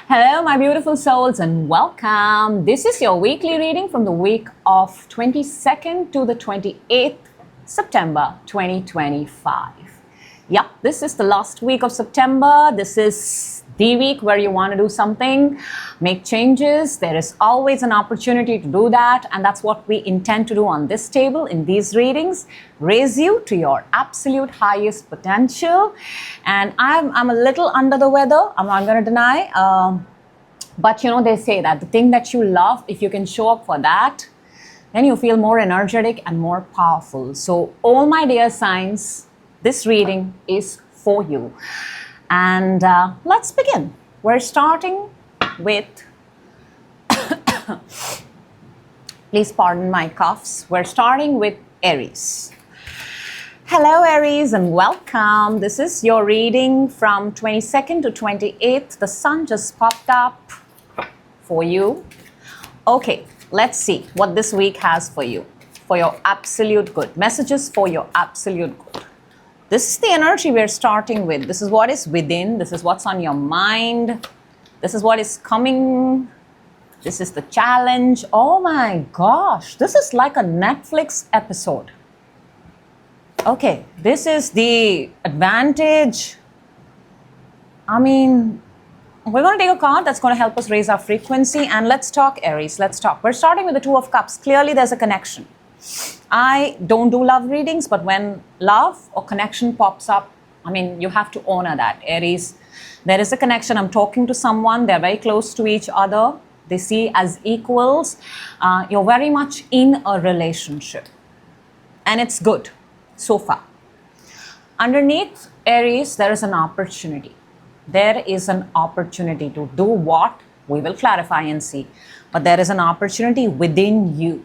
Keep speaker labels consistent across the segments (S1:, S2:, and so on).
S1: Hello, my beautiful souls, and welcome. This is your weekly reading from the week of 22nd to the 28th September 2025. Yep, this is the last week of September. This is the week where you want to do something, make changes. There is always an opportunity to do that, and that's what we intend to do on this table in these readings. Raise you to your absolute highest potential. And I'm a little under the weather, I'm not going to deny. But you know, they say that the thing that you love, if you can show up for that, then you feel more energetic and more powerful. So all my dear signs, this reading is for you. And let's begin. We're starting with, please pardon my coughs. We're starting with Aries. Hello, Aries, and welcome. This is your reading from 22nd to 28th. The sun just popped up for you. Okay, let's see what this week has for you, for your absolute good. Messages for your absolute good. This is the energy we're starting with. This is what is within. This is what's on your mind. This is what is coming. This is the challenge. Oh my gosh, this is like a Netflix episode. Okay, this is the advantage. I mean, we're going to take a card that's going to help us raise our frequency. And let's talk, Aries. Let's talk. We're starting with the Two of Cups. Clearly, there's a connection. I don't do love readings, but when love or connection pops up, I mean, you have to honor that, Aries. There is a connection. I'm talking to someone. They're very close to each other. They see as equals. You're very much in a relationship. And it's good so far. Underneath, Aries, there is an opportunity. There is an opportunity to do what? We will clarify and see. But there is an opportunity within you.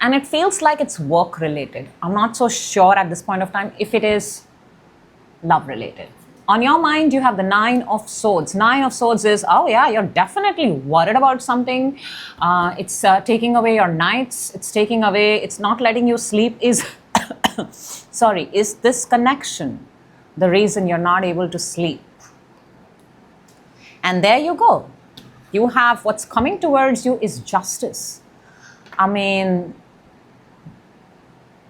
S1: And it feels like it's work related. I'm not so sure at this point of time if it is love related. On your mind, you have the Nine of Swords. Nine of Swords is, oh yeah, you're definitely worried about something. It's taking away your nights. It's taking away, it's not letting you sleep. Is is this connection the reason you're not able to sleep? And there you go. You have what's coming towards you is justice. I mean,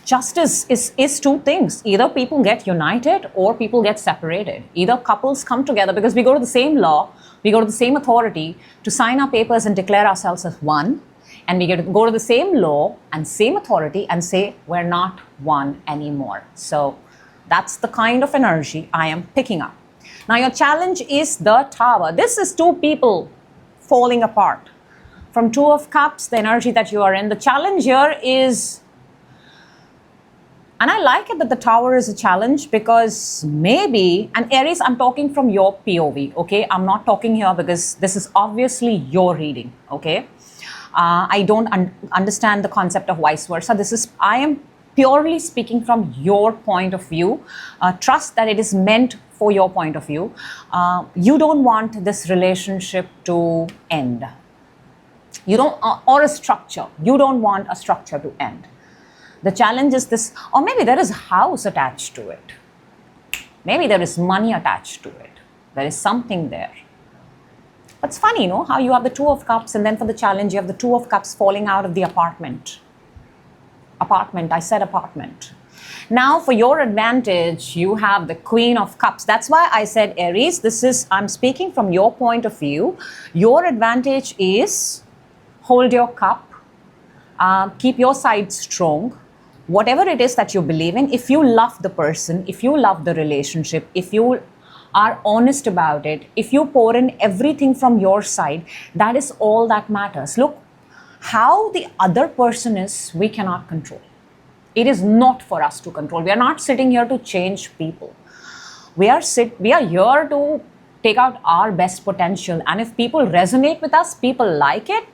S1: justice is two things. Either people get united or people get separated. Either couples come together because we go to the same law, we go to the same authority to sign our papers and declare ourselves as one. And we get to go to the same law and same authority and say we're not one anymore. So that's the kind of energy I am picking up. Now your challenge is the Tower. This is two people falling apart. From Two of Cups, the energy that you are in. The challenge here is, and I like it that the Tower is a challenge because maybe, and Aries, I'm talking from your POV, okay? I'm not talking here because this is obviously your reading, okay? I don't understand the concept of vice versa. I am purely speaking from your point of view. Trust that it is meant for your point of view. You don't want this relationship to end. You don't, or a structure. You don't want a structure to end. The challenge is this, or maybe there is a house attached to it. Maybe there is money attached to it. There is something there. But it's funny, you know, how you have the Two of Cups and then for the challenge, you have the Two of Cups falling out of the apartment. I said apartment. Now for your advantage, you have the Queen of Cups. That's why I said, Aries, I'm speaking from your point of view. Your advantage is hold your cup, keep your side strong. Whatever it is that you believe in, if you love the person, if you love the relationship, if you are honest about it, if you pour in everything from your side, that is all that matters. Look, how the other person is, we cannot control. It is not for us to control. We are not sitting here to change people. We are here to take out our best potential. And if people resonate with us, people like it,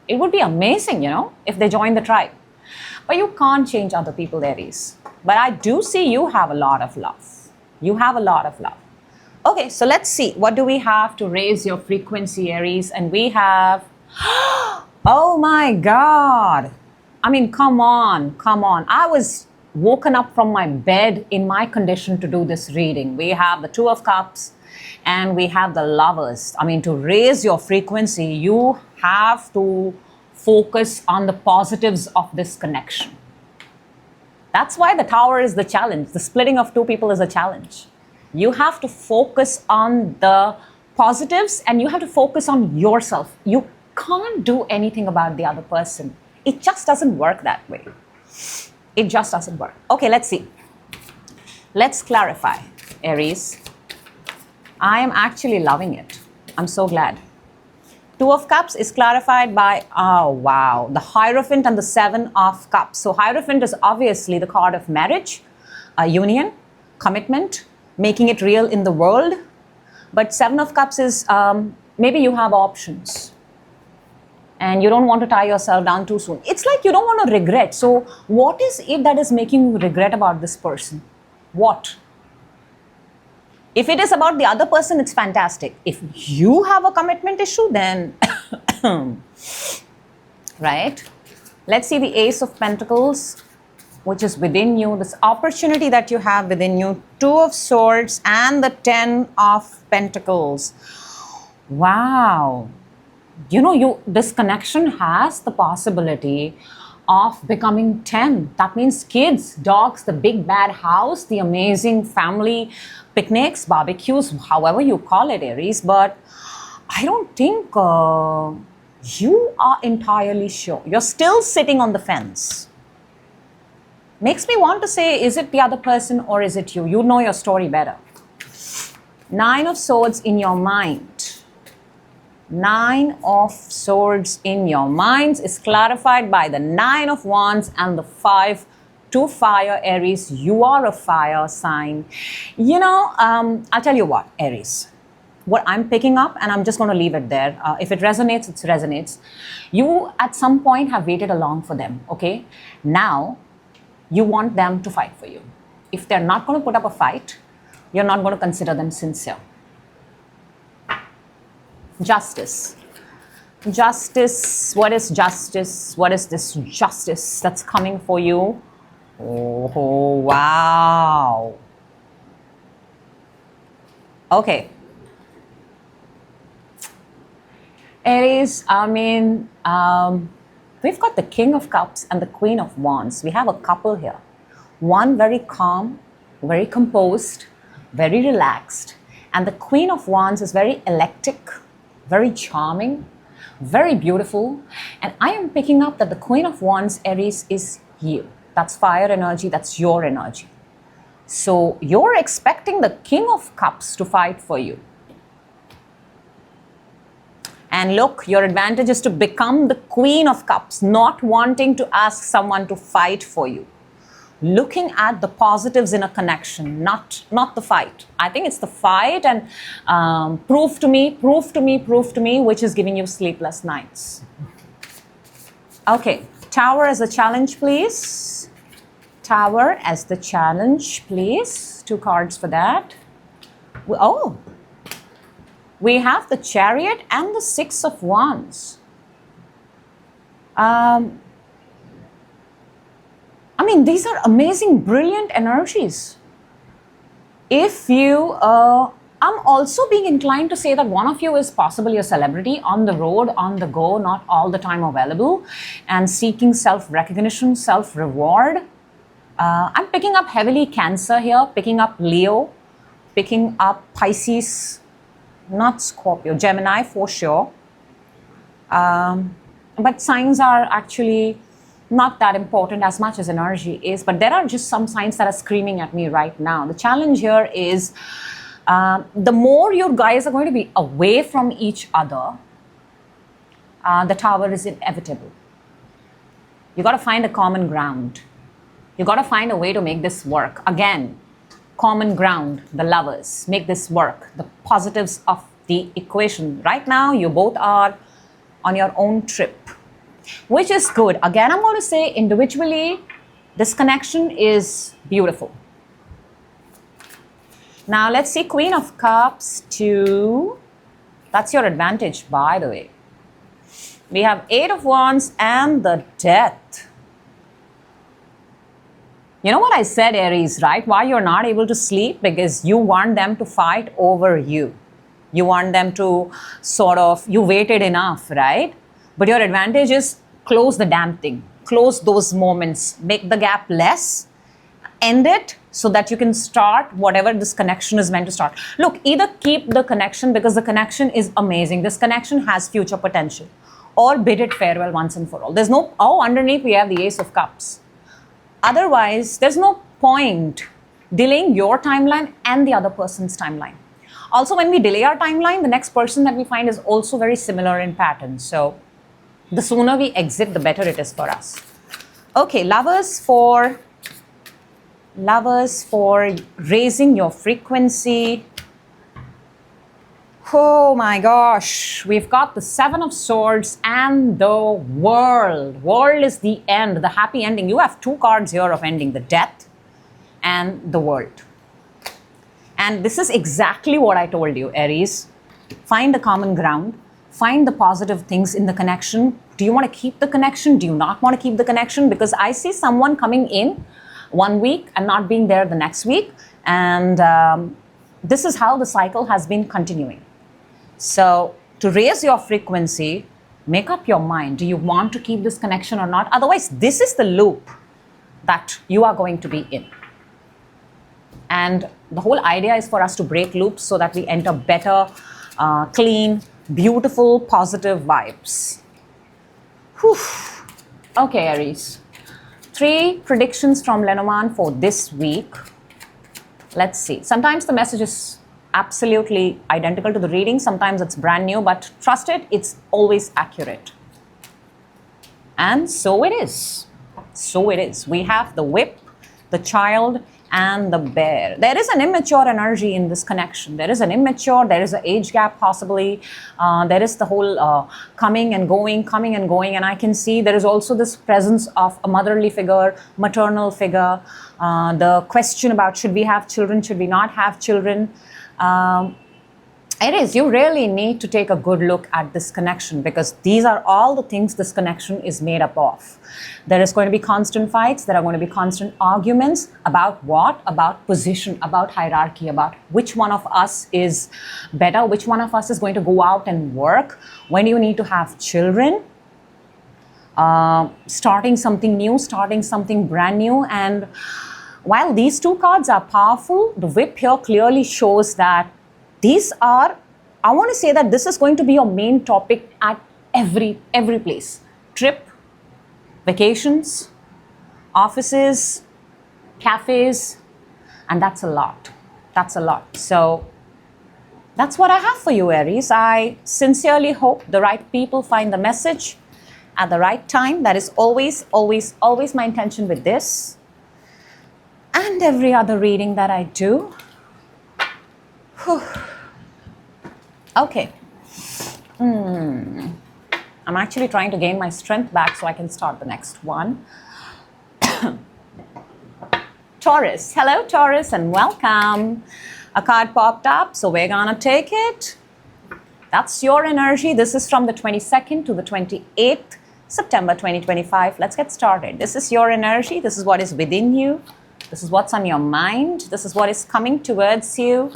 S1: it would be amazing, you know, if they join the tribe. But you can't change other people, Aries. But I do see you have a lot of love. You have a lot of love. Okay, so let's see. What do we have to raise your frequency, Aries? And we have, oh my God. I mean, come on. I was woken up from my bed in my condition to do this reading. We have the Two of Cups, and we have the Lovers. I mean, to raise your frequency, you have to focus on the positives of this connection. That's why the Tower is the challenge. The splitting of two people is a challenge. You have to focus on the positives and you have to focus on yourself. You can't do anything about the other person. It just doesn't work that way. It just doesn't work. Okay, let's see. Let's clarify, Aries. I am actually loving it. I'm so glad. Two of Cups is clarified by, oh wow, the Hierophant and the Seven of Cups. So Hierophant is obviously the card of marriage, a union, commitment, making it real in the world. But Seven of Cups is maybe you have options and you don't want to tie yourself down too soon. It's like you don't want to regret. So what is it that is making you regret about this person? What? If it is about the other person, it's fantastic. If you have a commitment issue, then, right? Let's see the Ace of Pentacles, which is within you, this opportunity that you have within you, Two of Swords and the Ten of Pentacles. Wow. You know, this connection has the possibility of becoming 10. That means kids, dogs, the big bad house, the amazing family picnics, barbecues, however you call it, Aries. But I don't think you are entirely sure. You're still sitting on the fence. Makes me want to say, is it the other person or is it you? You know your story better. Nine of Swords in your mind. Nine of Swords in your minds is clarified by the Nine of Wands and the 5 to Fire, Aries. You are a fire sign. You know, I'll tell you what, Aries. What I'm picking up, and I'm just going to leave it there. If it resonates, it resonates. You, at some point, have waited along for them, okay? Now, you want them to fight for you. If they're not going to put up a fight, you're not going to consider them sincere. Justice. Justice. What is justice? What is this justice that's coming for you? Oh, wow. Okay. Aries, I mean, we've got the King of Cups and the Queen of Wands. We have a couple here. One very calm, very composed, very relaxed. And the Queen of Wands is very eclectic, very charming, very beautiful. And I am picking up that the Queen of Wands, Aries, is you. That's fire energy, that's your energy. So you're expecting the King of Cups to fight for you. And look, your advantage is to become the Queen of Cups, not wanting to ask someone to fight for you. Looking at the positives in a connection, not the fight. I think it's the fight and prove to me, which is giving you sleepless nights. Okay, Tower as a challenge, please. Tower as the challenge, please. 2 cards for that. Oh, we have the Chariot and the 6 of Wands. I mean, these are amazing, brilliant energies. If you, I'm also being inclined to say that one of you is possibly a celebrity on the road, on the go, not all the time available, and seeking self-recognition, self-reward. I'm picking up heavily Cancer here, picking up Leo, picking up Pisces, not Scorpio, Gemini for sure. But signs are actually not that important as much as energy is, but there are just some signs that are screaming at me right now. The challenge here is the more you guys are going to be away from each other, the Tower is inevitable. You got to find a common ground. You got to find a way to make this work. Again, common ground, the Lovers, make this work. The positives of the equation. Right now, you both are on your own trip, which is good. Again, I'm going to say individually, this connection is beautiful. Now, let's see Queen of Cups 2. That's your advantage, by the way. We have 8 of Wands and the Death. You know what I said, Aries, right? Why you're not able to sleep? Because you want them to fight over you. You want them to you waited enough, right? But your advantage is close the damn thing. Close those moments. Make the gap less. End it so that you can start whatever this connection is meant to start. Look, either keep the connection because the connection is amazing. This connection has future potential. Or bid it farewell once and for all. There's no, underneath we have the Ace of Cups. Otherwise, there's no point delaying your timeline and the other person's timeline. Also, when we delay our timeline, the next person that we find is also very similar in pattern. So, the sooner we exit, the better it is for us. Okay, lovers for raising your frequency. Oh my gosh, we've got the Seven of Swords and the World. World is the end, the happy ending. You have two cards here of ending, the Death and the World. And this is exactly what I told you, Aries. Find a common ground. Find the positive things in the connection. Do you want to keep the connection? Do you not want to keep the connection? Because I see someone coming in one week and not being there the next week. And this is how the cycle has been continuing. So to raise your frequency, make up your mind. Do you want to keep this connection or not? Otherwise, this is the loop that you are going to be in. And the whole idea is for us to break loops so that we enter better, clean, beautiful, positive vibes. Whew. Okay, Aries. 3 predictions from Lenormand for this week. Let's see. Sometimes the message is absolutely identical to the reading. Sometimes it's brand new, but trust it, it's always accurate. And so it is. So it is. We have the Whip, the Child, and the Bear. There is an immature energy in this connection. There is an age gap possibly. There is the whole coming and going, and I can see there is also this presence of a motherly figure, maternal figure, the question about should we have children, should we not have children. It is, you really need to take a good look at this connection because these are all the things this connection is made up of. There is going to be constant fights, there are going to be constant arguments about what? About position, about hierarchy, about which one of us is better, which one of us is going to go out and work, when you need to have children, starting something new, starting something brand new. And while these 2 cards are powerful, the Whip here clearly shows that these are, I want to say that this is going to be your main topic at every place. Trip, vacations, offices, cafes, and that's a lot. That's a lot. So that's what I have for you, Aries. I sincerely hope the right people find the message at the right time. That is always, always, always my intention with this and every other reading that I do. Whew. Okay. I'm actually trying to gain my strength back so I can start the next one. Taurus. Hello, Taurus, and welcome. A card popped up, so we're gonna take it. That's your energy. This is from the 22nd to the 28th, September 2025. Let's get started. This is your energy. This is what is within you. This is what's on your mind. This is what is coming towards you.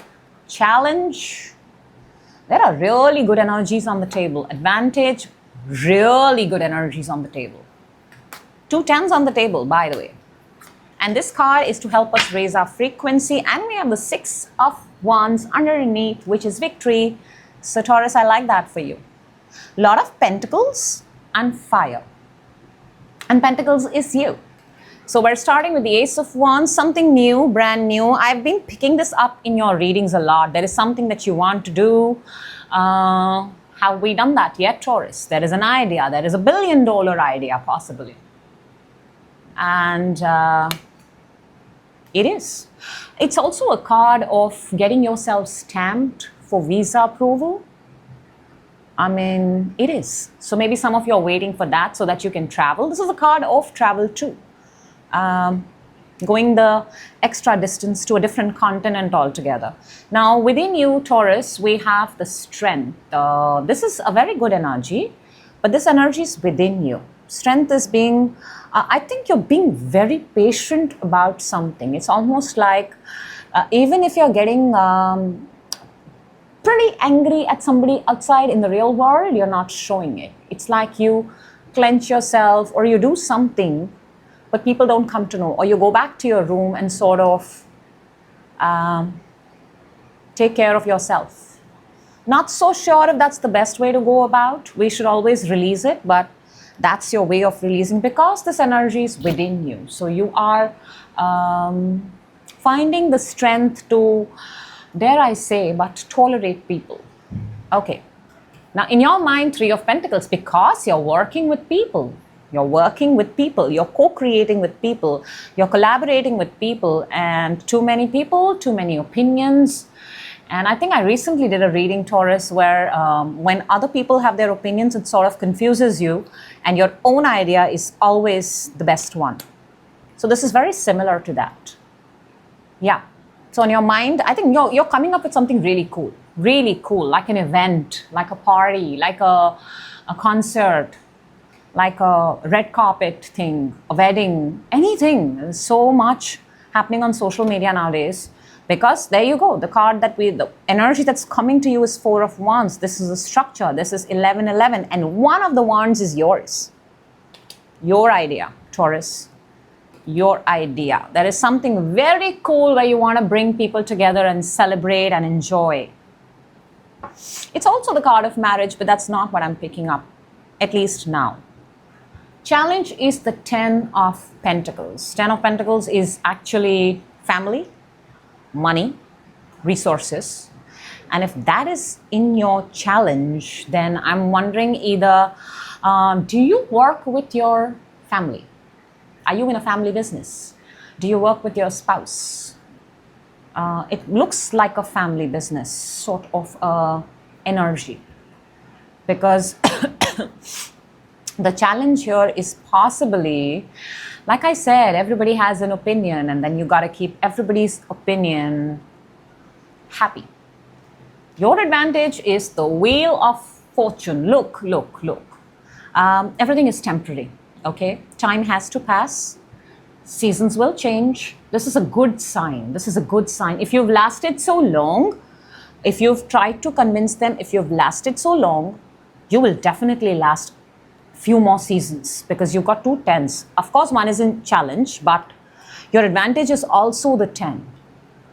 S1: Challenge. There are really good energies on the table. Advantage, really good energies on the table. 2 tens on the table, by the way. And this card is to help us raise our frequency. And we have the 6 of Wands underneath, which is victory. So Taurus, I like that for you. A lot of pentacles and fire. And pentacles is you. So we're starting with the Ace of Wands, something new, brand new. I've been picking this up in your readings a lot. There is something that you want to do. Have we done that yet, Taurus? There is an idea. There is a $1 billion idea, possibly. And it is. It's also a card of getting yourself stamped for visa approval. I mean, it is. So maybe some of you are waiting for that so that you can travel. This is a card of travel too. Going the extra distance to a different continent altogether. Now, within you, Taurus, we have the strength. This is a very good energy, but this energy is within you. Strength is being, I think you're being very patient about something. It's almost like even if you're getting pretty angry at somebody outside in the real world, you're not showing it. It's like you clench yourself or you do something, but people don't come to know. Or you go back to your room and sort of take care of yourself. Not so sure if that's the best way to go about. We should always release it, but that's your way of releasing because this energy is within you. So you are finding the strength to, dare I say, but tolerate people. Okay. Now, in your mind, Three of Pentacles, because you're working with people. You're working with people. You're co-creating with people. You're collaborating with people. And too many people, too many opinions. And I think I recently did a reading, Taurus, where when other people have their opinions, it sort of confuses you. And your own idea is always the best one. So this is very similar to that. Yeah. So in your mind, I think you're coming up with something really cool, like an event, like a party, like a concert, like a red carpet thing, a wedding, anything. There's so much happening on social media nowadays because there you go. The energy that's coming to you is Four of Wands. This is a structure. This is 11-11. And one of the wands is yours. Your idea, Taurus. Your idea. There is something very cool where you want to bring people together and celebrate and enjoy. It's also the card of marriage, but that's not what I'm picking up, at least now. Challenge is the 10 of Pentacles. 10 of Pentacles is actually family, money, resources. And if that is in your challenge, then I'm wondering either, do you work with your family? Are you in a family business? Do you work with your spouse? It looks like a family business sort of energy because the challenge here is possibly, like I said, everybody has an opinion and then you got to keep everybody's opinion happy. Your advantage is the Wheel of Fortune. Look. Everything is temporary. Okay, time has to pass. Seasons will change. This is a good sign. This is a good sign. If you've lasted so long, if you've tried to convince them, if you've lasted so long, you will definitely last a few more seasons because you've got two tens. Of course, one is in challenge, but your advantage is also the 10.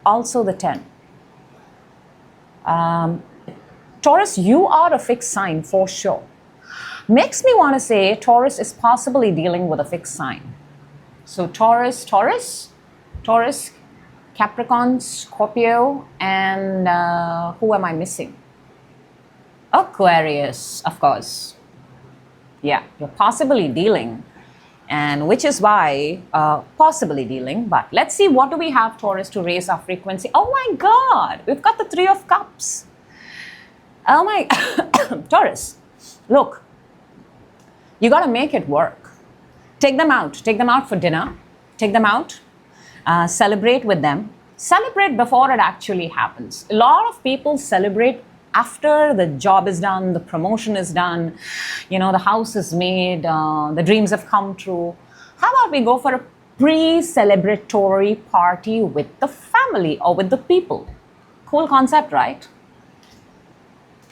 S1: Also the 10. Taurus, you are a fixed sign for sure. Makes me want to say Taurus is possibly dealing with a fixed sign. So Taurus, Capricorn, Scorpio, and who am I missing? Aquarius, of course. Yeah, you're possibly dealing, and which is why possibly dealing. But let's see, what do we have, Taurus, to raise our frequency? Oh my God, we've got the Three of Cups. Oh my, Taurus, look. You got to make it work. Take them out for dinner. Take them out, celebrate with them. Celebrate before it actually happens. A lot of people celebrate after the job is done, the promotion is done, the house is made, the dreams have come true. How about we go for a pre-celebratory party with the family or with the people? Cool concept, right?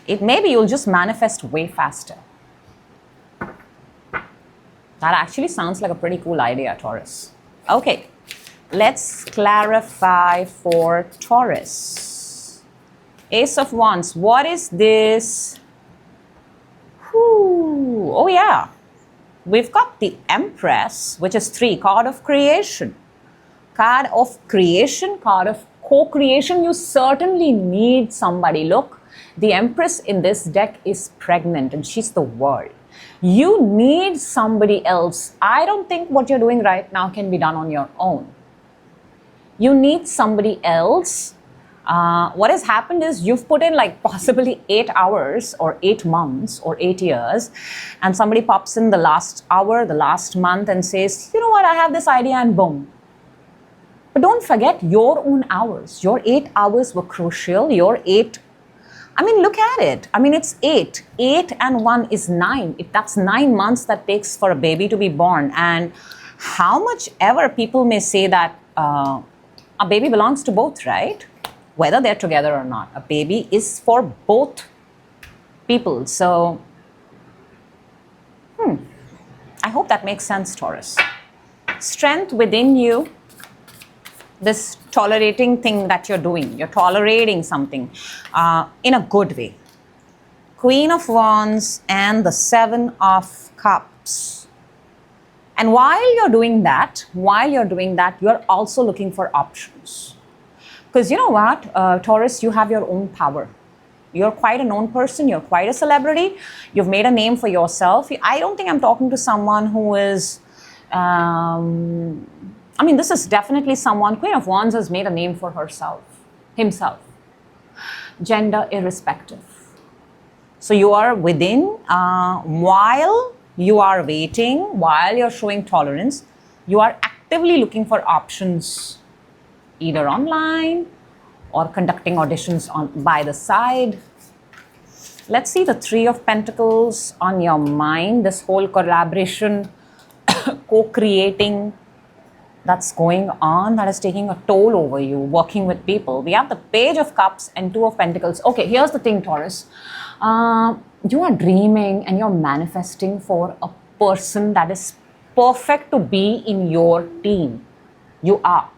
S1: Maybe you'll just manifest way faster. That actually sounds like a pretty cool idea, Taurus. Okay, let's clarify for Taurus. Ace of Wands, what is this? Oh yeah, we've got the Empress, which is 3, card of creation. Card of creation, card of co-creation. You certainly need somebody. Look, the Empress in this deck is pregnant and she's the world. You need somebody else. I don't think what you're doing right now can be done on your own. You need somebody else. What has happened is you've put in like possibly 8 hours or 8 months or 8 years, and somebody pops in the last hour, the last month and says, you know what, I have this idea, and boom. But don't forget your own hours. Your 8 hours were crucial. Your 8 I mean, look at it. I mean, it's 8. 8 and 1 is 9. That's 9 months that takes for a baby to be born. And how much ever people may say that a baby belongs to both, right? Whether they're together or not. A baby is for both people. So, I hope that makes sense, Taurus. Strength within you. This tolerating thing that you're doing. You're tolerating something in a good way. Queen of Wands and the 7 of Cups. And while you're doing that, you're also looking for options. Because you know what, Taurus, you have your own power. You're quite a known person. You're quite a celebrity. You've made a name for yourself. I don't think I'm talking to someone who is... I mean, this is definitely someone, Queen of Wands has made a name for himself, gender irrespective. So you are within, while you are waiting, while you're showing tolerance, you are actively looking for options, either online or conducting auditions by the side. Let's see the 3 of Pentacles on your mind, this whole collaboration, co-creating, that's going on, that is taking a toll over you, working with people. We have the Page of Cups and 2 of Pentacles. Okay, here's the thing, Taurus. You are dreaming and you're manifesting for a person that is perfect to be in your team. You are.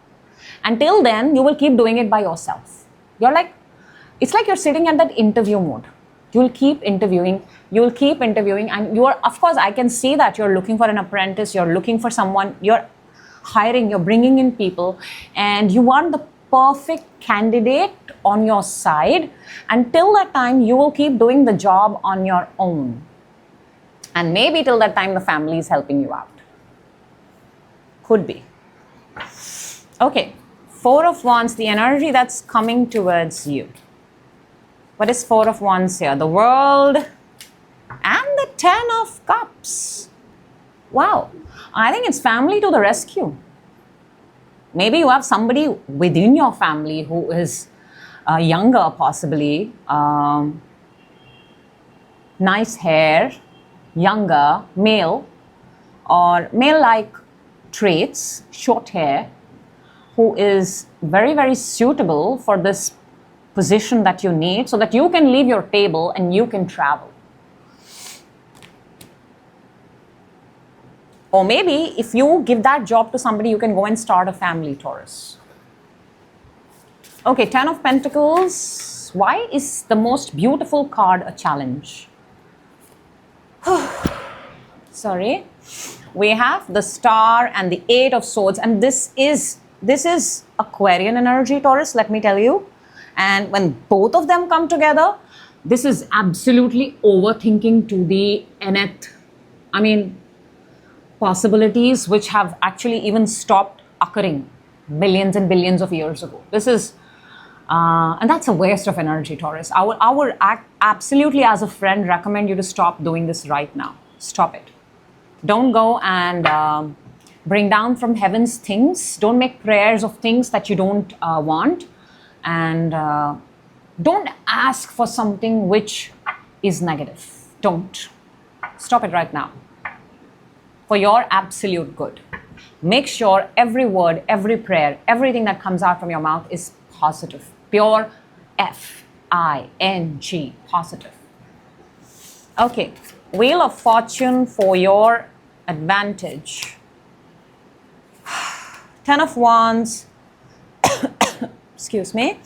S1: Until then, you will keep doing it by yourself. It's like you're sitting at that interview mode. You'll keep interviewing, and you are, of course, I can see that you're looking for an apprentice, you're looking for someone, you're hiring, you're bringing in people, and you want the perfect candidate on your side. Until that time, you will keep doing the job on your own. And maybe till that time, the family is helping you out. Could be. Okay, 4 of Wands, the energy that's coming towards you. What is 4 of Wands here? The World and the 10 of Cups. Wow. I think it's family to the rescue. Maybe you have somebody within your family who is younger, possibly. Nice hair, younger, male, or male-like traits, short hair, who is very, very suitable for this position that you need so that you can leave your table and you can travel. Or maybe if you give that job to somebody, you can go and start a family, Taurus. Okay, 10 of Pentacles. Why is the most beautiful card a challenge? Sorry. We have the Star and the 8 of Swords, and this is Aquarian energy, Taurus, let me tell you. And when both of them come together, this is absolutely overthinking to the nth. I mean, possibilities which have actually even stopped occurring billions and billions of years ago. This is, and that's a waste of energy, Taurus. I would absolutely, as a friend, recommend you to stop doing this right now. Stop it. Don't go and bring down from heavens things. Don't make prayers of things that you don't want. And don't ask for something which is negative. Don't. Stop it right now. For your absolute good. Make sure every word, every prayer, everything that comes out from your mouth is positive. Pure F-I-N-G, positive. Okay, Wheel of Fortune for your advantage. 10 of Wands, excuse me,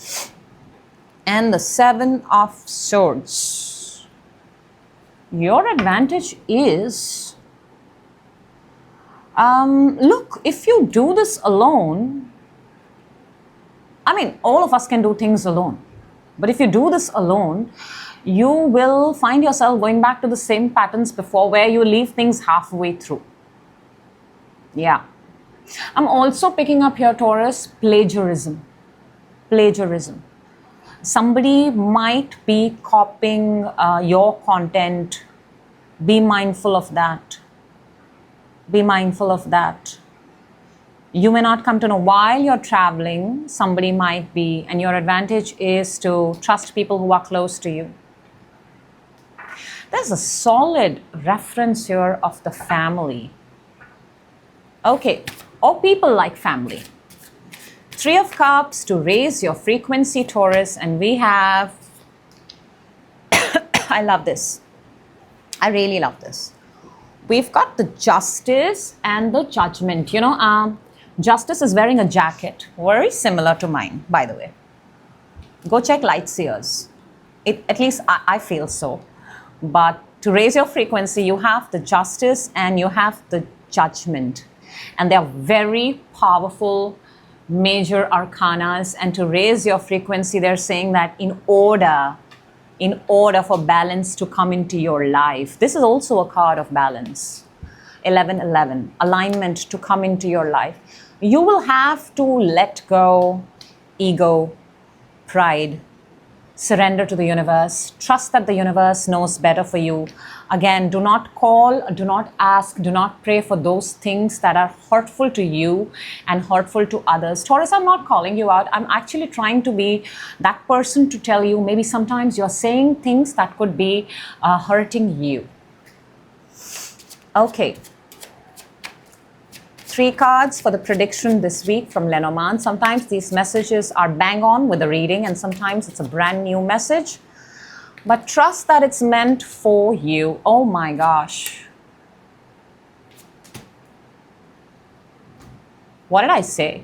S1: and the 7 of Swords. Your advantage is, look, if you do this alone, I mean, all of us can do things alone. But if you do this alone, you will find yourself going back to the same patterns before, where you leave things halfway through. Yeah. I'm also picking up here, Taurus, plagiarism. Plagiarism. Somebody might be copying your content. Be mindful of that. Be mindful of that. You may not come to know while you're traveling, somebody might be, and your advantage is to trust people who are close to you. There's a solid reference here of the family. Okay, or people like family. Three of Cups to raise your frequency, Taurus, and we have, I love this. I really love this. We've got the Justice and the Judgment. You know, Justice is wearing a jacket, very similar to mine, by the way. Go check Light Seers. At least I feel so. But to raise your frequency, you have the Justice and you have the Judgment. And they are very powerful major arcanas. And to raise your frequency, they're saying that in order for balance to come into your life, this is also a card of balance. 11-11, alignment to come into your life. You will have to let go ego, pride, surrender to the universe, trust that the universe knows better for you. Again, do not call, do not ask, do not pray for those things that are hurtful to you and hurtful to others. Taurus, I'm not calling you out. I'm actually trying to be that person to tell you maybe sometimes you're saying things that could be hurting you. Okay. 3 cards for the prediction this week from Lenormand. Sometimes these messages are bang on with the reading and sometimes it's a brand new message. But trust that it's meant for you. Oh my gosh. What did I say?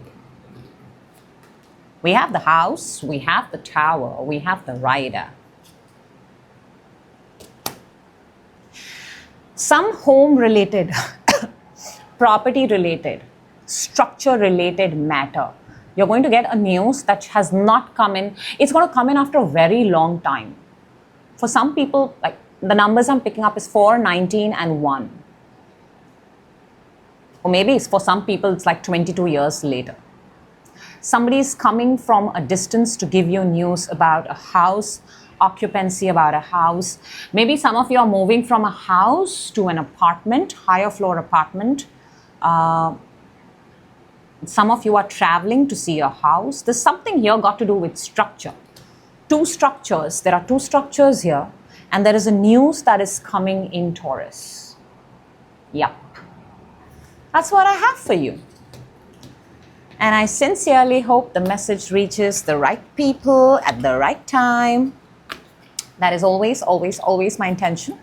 S1: We have the House, we have the Tower, we have the Rider. Some home related property related, structure related matter. You're going to get a news that has not come in. It's going to come in after a very long time. For some people, like the numbers I'm picking up is 4, 19 and 1. Or maybe it's for some people, it's like 22 years later. Somebody's coming from a distance to give you news about a house, occupancy about a house. Maybe some of you are moving from a house to an apartment, higher floor apartment. Some of you are traveling to see a house. There's something here got to do with structure. 2 structures. There are 2 structures here. And there is a news that is coming in Taurus. Yep. That's what I have for you. And I sincerely hope the message reaches the right people at the right time. That is always, always, always my intention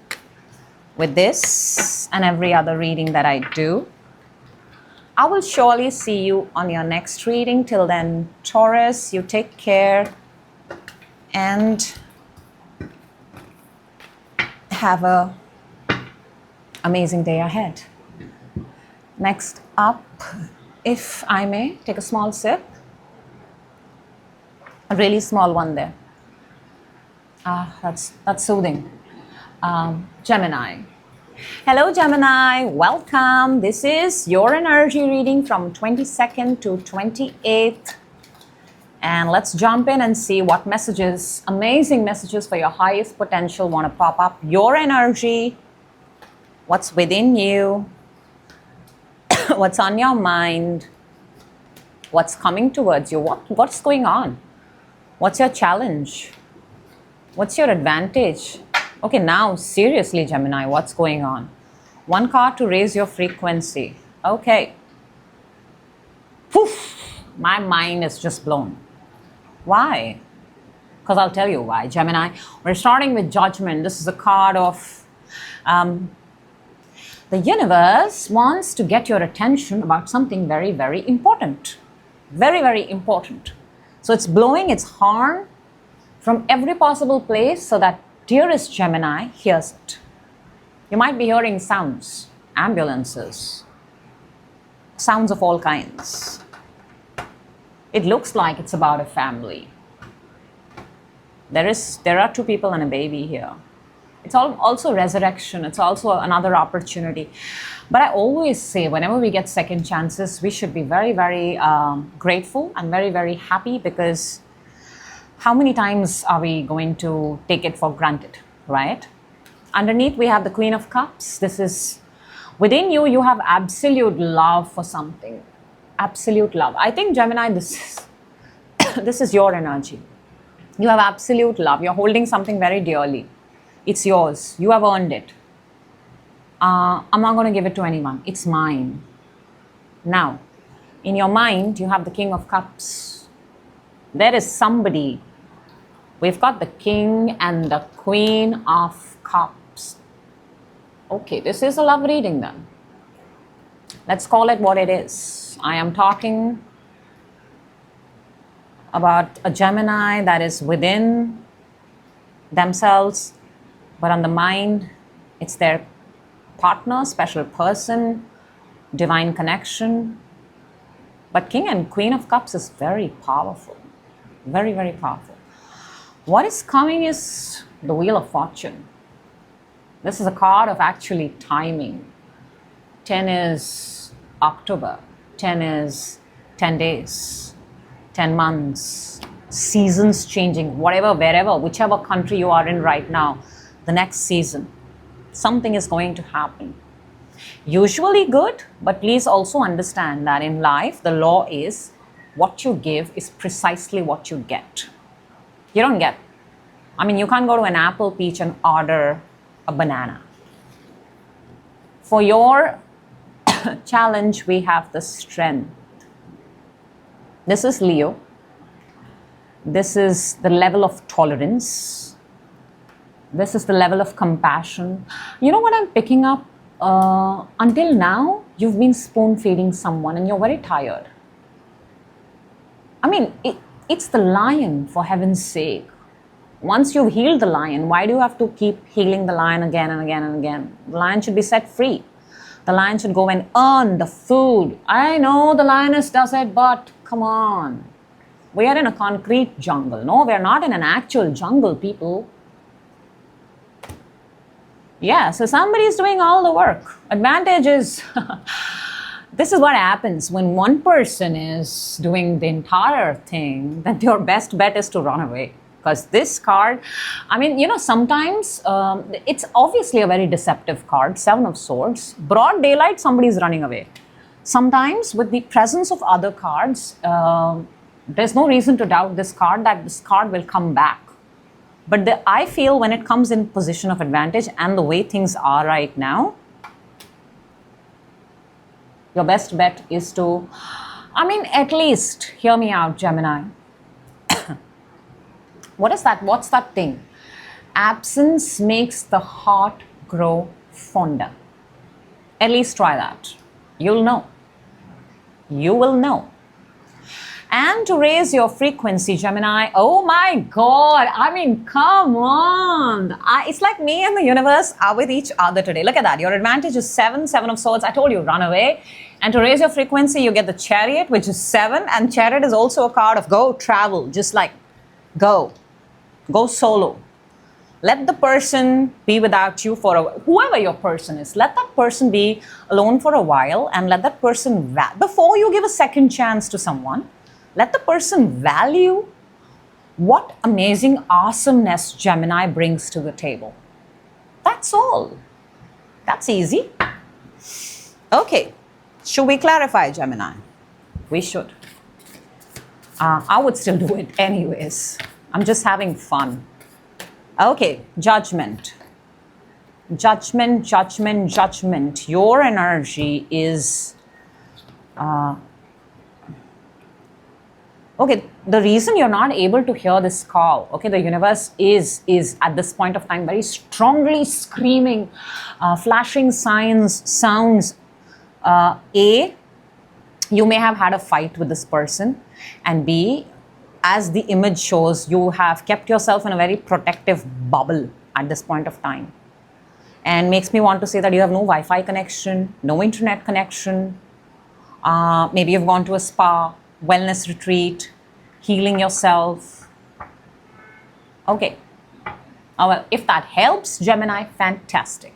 S1: with this and every other reading that I do. I will surely see you on your next reading. Till then, Taurus, you take care and have an amazing day ahead. Next up, if I may, take a small sip. A really small one there. That's soothing. Gemini. Hello Gemini, welcome. This is your energy reading from 22nd to 28th. And let's jump in and see what messages, amazing messages for your highest potential want to pop up. Your energy, what's within you, what's on your mind, what's coming towards you, what's going on, what's your challenge, what's your advantage. Okay, now seriously Gemini, what's going on? 1 card to raise your frequency. Okay. Poof, my mind is just blown. Why? Because I'll tell you why. Gemini, we're starting with Judgment. This is a card of the universe wants to get your attention about something very, very important. Very, very important. So it's blowing its horn from every possible place so that dearest Gemini hears it. You might be hearing sounds, ambulances, sounds of all kinds. It looks like it's about a family. There are 2 people and a baby here. It's also resurrection. It's also another opportunity. But I always say whenever we get second chances, we should be very, very grateful and very, very happy, because how many times are we going to take it for granted, right? Underneath, we have the Queen of Cups. This is within you, you have absolute love for something. absolute love. I think Gemini, this is your energy. You have absolute love. You're holding something very dearly. It's yours. You have earned it. I'm not going to give it to anyone. It's mine. Now, in your mind, you have the King of Cups. There is somebody. We've got the King and the Queen of Cups. Okay, this is a love reading then. Let's call it what it is. I am talking about a Gemini that is within themselves, but on the mind, it's their partner, special person, divine connection. But King and Queen of Cups is very powerful. Very, very powerful. What is coming is the Wheel of Fortune. This is a card of actually timing. 10 is October. 10 is 10 days, 10 months, seasons changing, whatever, wherever, whichever country you are in right now, the next season, something is going to happen. Usually good, but please also understand that in life, the law is what you give is precisely what you get. You don't get. I mean, you can't go to an apple peach and order a banana. For your challenge, we have the Strength. This is Leo. This is the level of tolerance. This is the level of compassion. You know what I'm picking up? Until now, you've been spoon feeding someone and you're very tired. I mean, it's the lion, for heaven's sake. Once you've healed the lion, why do you have to keep healing the lion again and again and again? The lion should be set free. The lion should go and earn the food. I know the lioness does it, but come on. We are in a concrete jungle. No, we are not in an actual jungle, people. Yeah, so somebody is doing all the work. Advantage is, this is what happens when one person is doing the entire thing, then your best bet is to run away. Because this card, I mean, you know, sometimes it's obviously a very deceptive card, Seven of Swords. Broad daylight, somebody is running away. Sometimes with the presence of other cards, there's no reason to doubt this card, that this card will come back. But I feel when it comes in position of advantage and the way things are right now, your best bet is to, I mean, at least, hear me out, Gemini. What is that? What's that thing? Absence makes the heart grow fonder. At least try that. You'll know. You will know. And to raise your frequency, Gemini, oh my God, I mean, come on. It's like me and the universe are with each other today. Look at that. Your advantage is 7, 7 of Swords. I told you, run away. And to raise your frequency, you get the Chariot, which is 7. And Chariot is also a card of go, travel, just like go. Go solo. Let the person be without you for whoever your person is. Let that person be alone for a while and let that person, before you give a second chance to someone, let the person value what amazing awesomeness Gemini brings to the table. That's all. That's easy. Okay. Should we clarify, Gemini? We should. I would still do it anyways. I'm just having fun. Okay, Judgment. Judgment, judgment, judgment. Your energy is... okay, the reason you're not able to hear this call, okay, the universe is at this point of time very strongly screaming, flashing sounds. A, you may have had a fight with this person, and B, as the image shows, you have kept yourself in a very protective bubble at this point of time. And makes me want to say that you have no Wi-Fi connection, no internet connection. Maybe you've gone to a spa, wellness retreat, healing yourself. Okay. Well, if that helps, Gemini, fantastic.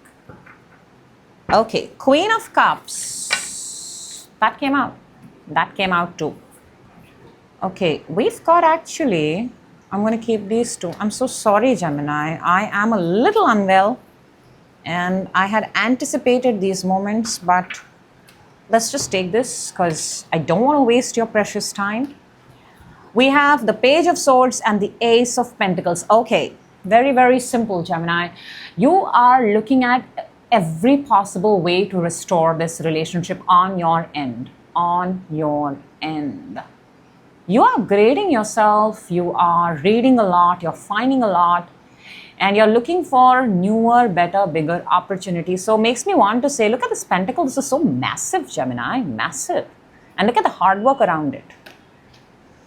S1: Okay, Queen of Cups. That came out. That came out too. Okay, we've got actually, I'm going to keep these two. I'm so sorry, Gemini. I am a little unwell and I had anticipated these moments, but let's just take this because I don't want to waste your precious time. We have the Page of Swords and the Ace of Pentacles. Okay, very, very simple, Gemini. You are looking at every possible way to restore this relationship on your end. On your end. You are upgrading yourself, you are reading a lot, you're finding a lot, and you're looking for newer, better, bigger opportunities. So it makes me want to say, look at this pentacle. This is so massive, Gemini, massive. And look at the hard work around it.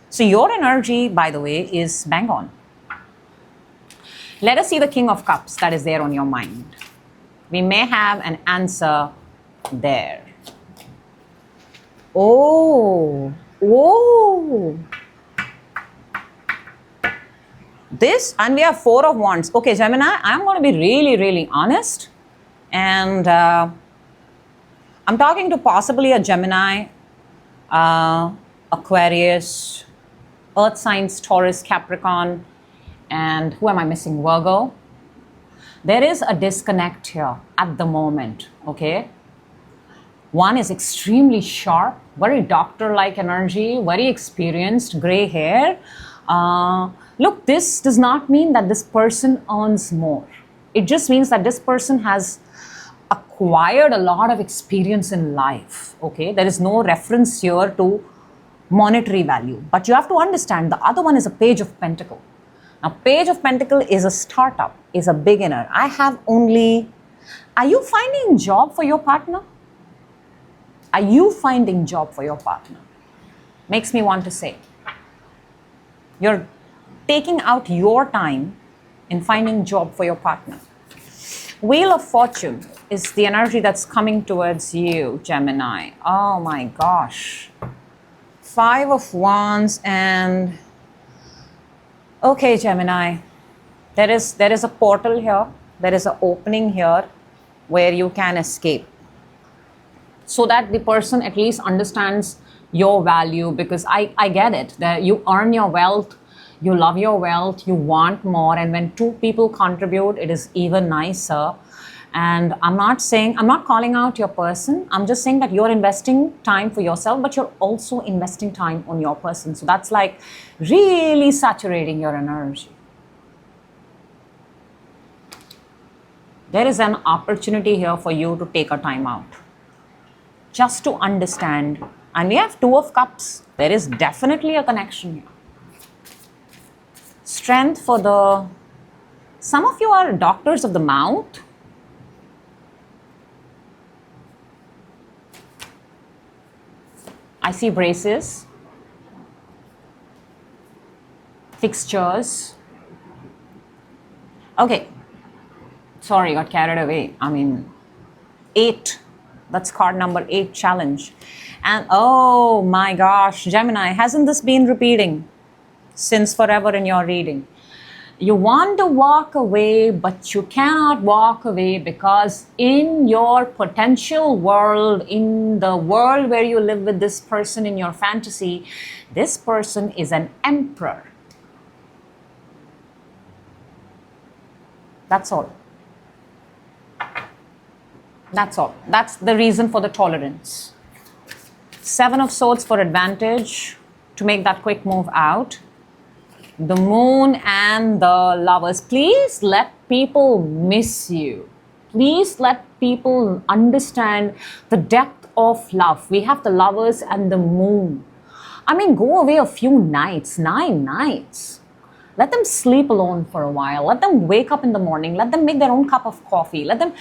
S1: So your energy, by the way, is bang on. Let us see the King of Cups that is there on your mind. We may have an answer there. Oh. This, and we have Four of Wands. Okay, Gemini, I'm going to be really, really honest. And I'm talking to possibly a Gemini, Aquarius, Earth signs, Taurus, Capricorn, and who am I missing? Virgo. There is a disconnect here at the moment, okay? One is extremely sharp, very doctor-like energy, very experienced, gray hair. Look, this does not mean that this person earns more. It just means that this person has acquired a lot of experience in life, okay? There is no reference here to monetary value. But you have to understand, the other one is a Page of Pentacle. Now, Page of Pentacle is a startup, is a beginner. I have only... Are you finding a job for your partner? Are you finding job for your partner? Makes me want to say. You're taking out your time in finding job for your partner. Wheel of Fortune is the energy that's coming towards you, Gemini. Oh my gosh. Five of Wands and... Okay, Gemini. There is a portal here. There is an opening here where you can escape. So that the person at least understands your value, because I get it, that you earn your wealth, you love your wealth, you want more, and when two people contribute, it is even nicer. And I'm not calling out your person, I'm just saying that you're investing time for yourself, but you're also investing time on your person. So that's like really saturating your energy. There is an opportunity here for you to take a time out, just to understand. And we have Two of Cups. There is definitely a connection here. Strength for the... Some of you are doctors of the mouth. I see braces, fixtures. Okay. Sorry, got carried away. 8. That's card number 8, challenge. And oh my gosh, Gemini, hasn't this been repeating since forever in your reading? You want to walk away, but you cannot walk away because in your potential world, in the world where you live with this person in your fantasy, this person is an emperor. That's all. That's all. That's the reason for the tolerance. Seven of Swords for advantage to make that quick move out. The Moon and the Lovers. Please let people miss you. Please let people understand the depth of love. We have the Lovers and the Moon. Go away a few nights, 9 nights. Let them sleep alone for a while. Let them wake up in the morning. Let them make their own cup of coffee. Let them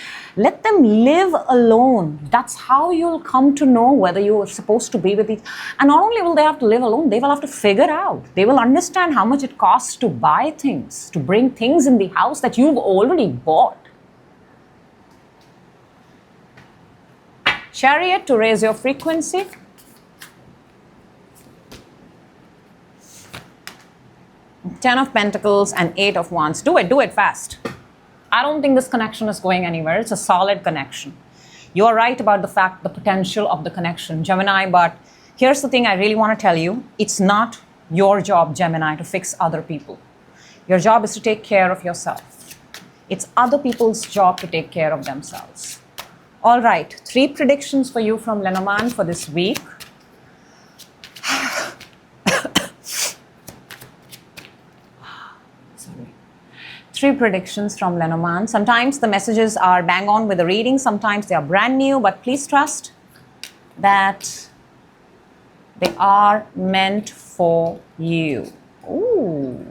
S1: live alone. That's how you'll come to know whether you're supposed to be with each. And not only will they have to live alone, they will have to figure out. They will understand how much it costs to buy things, to bring things in the house that you've already bought. Chariot to raise your frequency. Ten of Pentacles and 8 of Wands. Do it fast. I don't think this connection is going anywhere. It's a solid connection. You're right about the potential of the connection, Gemini, but here's the thing I really want to tell you. It's not your job, Gemini, to fix other people. Your job is to take care of yourself. It's other people's job to take care of themselves. All right, 3 predictions for you from Lenormand for this week. Sorry. 3 predictions from Lenormand. Sometimes the messages are bang on with the reading, sometimes they are brand new, but please trust that they are meant for you. Ooh.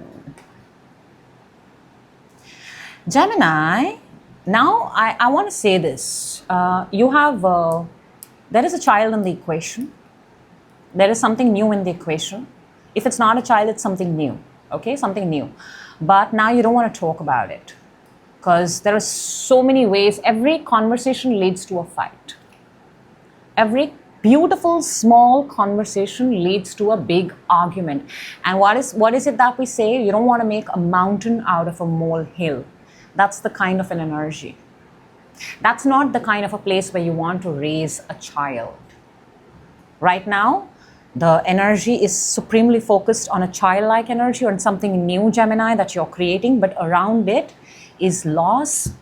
S1: Gemini, now I want to say this. There is a child in the equation. There is something new in the equation. If it's not a child, it's something new. Okay, something new. But now you don't want to talk about it because there are so many ways. Every conversation leads to a fight. Every beautiful small conversation leads to a big argument. And what is it that we say? You don't want to make a mountain out of a molehill. That's the kind of an energy. That's not the kind of a place where you want to raise a child. Right now, the energy is supremely focused on a childlike energy, on something new, Gemini, that you're creating, but around it is loss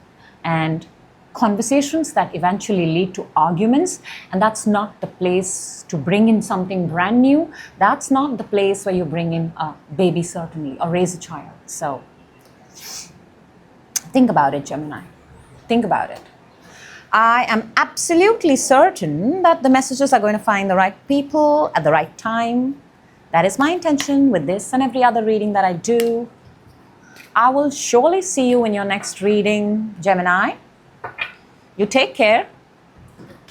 S1: and conversations that eventually lead to arguments, and that's not the place to bring in something brand new. That's not the place where you bring in a baby, certainly, or raise a child. So think about it, Gemini. Think about it. I am absolutely certain that the messages are going to find the right people at the right time. That is my intention with this and every other reading that I do. I will surely see you in your next reading, Gemini. You take care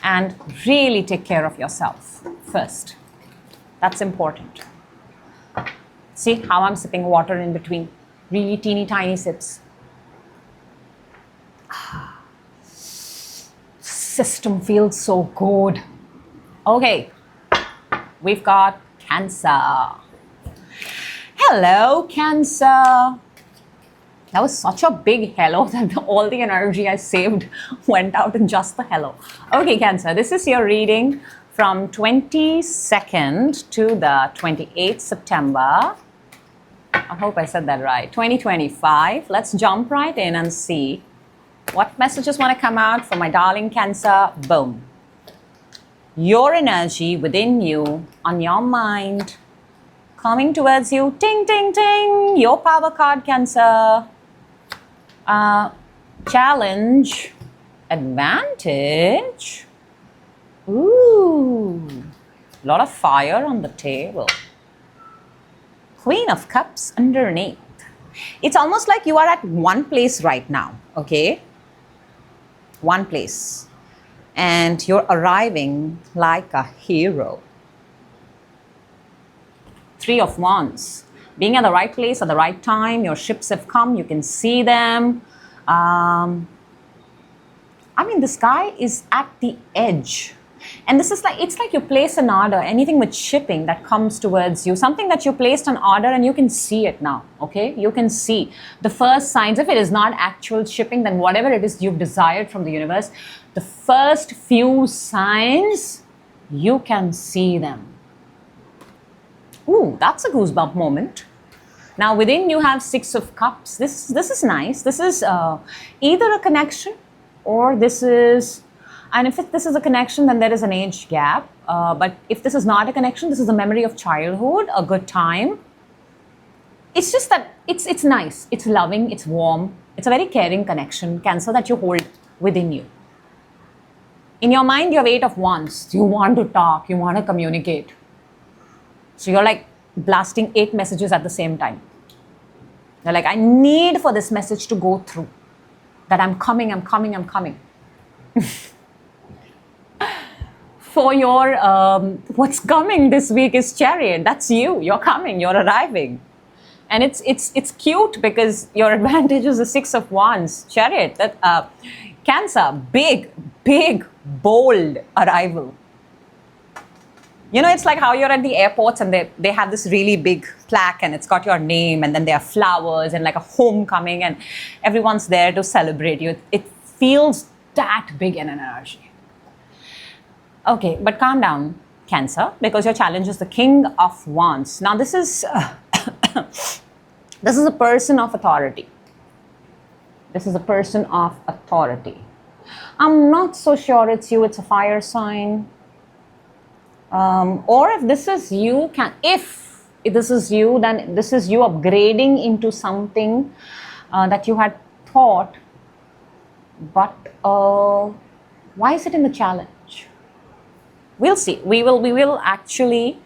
S1: and really take care of yourself first. That's important. See how I'm sipping water in between. Really teeny tiny sips. System feels so good. Okay, we've got Cancer. Hello, Cancer. That was such a big hello that all the energy I saved went out in just the hello. Okay, Cancer, this is your reading from 22nd to the 28th September. I hope I said that right. 2025. Let's jump right in and see what messages want to come out for my darling Cancer. Boom. Your energy within you, on your mind, coming towards you. Ting, ting, ting. Your power card, Cancer. Challenge. Advantage. Ooh. A lot of fire on the table. Queen of Cups underneath. It's almost like you are at one place right now, okay? One place. And you're arriving like a hero. 3 of Wands. Being at the right place at the right time. Your ships have come. You can see them. I mean, the sky is at the edge. And this is like, it's like you place an order, anything with shipping that comes towards you, something that you placed an order and you can see it now, okay? You can see the first signs. If it is not actual shipping, then whatever it is you've desired from the universe, the first few signs, you can see them. Ooh, that's a goosebump moment. Now within you have 6 of Cups. This is nice. This is either a connection or this is... And if this is a connection, then there is an age gap. But if this is not a connection, this is a memory of childhood, a good time. It's just that it's nice, it's loving, it's warm. It's a very caring connection, Cancer, that you hold within you. In your mind, you have 8 of Wands. You want to talk, you want to communicate. So you're like blasting 8 messages at the same time. You're like, I need for this message to go through. That I'm coming, I'm coming, I'm coming. For your, what's coming this week is Chariot. That's you. You're coming. You're arriving. And it's cute because your advantage is the 6 of Wands. Chariot. That Cancer. Big, bold arrival. You know, it's like how you're at the airports and they have this really big plaque and it's got your name and then there are flowers and like a homecoming and everyone's there to celebrate you. It feels that big in an energy. Okay, but calm down, Cancer, because your challenge is the King of Wands. Now, this is this is a person of authority. This is a person of authority. I'm not so sure it's you, it's a fire sign. Or if this is you, if this is you, then this is you upgrading into something that you had thought, but why is it in the challenge? We'll see. We will actually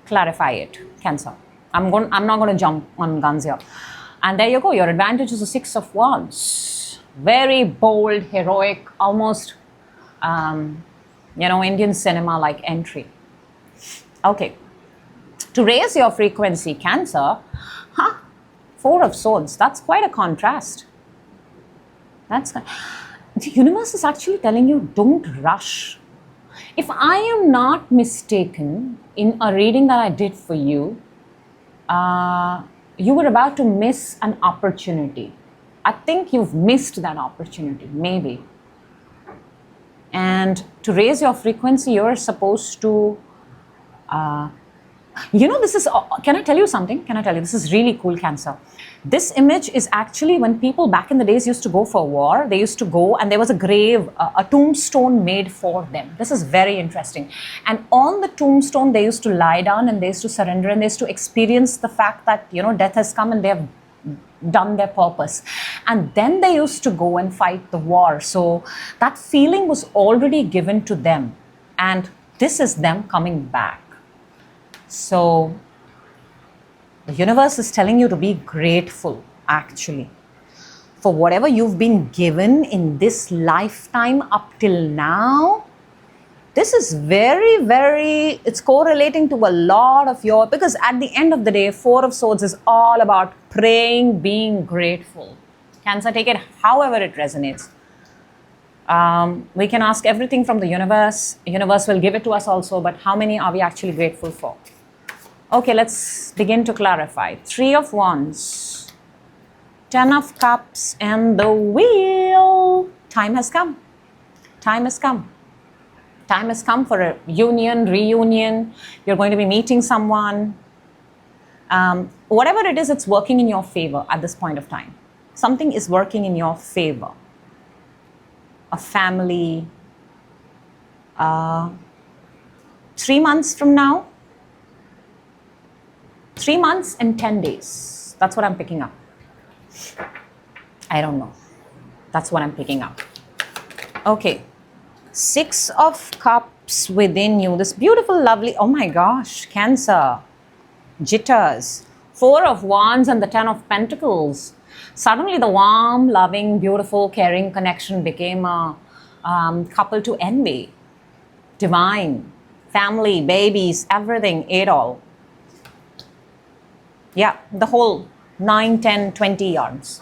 S1: clarify it, Cancer. I'm not going to jump on guns here. And there you go. Your advantage is a 6 of Wands. Very bold, heroic, almost, Indian cinema like entry. Okay. To raise your frequency, Cancer, 4 of Swords. That's quite a contrast. The universe is actually telling you, don't rush. If I am not mistaken, in a reading that I did for you, you were about to miss an opportunity. I think you've missed that opportunity, maybe. And to raise your frequency, you're supposed to, this is, can I tell you something? This is really cool, Cancer. This image is actually when people back in the days used to go for war, they used to go and there was a grave, a tombstone made for them. This is very interesting. And on the tombstone, they used to lie down and they used to surrender and they used to experience the fact that, death has come and they have done their purpose. And then they used to go and fight the war. So that feeling was already given to them. And this is them coming back. So the universe is telling you to be grateful, actually, for whatever you've been given in this lifetime up till now. This is very, very, it's correlating to a lot of because at the end of the day, 4 of Swords is all about praying, being grateful. Cancer, take it however it resonates. We can ask everything from the universe. The universe will give it to us also, but how many are we actually grateful for? Okay, let's begin to clarify. 3 of Wands, 10 of Cups, and the Wheel. Time has come. Time has come. Time has come for a union, reunion. You're going to be meeting someone. Whatever it is, it's working in your favor at this point of time. Something is working in your favor. A family. 3 months from now. 3 months and 10 days. That's what I'm picking up. I don't know. That's what I'm picking up. Okay. 6 of Cups within you. This beautiful, lovely, oh my gosh, Cancer. Jitters. 4 of Wands and the 10 of Pentacles. Suddenly the warm, loving, beautiful, caring connection became a couple to envy. Divine. Family, babies, everything, it all. Yeah, the whole 9, 10, 20 yards.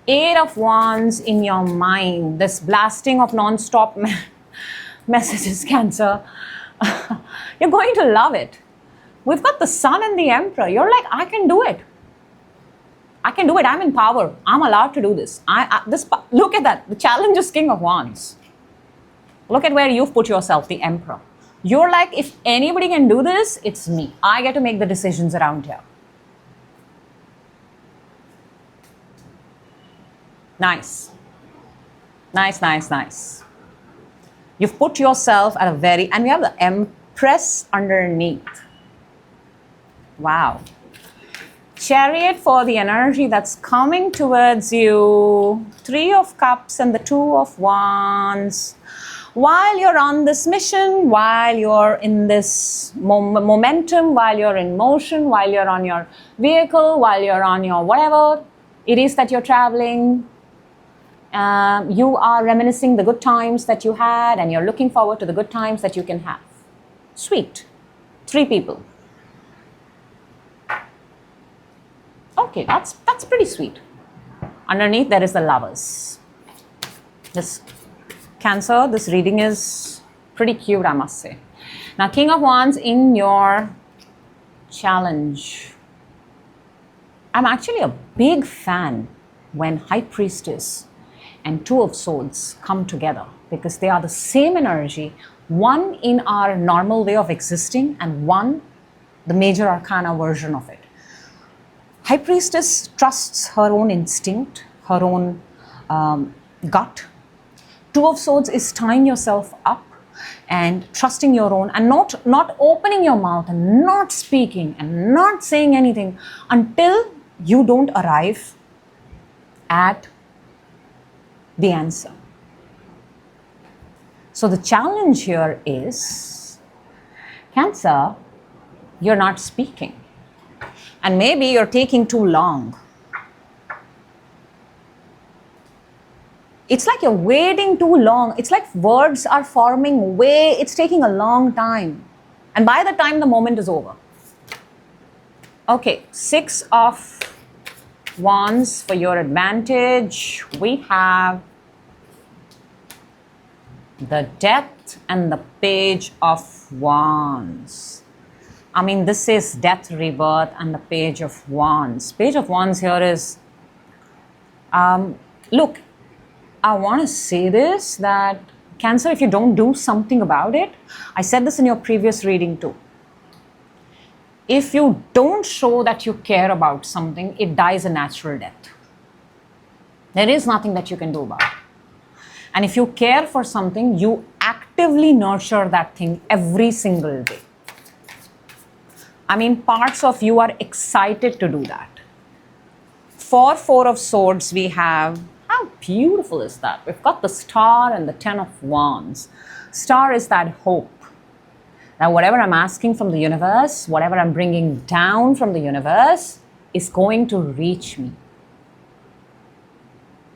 S1: 8 of Wands in your mind. This blasting of non-stop messages, Cancer. You're going to love it. We've got the Sun and the Emperor. You're like, I can do it. I can do it. I'm in power. I'm allowed to do this. Look at that. The challenge is King of Wands. Look at where you've put yourself, the Emperor. You're like, if anybody can do this, it's me. I get to make the decisions around here. Nice. Nice, nice, nice. You've put yourself at a very, and we have the Empress underneath. Wow. Chariot for the energy that's coming towards you. 3 of Cups and the 2 of Wands. While you're on this mission, while you're in this momentum, while you're in motion, while you're on your vehicle, while you're on your whatever it is that you're traveling, you are reminiscing the good times that you had and you're looking forward to the good times that you can have. Sweet. 3 people. Okay, that's pretty sweet. Underneath there is the Lovers. This Cancer, this reading is pretty cute, I must say. Now, King of Wands in your challenge. I'm actually a big fan when High Priestess and 2 of Swords come together because they are the same energy, one in our normal way of existing and one the major arcana version of it. High Priestess trusts her own instinct, her own gut. Two of Swords is tying yourself up and trusting your own and not opening your mouth and not speaking and not saying anything until you don't arrive at the answer. So the challenge here is, Cancer, you're not speaking. And maybe you're taking too long. It's like you're waiting too long. It's like words are forming it's taking a long time. And by the time the moment is over. Okay, 6 of Wands for your advantage. We have the Death and the Page of Wands. I mean, this is Death, Rebirth, and the Page of Wands. Page of Wands here is, look, I want to say this, that Cancer, if you don't do something about it, I said this in your previous reading too. If you don't show that you care about something, it dies a natural death. There is nothing that you can do about it. And if you care for something, you actively nurture that thing every single day. I mean, parts of you are excited to do that. For 4 of Swords, we have, how beautiful is that? We've got the Star and the 10 of Wands. Star is that hope. That whatever I'm asking from the universe, whatever I'm bringing down from the universe is going to reach me.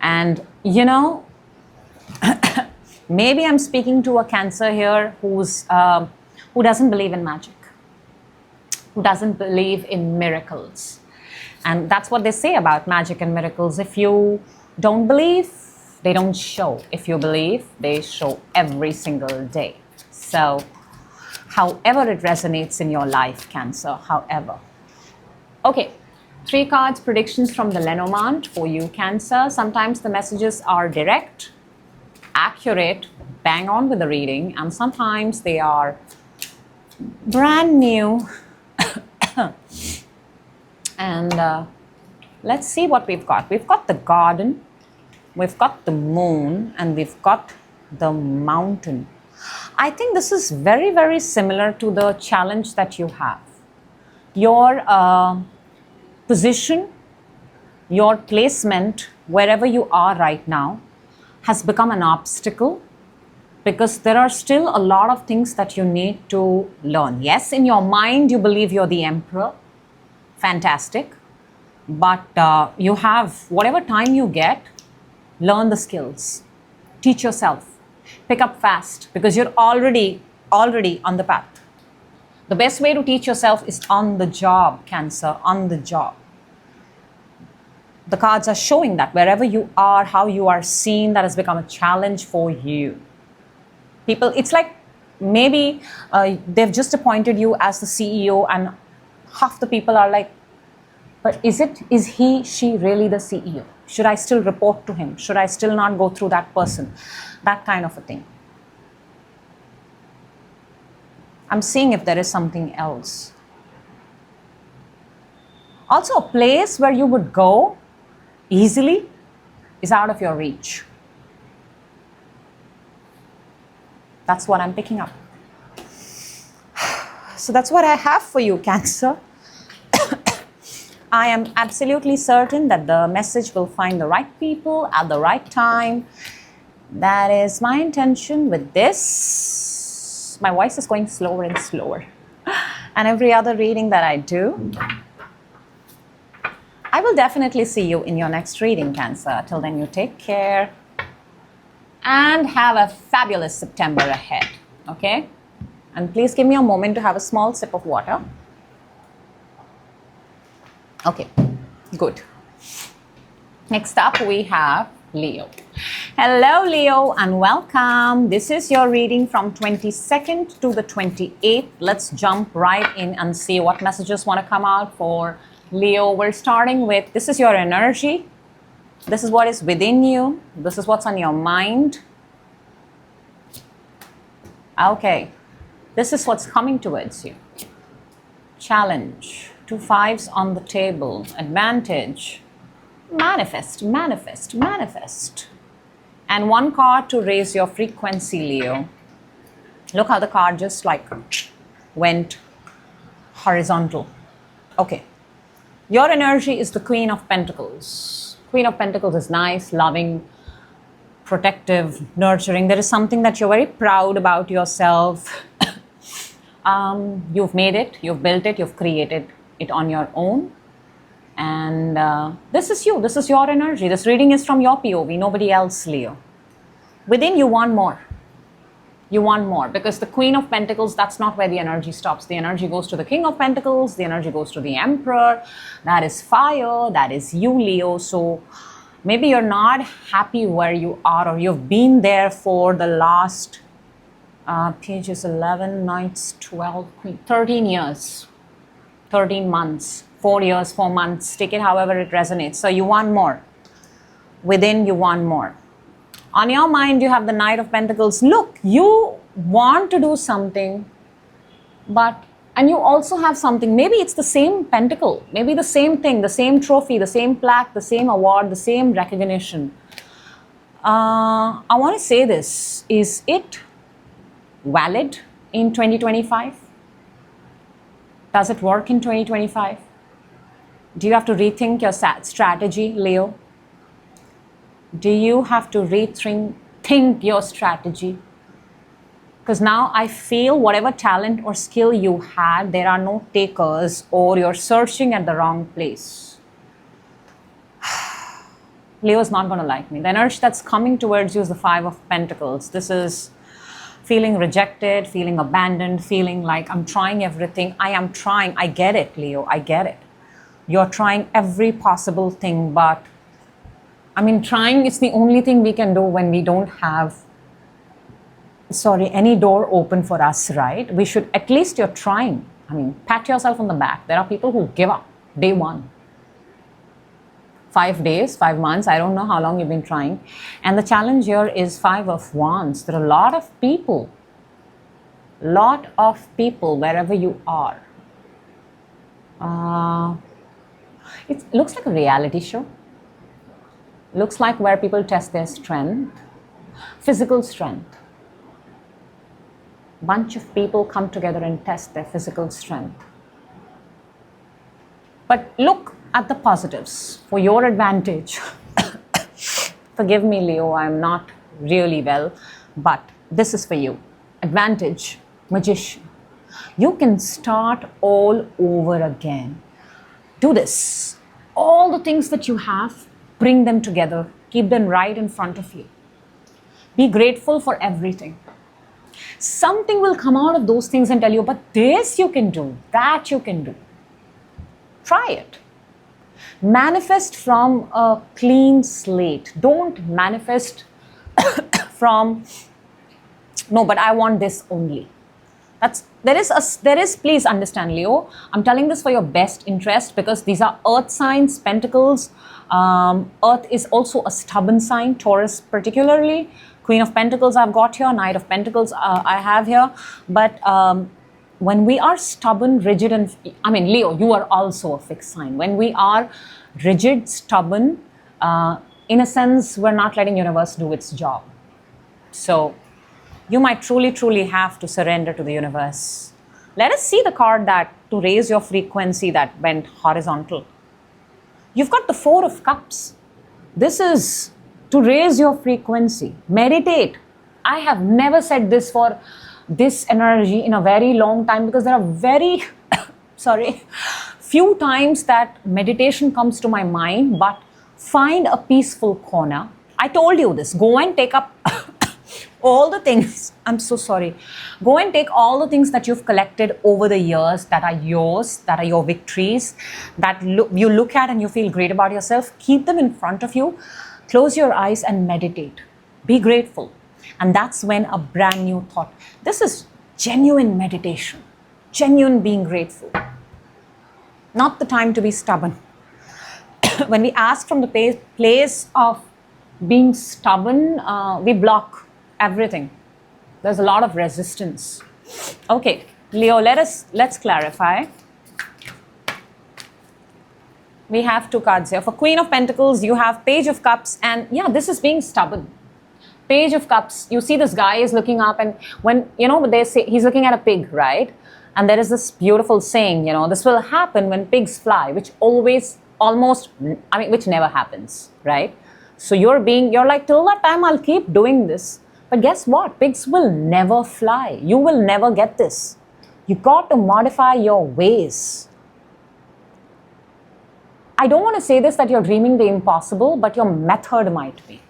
S1: And, you know, maybe I'm speaking to a Cancer here who doesn't believe in magic, who doesn't believe in miracles. And that's what they say about magic and miracles. If you don't believe, they don't show. If you believe, they show every single day. So, however it resonates in your life, Cancer, however. Okay, 3 cards, predictions from the Lenormand for you, Cancer. Sometimes the messages are direct, accurate, bang on with the reading, and sometimes they are brand new. And let's see what we've got. We've got the Garden, we've got the Moon, and we've got the Mountain. I think this is very, very similar to the challenge that you have. Your position, your placement, wherever you are right now, has become an obstacle because there are still a lot of things that you need to learn. Yes, in your mind, you believe you're the emperor. Fantastic. But you have, whatever time you get, learn the skills. Teach yourself. Pick up fast because you're already on the path. The best way to teach yourself is on the job, Cancer, on the job. The cards are showing that wherever you are, how you are seen, that has become a challenge for you. People, it's like maybe they've just appointed you as the CEO and half the people are like, but is he, she really the CEO? Should I still report to him? Should I still not go through that person? That kind of a thing. I'm seeing if there is something else. Also, a place where you would go easily is out of your reach. That's what I'm picking up. So that's what I have for you, Cancer. I am absolutely certain that the message will find the right people at the right time. That is my intention with this. My voice is going slower and slower. And every other reading that I do, I will definitely see you in your next reading, Cancer. Till then, you take care and have a fabulous September ahead. Okay? And please give me a moment to have a small sip of water. Okay, good. Next up, we have Leo. Hello, Leo, and welcome. This is your reading from 22nd to the 28th. Let's jump right in and see what messages want to come out for Leo. We're starting with, this is your energy. This is what is within you. This is what's on your mind. Okay, this is what's coming towards you. Challenge. 2 5s on the table. Advantage. Manifest, manifest, manifest. And one card to raise your frequency, Leo. Look how the card just like went horizontal. Okay. Your energy is the Queen of Pentacles. Queen of Pentacles is nice, loving, protective, nurturing. There is something that you're very proud about yourself. You've made it, you've built it, you've created it on your own. And this is you, this is your energy. This reading is from your POV, nobody else, Leo. Within you want more. You want more because the Queen of Pentacles, that's not where the energy stops. The energy goes to the King of Pentacles, the energy goes to the Emperor. That is fire, that is you, Leo. So maybe you're not happy where you are, or you've been there for the last pages 11, Knights, 12, 13 years, 13 months, 4 years, 4 months. Take it however it resonates. So you want more. Within you want more. On your mind, you have the Knight of Pentacles. Look, you want to do something, and you also have something. Maybe it's the same pentacle, maybe the same thing, the same trophy, the same plaque, the same award, the same recognition. I want to say this. Is it valid in 2025? Does it work in 2025? Do you have to rethink your strategy, Leo? Do you have to rethink your strategy? Because now I feel whatever talent or skill you had, there are no takers, or you're searching at the wrong place. Leo is not going to like me. The energy that's coming towards you is the Five of Pentacles. This is feeling rejected, feeling abandoned, feeling like I'm trying everything. I am trying. I get it, Leo. I get it. You're trying every possible thing, but I mean, trying is the only thing we can do when we don't have, any door open for us, right? We should, at least you're trying. I mean, pat yourself on the back. There are people who give up day one. 5 days, 5 months, I don't know how long you've been trying. And the challenge here is Five of Wands. There are a lot of people wherever you are. It looks like a reality show. Looks like where people test their strength, physical strength. Bunch of people come together and test their physical strength. But look at the positives for your advantage. Forgive me, Leo, I'm not really well, but this is for you. Advantage, Magician. You can start all over again. Do this. All the things that you have, bring them together, keep them right in front of you. Be grateful for everything. Something will come out of those things and tell you, but this you can do, that you can do. Try it. Manifest from a clean slate. Don't manifest from, no, but I want this only. There is, please understand, Leo, I'm telling this for your best interest because these are earth signs, pentacles. Earth is also a stubborn sign, Taurus particularly. Queen of Pentacles I've got here, Knight of Pentacles I have here. But when we are stubborn, rigid, and Leo, you are also a fixed sign. When we are rigid, stubborn, in a sense, we're not letting universe do its job. So you might truly have to surrender to the universe. Let us see the card to raise your frequency that went horizontal. You've got the Four of Cups. This is to raise your frequency. Meditate. I have never said this for this energy in a very long time because there are very, few times that meditation comes to my mind, but find a peaceful corner. I told you this. Go and take up all the things. I'm so sorry. Go and take all the things that you've collected over the years that are yours, that are your victories, that you look at and you feel great about yourself. Keep them in front of you. Close your eyes and meditate. Be grateful. And that's when a brand new thought. This is genuine meditation. Genuine being grateful. Not the time to be stubborn. When we ask from the place of being stubborn, we block everything. There's a lot of resistance. Okay, Leo, let's clarify. We have two cards here. For Queen of Pentacles, you have Page of Cups, and yeah, this is being stubborn. Page of Cups, you see this guy is looking up, and when, you know, they say he's looking at a pig, right? And there is this beautiful saying, you know, this will happen when pigs fly, which always, almost, I mean, which never happens, right? So you're like, till that time, I'll keep doing this. But guess what? Pigs will never fly. You will never get this. You got to modify your ways. I don't want to say this that you're dreaming the impossible, but your method might be.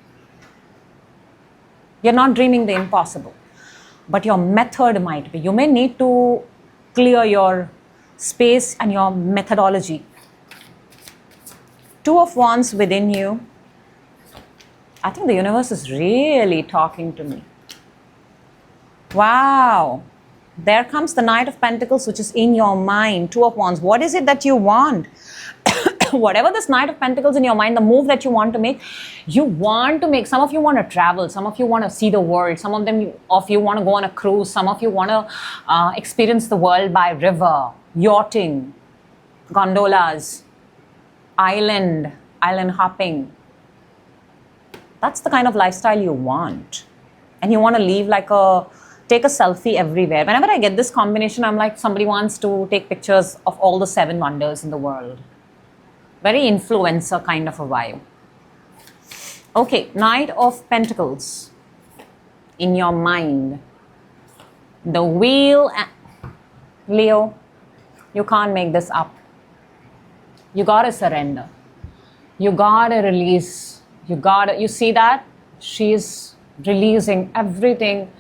S1: You're not dreaming the impossible, but your method might be. You may need to clear your space and your methodology. Two of Wands within you. I think the universe is really talking to me. Wow. There comes the Knight of Pentacles, which is in your mind. Two of Wands. What is it that you want? Whatever this Knight of Pentacles in your mind, the move that you want to make, some of you want to travel, some of you want to see the world, some of you want to go on a cruise, some of you want to experience the world by river, yachting, gondolas, island hopping. That's the kind of lifestyle you want. And you want to leave take a selfie everywhere. Whenever I get this combination, I'm like, somebody wants to take pictures of all the 7 wonders in the world. Very influencer kind of a vibe. Okay, Knight of Pentacles in your mind. The Wheel. Leo, you can't make this up. You gotta surrender. You gotta release. You see that? She's releasing everything.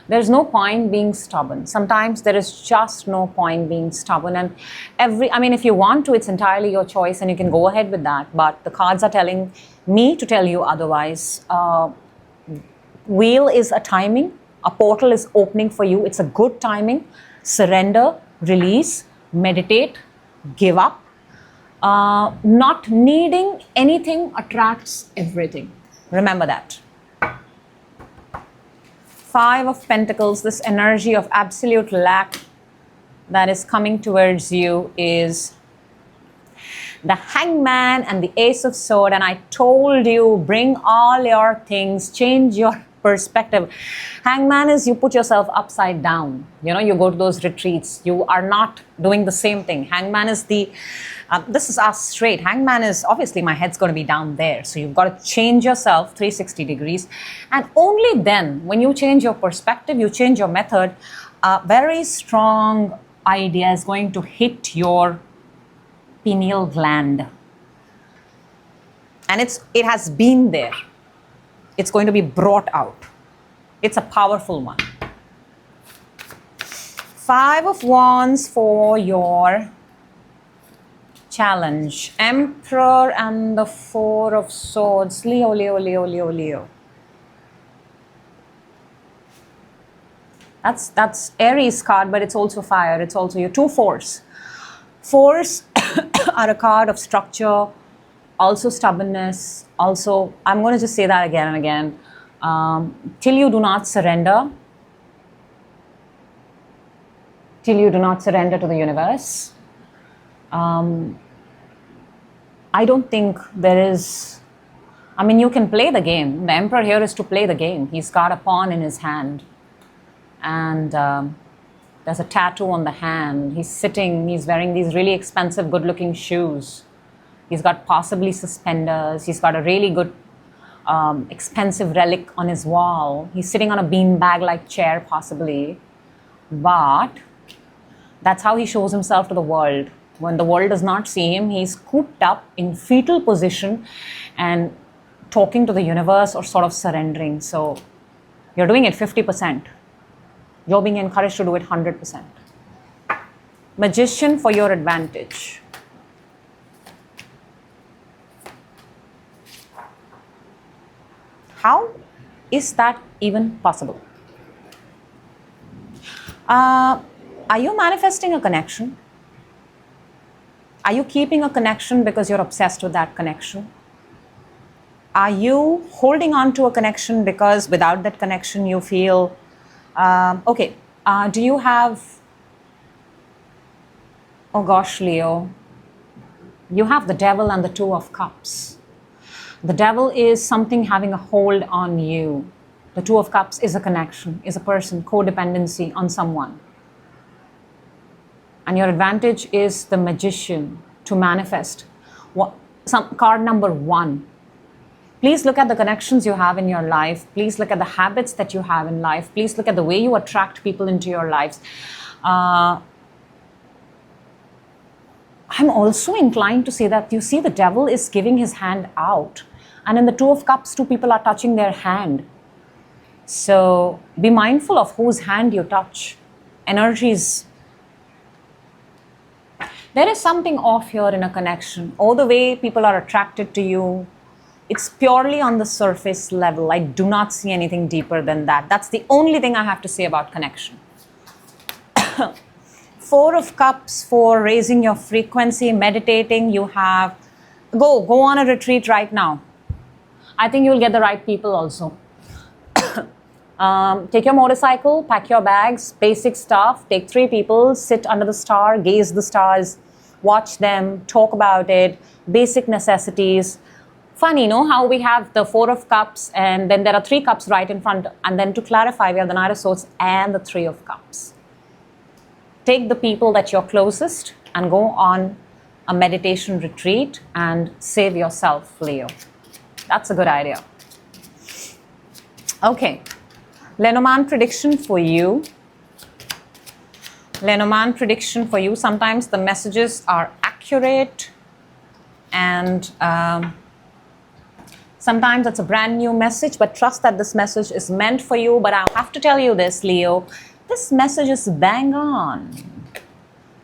S1: There's no point being stubborn. Sometimes there is just no point being stubborn. And if you want to, it's entirely your choice and you can go ahead with that. But the cards are telling me to tell you otherwise. Wheel is a timing. A portal is opening for you. It's a good timing. Surrender, release, meditate, give up. Not needing anything attracts everything. Remember that. 5 of Pentacles, this energy of absolute lack that is coming towards you is the Hangman and the Ace of Swords. And I told you, bring all your things, change your perspective. Hangman is you put yourself upside down. You know, you go to those retreats. You are not doing the same thing. Hangman is this is us straight. Hangman is, obviously my head's going to be down there. So you've got to change yourself 360 degrees. And only then, when you change your perspective, you change your method, a very strong idea is going to hit your pineal gland. And it has been there. It's going to be brought out. It's a powerful one. 5 of Wands for your challenge. Emperor and the 4 of Swords. Leo, Leo, Leo, Leo, Leo. That's Aries card, but it's also fire. It's also your 2 fours. Fours are a card of structure, also stubbornness. Also, I'm going to just say that again and again. Till you do not surrender. Till you do not surrender to the universe. I don't think there is, you can play the game. The Emperor here is to play the game. He's got a pawn in his hand. And there's a tattoo on the hand. He's sitting, he's wearing these really expensive, good-looking shoes. He's got possibly suspenders. He's got a really good, expensive relic on his wall. He's sitting on a beanbag-like chair, possibly. But that's how he shows himself to the world. When the world does not see him, he's cooped up in fetal position and talking to the universe or sort of surrendering. So you're doing it 50%. You're being encouraged to do it 100%. Magician for your advantage. How is that even possible? Are you manifesting a connection? Are you keeping a connection because you're obsessed with that connection? Are you holding on to a connection because without that connection you feel, do you have, oh gosh, Leo, you have the Devil and the 2 of Cups. The Devil is something having a hold on you. The Two of Cups is a connection, is a person, codependency on someone. And your advantage is the Magician to manifest. Card number 1. Please look at the connections you have in your life. Please look at the habits that you have in life. Please look at the way you attract people into your lives. I'm also inclined to say that you see the devil is giving his hand out. And in the Two of Cups, 2 people are touching their hand. So be mindful of whose hand you touch. Energies. There is something off here in a connection. All the way people are attracted to you. It's purely on the surface level. I do not see anything deeper than that. That's the only thing I have to say about connection. 4 of Cups for raising your frequency, meditating. You have, go on a retreat right now. I think you'll get the right people also. Take your motorcycle, pack your bags, basic stuff, take 3 people, sit under the star, gaze the stars, watch them, talk about it, basic necessities. Funny, no? How we have the 4 of Cups and then there are 3 cups right in front. And then to clarify, we have the Knight of Swords and the 3 of Cups. Take the people that you're closest and go on a meditation retreat and save yourself, Leo. That's a good idea. Okay. Lenormand prediction for you. Lenormand prediction for you. Sometimes the messages are accurate and sometimes it's a brand new message, but trust that this message is meant for you. But I have to tell you this, Leo, this message is bang on.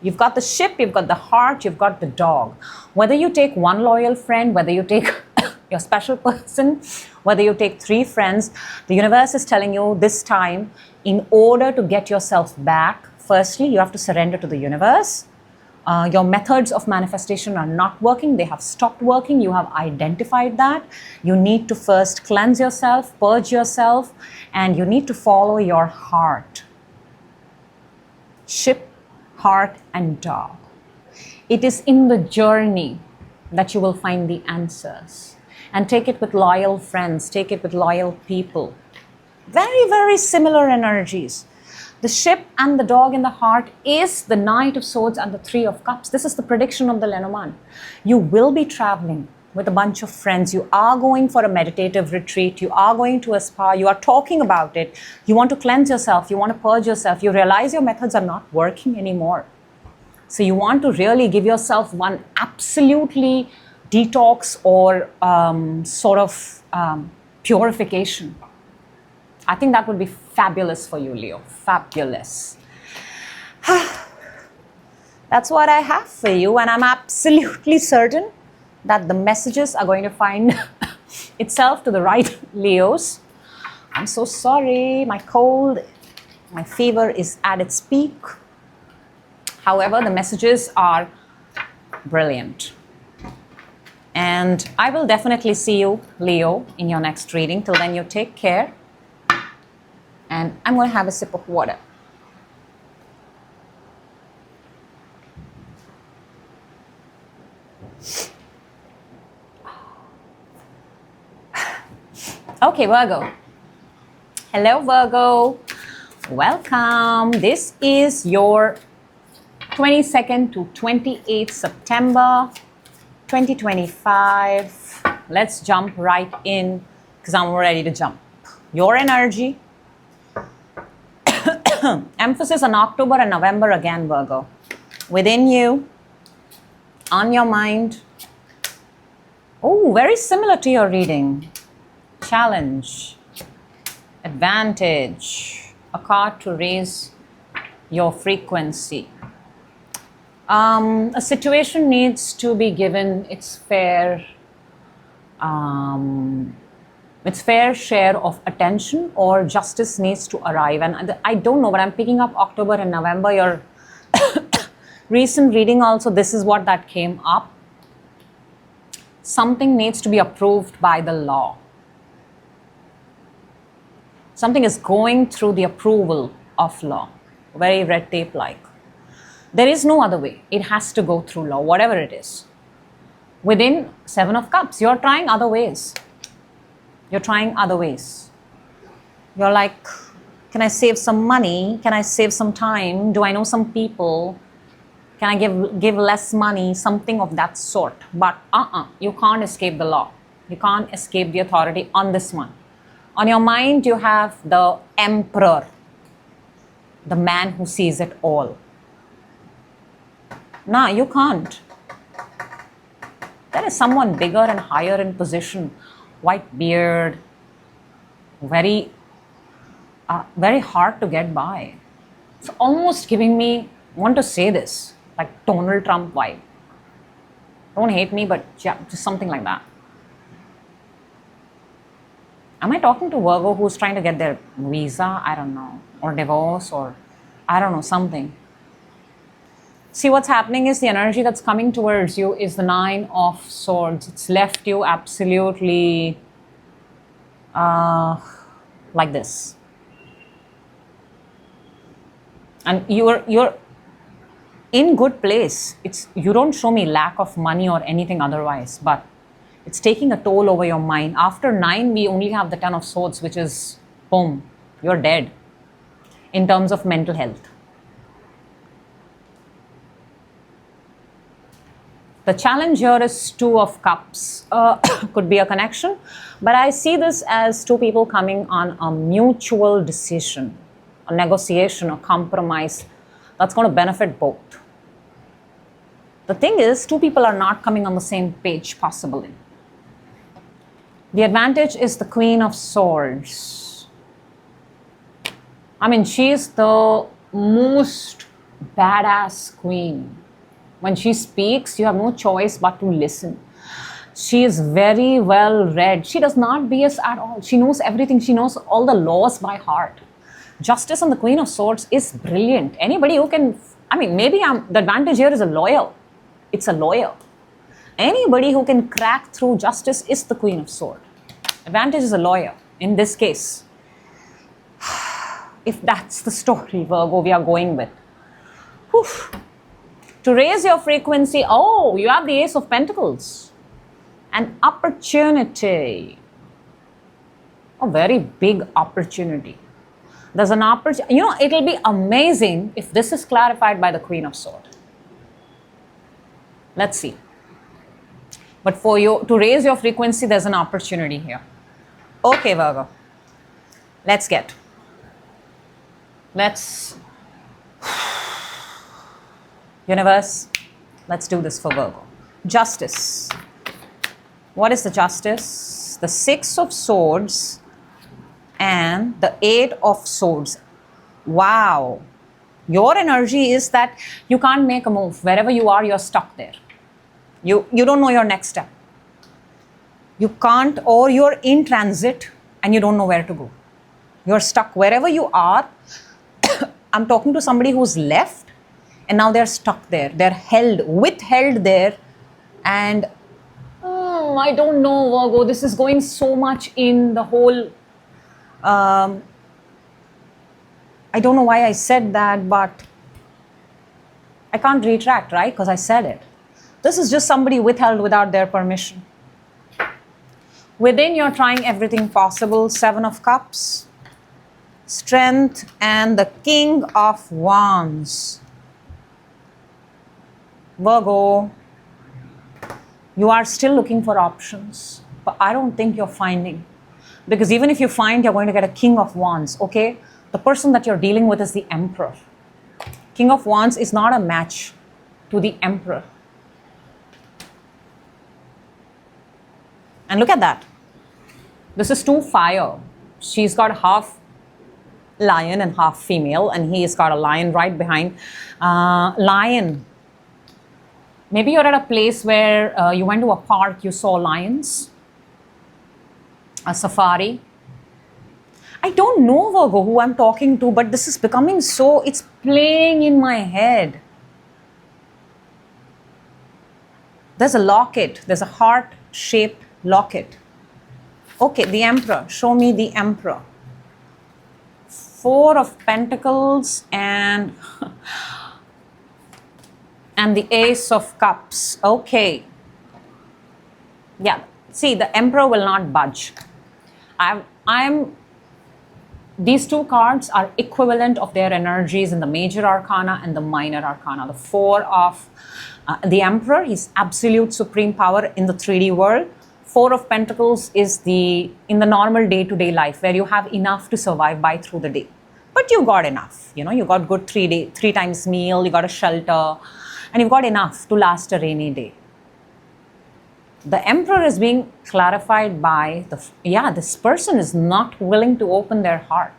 S1: You've got the ship, you've got the heart, you've got the dog. Whether you take one loyal friend, whether you take your special person, whether you take 3 friends, the universe is telling you this time, in order to get yourself back, firstly, you have to surrender to the universe. Your methods of manifestation are not working. They have stopped working. You have identified that. You need to first cleanse yourself, purge yourself, and you need to follow your heart. Ship, heart, and dog. It is in the journey that you will find the answers. And take it with loyal friends. Take it with loyal people. Very, very similar energies. The ship and the dog in the heart is the Knight of Swords and the 3 of Cups. This is the prediction of the Lenormand. You will be traveling with a bunch of friends. You are going for a meditative retreat. You are going to a spa. You are talking about it. You want to cleanse yourself. You want to purge yourself. You realize your methods are not working anymore. So you want to really give yourself one absolutely detox or purification. I think that would be fabulous for you, Leo. Fabulous. That's what I have for you, and I'm absolutely certain that the messages are going to find itself to the right Leos. I'm so sorry. My cold, my fever is at its peak. However, the messages are brilliant. And I will definitely see you, Leo, in your next reading. Till then, you take care. And I'm going to have a sip of water. Okay, Virgo. Hello, Virgo. Welcome. This is your 22nd to 28th September 2025. Let's jump right in because I'm ready to jump. Your energy. Emphasis on October and November again, Virgo. Within you, on your mind. Oh, very similar to your reading. Challenge, advantage, a card to raise your frequency. A situation needs to be given its fair share of attention, or justice needs to arrive. And I don't know, but I'm picking up October and November. Your recent reading also, this is what that came up. Something needs to be approved by the law. Something is going through the approval of law. Very red tape like. There is no other way. It has to go through law, whatever it is. Within 7 of Cups, you're trying other ways. You're trying other ways. You're like, can I save some money? Can I save some time? Do I know some people? Can I give less money? Something of that sort. But you can't escape the law. You can't escape the authority on this one. On your mind, you have the emperor, the man who sees it all. Nah, you can't. There is someone bigger and higher in position, white beard, very hard to get by. It's almost giving me, want to say this, like Donald Trump vibe. Don't hate me, but yeah, just something like that. Am I talking to Virgo who's trying to get their visa? I don't know. Or divorce, or I don't know, something. See, what's happening is the energy that's coming towards you is the Nine of Swords. It's left you absolutely like this. And you're in good place. You don't show me lack of money or anything otherwise, but it's taking a toll over your mind. After 9, we only have the 10 of Swords, which is, boom, you're dead in terms of mental health. The challenge here is 2 of Cups. Could be a connection, but I see this as 2 people coming on a mutual decision, a negotiation, a compromise that's going to benefit both. The thing is, 2 people are not coming on the same page, possibly. The advantage is the Queen of Swords. I mean, she's the most badass queen. When she speaks, you have no choice but to listen. She is very well read. She does not BS at all. She knows everything. She knows all the laws by heart. Justice and the Queen of Swords is brilliant. Anybody who can, maybe the advantage here is a lawyer. It's a lawyer. Anybody who can crack through justice is the Queen of Swords. Advantage is a lawyer in this case. If that's the story, Virgo, we are going with. Whew. To raise your frequency, you have the Ace of Pentacles. An opportunity. A very big opportunity. There's an opportunity. It'll be amazing if this is clarified by the Queen of Swords. Let's see. But for you to raise your frequency, there's an opportunity here. Okay, Virgo. Universe, let's do this for Virgo. Justice. What is the justice? The 6 of Swords and the 8 of Swords. Wow. Your energy is that you can't make a move. Wherever you are, you're stuck there. You don't know your next step. You can't, or you're in transit and you don't know where to go. You're stuck wherever you are. I'm talking to somebody who's left and now they're stuck there. They're withheld there. And I don't know, Virgo, this is going so much in the whole, I don't know why I said that, but I can't retract, right? Because I said it. This is just somebody withheld without their permission. Within, you're trying everything possible. 7 of Cups, Strength, and the King of Wands. Virgo, you are still looking for options, but I don't think you're finding. Because even if you find, you're going to get a King of Wands, okay? The person that you're dealing with is the Emperor. King of Wands is not a match to the Emperor. And look at that. This is 2 fire. She's got half lion and half female, and he's got a lion right behind. Lion. Maybe you're at a place where you went to a park, you saw lions. A safari. I don't know, Virgo, who I'm talking to, but this is becoming so, it's playing in my head. There's a locket. There's a heart-shaped locket. Okay, the Emperor. Show me the Emperor. 4 of Pentacles and the Ace of Cups. Okay. Yeah. See, the Emperor will not budge. these two cards are equivalent of their energies in the major arcana and the minor arcana. The Four of the Emperor, he's absolute supreme power in the 3D world. Four of Pentacles is in the normal day-to-day life where you have enough to survive by through the day. But you got enough, you know, you got good 3 times meal, you got a shelter, and you've got enough to last a rainy day. The Emperor is being clarified by this person is not willing to open their heart.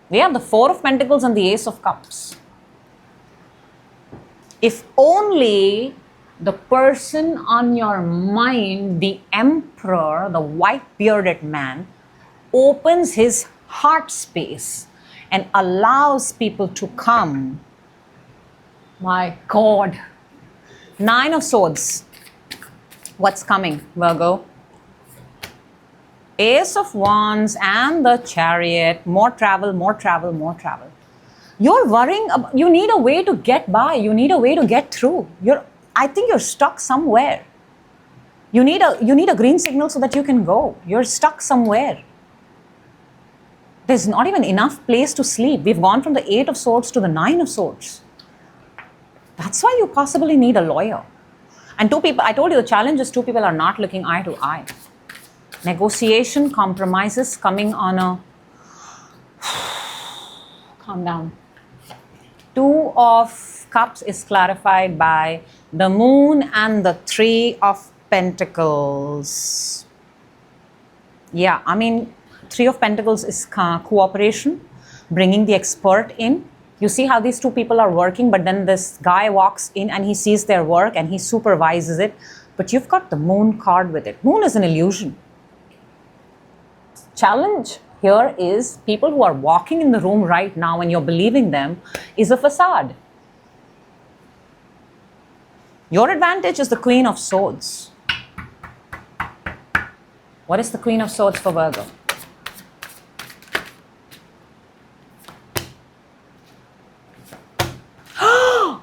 S1: We have the Four of Pentacles and the Ace of Cups. If only the person on your mind, the Emperor, the white bearded man, opens his heart space and allows people to come. My God. Nine of Swords. What's coming, Virgo? Ace of Wands and the Chariot. More travel, more travel, more travel. You're worrying about, you need a way to get by. You need a way to get through. I think you're stuck somewhere. You need a green signal so that you can go. You're stuck somewhere. There's not even enough place to sleep. We've gone from the Eight of Swords to the Nine of Swords. That's why you possibly need a lawyer. And two people, I told you the challenge is two people are not looking eye to eye. Negotiation, compromises coming on a... Calm down. Two of Cups is clarified by the Moon and the Three of Pentacles. Yeah, I mean, Three of Pentacles is cooperation, bringing the expert in. You see how these two people are working, but then this guy walks in and he sees their work and he supervises it. But you've got the Moon card with it. Moon is an illusion. Challenge here is people who are walking in the room right now and you're believing them is a facade. Your advantage is the Queen of Swords. What is the Queen of Swords for Virgo?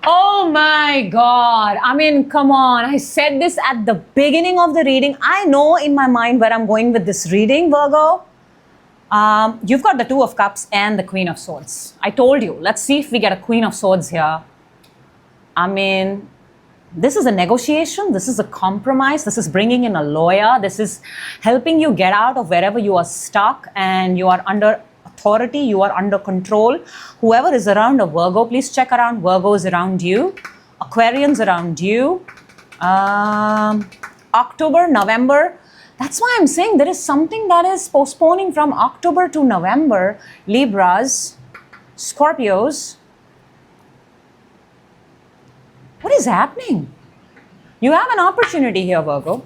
S1: Oh my God. I mean, come on. I said this at the beginning of the reading. I know in my mind where I'm going with this reading, Virgo. You've got the Two of Cups and the Queen of Swords. I told you, let's see if we get a Queen of Swords here. I mean, this is a negotiation. This is a compromise. This is bringing in a lawyer. This is helping you get out of wherever you are stuck and you are under authority, you are under control. Whoever is around a Virgo, please check around. Virgo is around you. Aquarians around you. October, November. That's why I'm saying there is something that is postponing from October to November. Libras, Scorpios. What is happening? You have an opportunity here, Virgo.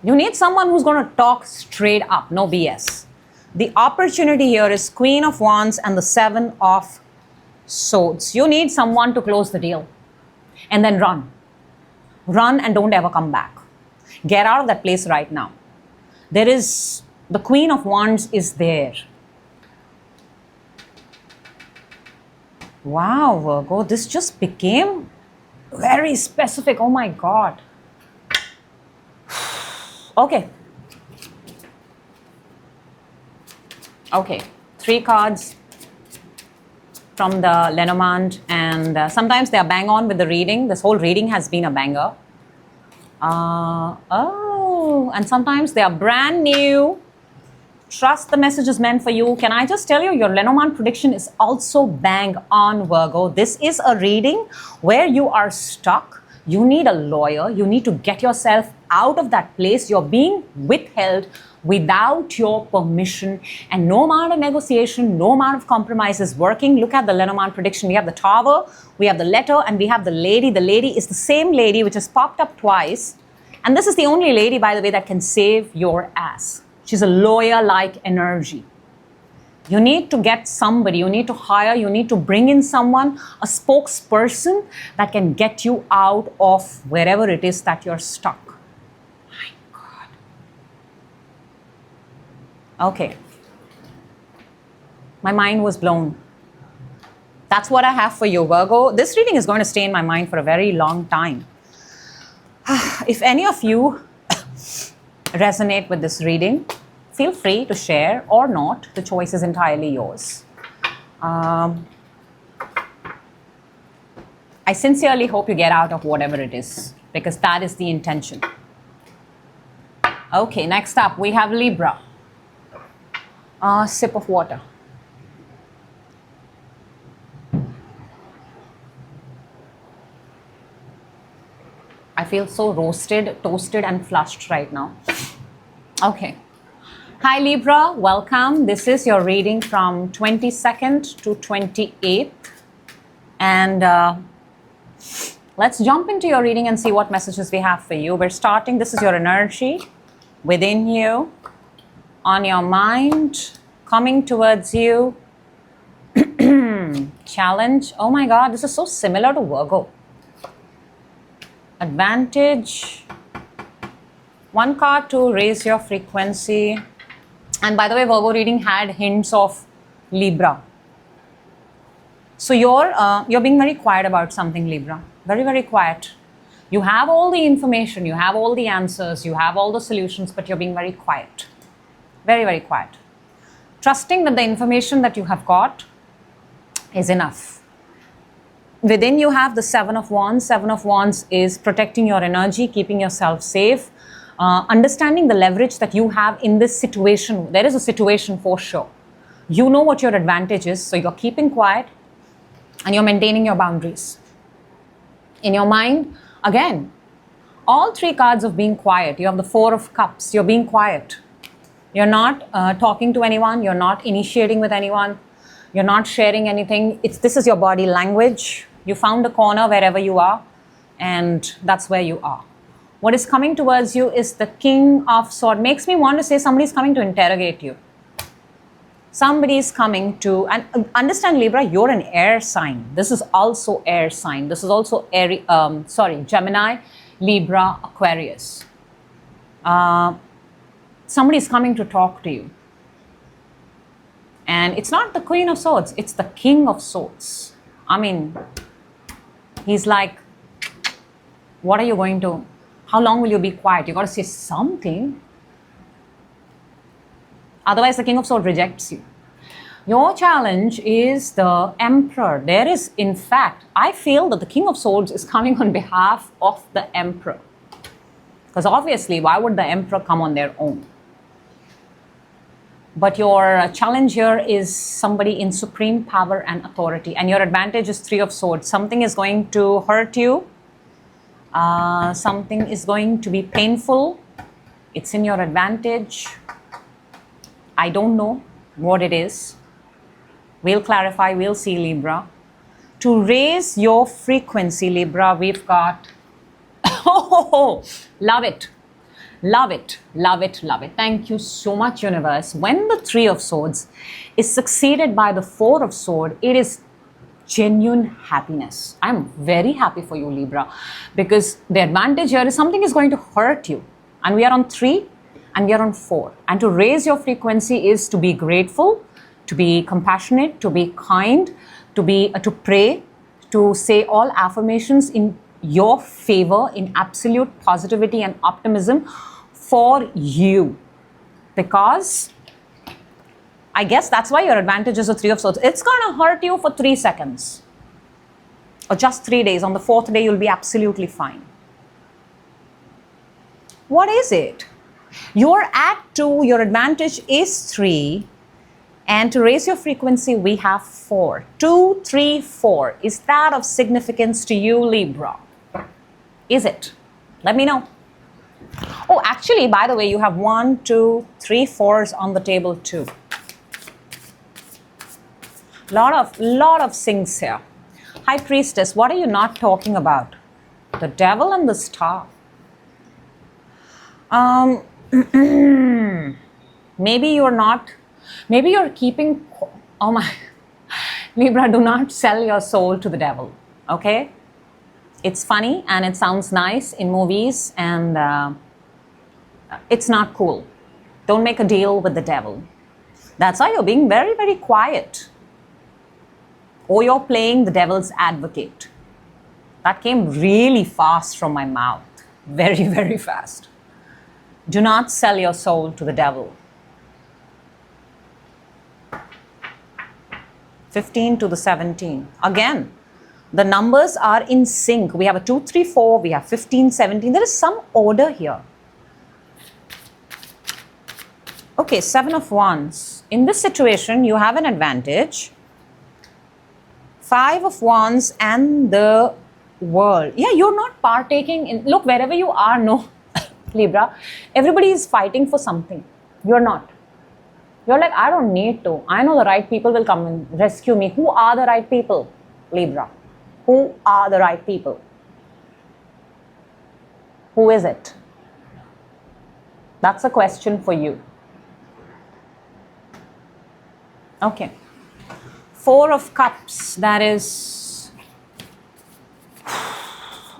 S1: You need someone who's going to talk straight up, no BS. The opportunity here is Queen of Wands and the Seven of Swords. You need someone to close the deal and then run. Run and don't ever come back. Get out of that place right now. There is, the Queen of Wands is there. Wow, Virgo, this just became very specific. Oh my God. Okay. Okay, 3 cards from the Lenormand, and sometimes they are bang on with the reading. This whole reading has been a banger. And sometimes they are brand new. Trust the message is meant for you. Can I just tell you, your Lenormand prediction is also bang on, Virgo. This is a reading where you are stuck. You need a lawyer. You need to get yourself out of that place. You're being withheld without your permission, and no amount of negotiation, no amount of compromise is working. Look at the Lenormand prediction. We have the Tower, we have the Letter, and we have the Lady. The Lady is the same lady which has popped up twice. And this is the only lady, by the way, that can save your ass. She's a lawyer-like energy. You need to get somebody, you need to hire, you need to bring in someone, a spokesperson that can get you out of wherever it is that you're stuck. My God. Okay. My mind was blown. That's what I have for you, Virgo. This reading is going to stay in my mind for a very long time. If any of you resonate with this reading, feel free to share or not. The choice is entirely yours. I sincerely hope you get out of whatever it is, because that is the intention. Okay, next up we have Libra. Sip of water. I feel so roasted, toasted and flushed right now. Okay. Hi Libra, welcome. This is your reading from 22nd to 28th. And let's jump into your reading and see what messages we have for you. We're starting, this is your energy within you, on your mind, coming towards you. Challenge. Oh my God, this is so similar to Virgo. Advantage. One card to raise your frequency. And by the way, Virgo reading had hints of Libra. So you're being very quiet about something, Libra. Very, very quiet. You have all the information, you have all the answers, you have all the solutions, but you're being very quiet. Very, very quiet. Trusting that the information that you have got is enough. Within you have the Seven of Wands. Seven of Wands is protecting your energy, keeping yourself safe, understanding the leverage that you have in this situation. There is a situation for sure. You know what your advantage is, so you're keeping quiet and you're maintaining your boundaries. In your mind, again, all three cards of being quiet. You have the Four of Cups. You're being quiet. You're not talking to anyone. You're not initiating with anyone. You're not sharing anything. This is your body language. You found a corner wherever you are, and that's where you are. What is coming towards you is the King of Swords. Makes me want to say somebody's coming to interrogate you. Somebody is coming to, and understand Libra, you're an air sign. This is also air sign. This is also Aries, Gemini, Libra, Aquarius. Somebody is coming to talk to you. And it's not the Queen of Swords, it's the King of Swords. I mean, he's like, what are you going to, how long will you be quiet? You got to say something. Otherwise, the King of Swords rejects you. Your challenge is the Emperor. There is, in fact, I feel that the King of Swords is coming on behalf of the Emperor. Because obviously, why would the Emperor come on their own? But your challenge here is somebody in supreme power and authority. And your advantage is Three of Swords. Something is going to hurt you. Something is going to be painful. It's in your advantage. I don't know what it is. We'll clarify. We'll see, Libra. To raise your frequency, Libra, we've got... Oh, love it. Love it, love it, love it. Thank you so much, universe. When the Three of Swords is succeeded by the Four of Swords, it is genuine happiness. I'm very happy for you, Libra, because the advantage here is something is going to hurt you. And we are on 3 and we are on 4. And to raise your frequency is to be grateful, to be compassionate, to be kind, to pray, to say all affirmations in your favor, in absolute positivity and optimism for you. Because I guess that's why your advantage is a Three of Swords. It's going to hurt you for 3 seconds or just 3 days. On the 4th day, you'll be absolutely fine. What is it? You're at 2, your advantage is 3. And to raise your frequency, we have 4. 2, 3, 4. Is that of significance to you, Libra? Is it? Let me know. Oh, actually, by the way, you have 1, 2, 3 4s on the table too. Lot of things here. High Priestess, what are you not talking about? The Devil and the Star. Maybe you're keeping, oh my, Libra, do not sell your soul to the devil, okay? It's funny and it sounds nice in movies, and it's not cool. Don't make a deal with the devil. That's why you're being very, very quiet. Or you're playing the devil's advocate. That came really fast from my mouth. Very, very fast. Do not sell your soul to the devil. 15 to the 17. Again, the numbers are in sync. We have a 2, 3, 4. We have 15, 17. There is some order here. Okay, 7 of Wands. In this situation, you have an advantage. 5 of Wands and the World. Yeah, you're not partaking in... Look, wherever you are, no, Libra, everybody is fighting for something. You're not. You're like, I don't need to. I know the right people will come and rescue me. Who are the right people, Libra? Who are the right people? Who is it? That's a question for you. Okay. 4 of Cups, that is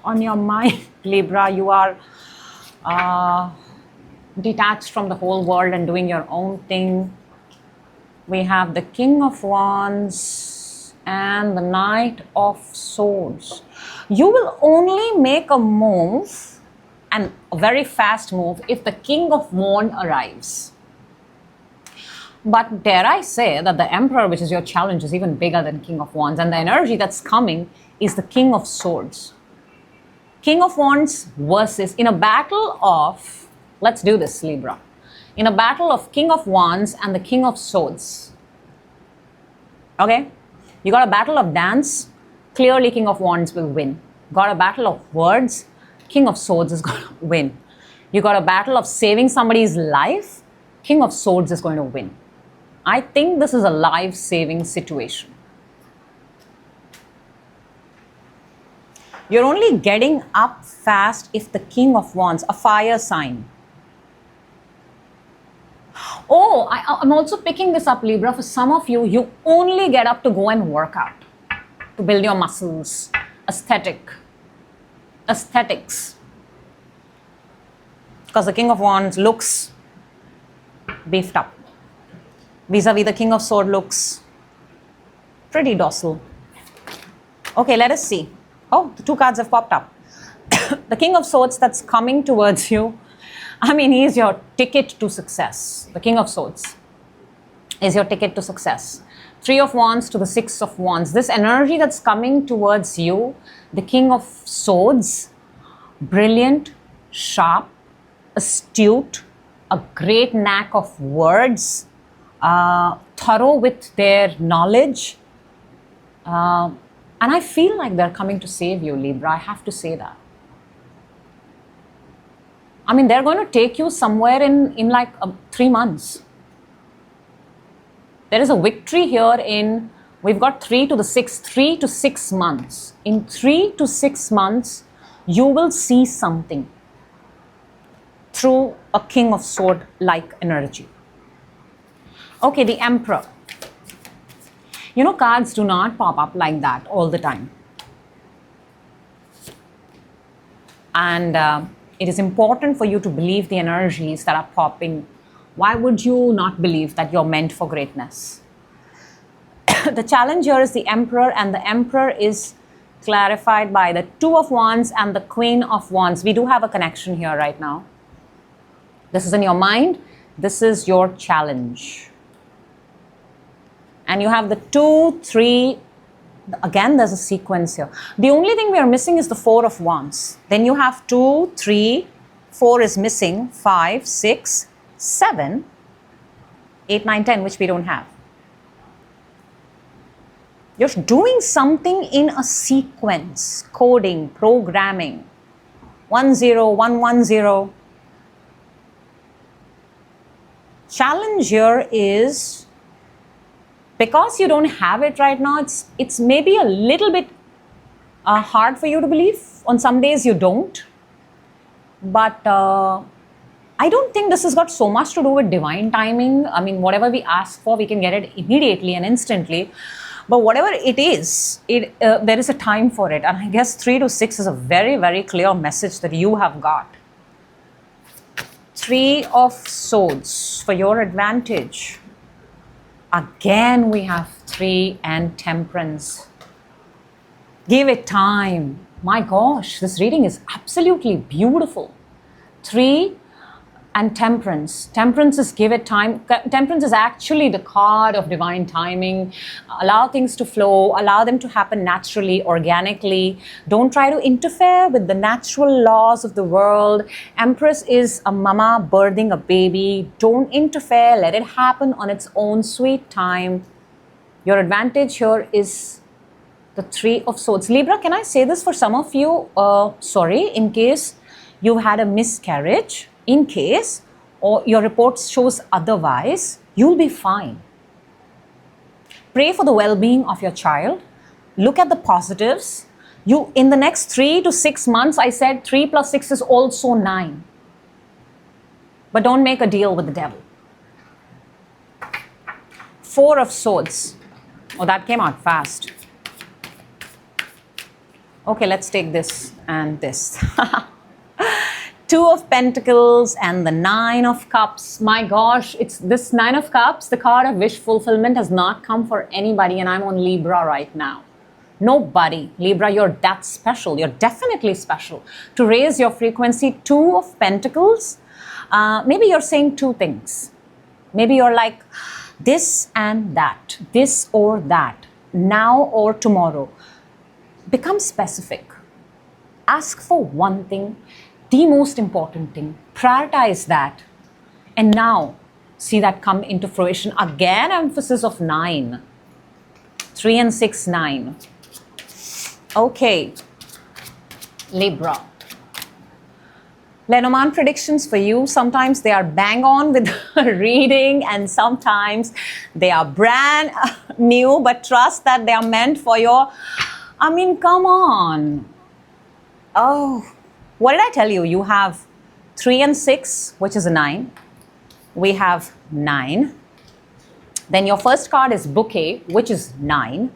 S1: on your mind, Libra. You are detached from the whole world and doing your own thing. We have the King of Wands and the Knight of Swords. You will only make a move, and a very fast move, if the King of Wands arrives. But dare I say that the Emperor, which is your challenge, is even bigger than King of Wands. And the energy that's coming is the King of Swords. King of Wands versus, in a battle of, let's do this, Libra. In a battle of King of Wands and the King of Swords. Okay? You got a battle of dance, clearly King of Wands will win. Got a battle of words, King of Swords is going to win. You got a battle of saving somebody's life, King of Swords is going to win. I think this is a life-saving situation. You're only getting up fast if the King of Wands, a fire sign. Oh, I'm also picking this up, Libra. For some of you, you only get up to go and work out, to build your muscles, aesthetics. Because the King of Wands looks beefed up. Vis-a-vis the King of Swords looks pretty docile. Okay, let us see. Oh, the 2 cards have popped up. The King of Swords that's coming towards you, I mean, he is your ticket to success. The King of Swords is your ticket to success. 3 of Wands to the 6 of Wands. This energy that's coming towards you, the King of Swords, brilliant, sharp, astute, a great knack of words, thorough with their knowledge. And I feel like they're coming to save you, Libra. I have to say that. I mean, they're going to take you somewhere in like 3 months. There is a victory here in, we've got 3 to the 6, 3 to 6 months. In 3 to 6 months, you will see something through a King of Sword-like energy. Okay, the Emperor. You know, cards do not pop up like that all the time. And it is important for you to believe the energies that are popping. Why would you not believe that you're meant for greatness? The challenge here is the Emperor, and the Emperor is clarified by the 2 of Wands and the Queen of Wands. We do have a connection here right now. This is in your mind. This is your challenge. And you have the 2, 3, again there's a sequence here. The only thing we are missing is the 4 of Wands. Then you have 2, 3, 4 is missing, 5, 6, 7, 8, 9, 10, which we don't have. You're doing something in a sequence, coding, programming, 1, 0, 1, 1, 0. Challenge here is, because you don't have it right now, it's maybe a little bit hard for you to believe. On some days you don't. But I don't think this has got so much to do with divine timing. I mean, whatever we ask for, we can get it immediately and instantly. But whatever it is, there is a time for it. And I guess 3 to 6 is a very, very clear message that you have got. 3 of Swords for your advantage. Again, we have 3 and Temperance. Give it time. My gosh, this reading is absolutely beautiful. 3, And temperance. Temperance is give it time. Temperance is actually the card of divine timing. Allow things to flow, allow them to happen naturally, organically. Don't try to interfere with the natural laws of the world. Empress is a mama birthing a baby. Don't interfere, let it happen on its own sweet time. Your advantage here is the Three of Swords. Libra, can I say this for some of you? Sorry, in case you've had a miscarriage, in case, or your report shows otherwise, you'll be fine. Pray for the well-being of your child. Look at the positives. You, in the next 3 to 6 months, I said 3 plus 6 is also 9. But don't make a deal with the devil. Four of Swords. Oh, that came out fast. Okay, let's take this and this. Two of Pentacles and the Nine of Cups. My gosh, it's this Nine of Cups, the card of wish fulfillment has not come for anybody, and I'm on Libra right now. Nobody. Libra, you're that special. You're definitely special. To raise your frequency, Two of Pentacles, maybe you're saying two things. Maybe you're like this and that, this or that, now or tomorrow. Become specific. Ask for one thing. The most important thing, prioritize that, and now see that come into fruition. Again, emphasis of 9, 3 and 6, 9. Okay, Libra. Lenormand predictions for you. Sometimes they are bang on with reading, and sometimes they are brand new, but trust that they are meant for your, I mean, come on. Oh. What did I tell you? You have 3 and 6, which is a 9. We have 9. Then your first card is bouquet, which is 9.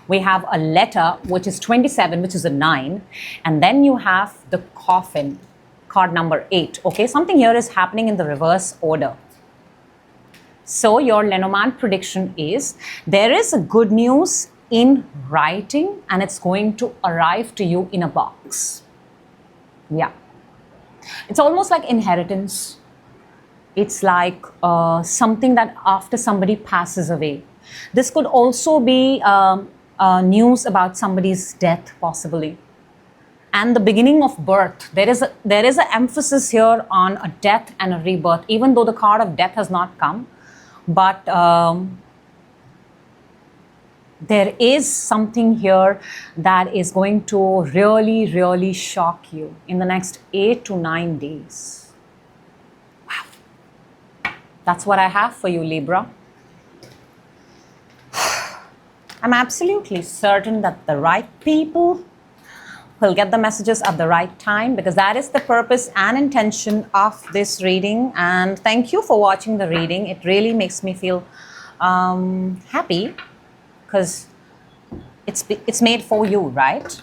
S1: We have a letter, which is 27, which is a 9. And then you have the coffin, card number 8. Okay, something here is happening in the reverse order. So your Lenormand prediction is there is a good news in writing, and it's going to arrive to you in a box. Yeah, it's almost like inheritance. It's like something that after somebody passes away. This could also be news about somebody's death, possibly, and the beginning of birth. There is an emphasis here on a death and a rebirth, even though the card of death has not come, but there is something here that is going to really, really shock you in the next 8 to 9 days. Wow. That's what I have for you, Libra. I'm absolutely certain that the right people will get the messages at the right time, because that is the purpose and intention of this reading. And thank you for watching the reading. It really makes me feel happy, because it's made for you, right?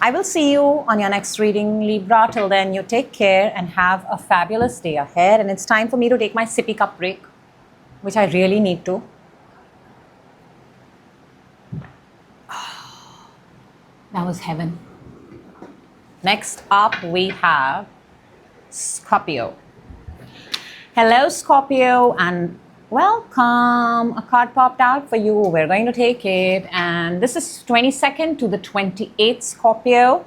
S1: I will see you on your next reading, Libra. Till then, you take care and have a fabulous day ahead. And it's time for me to take my sippy cup break, which I really need to. That was heaven. Next up, we have Scorpio. Hello, Scorpio, and welcome. A card popped out for you. We're going to take it. And this is 22nd to the 28th, Scorpio.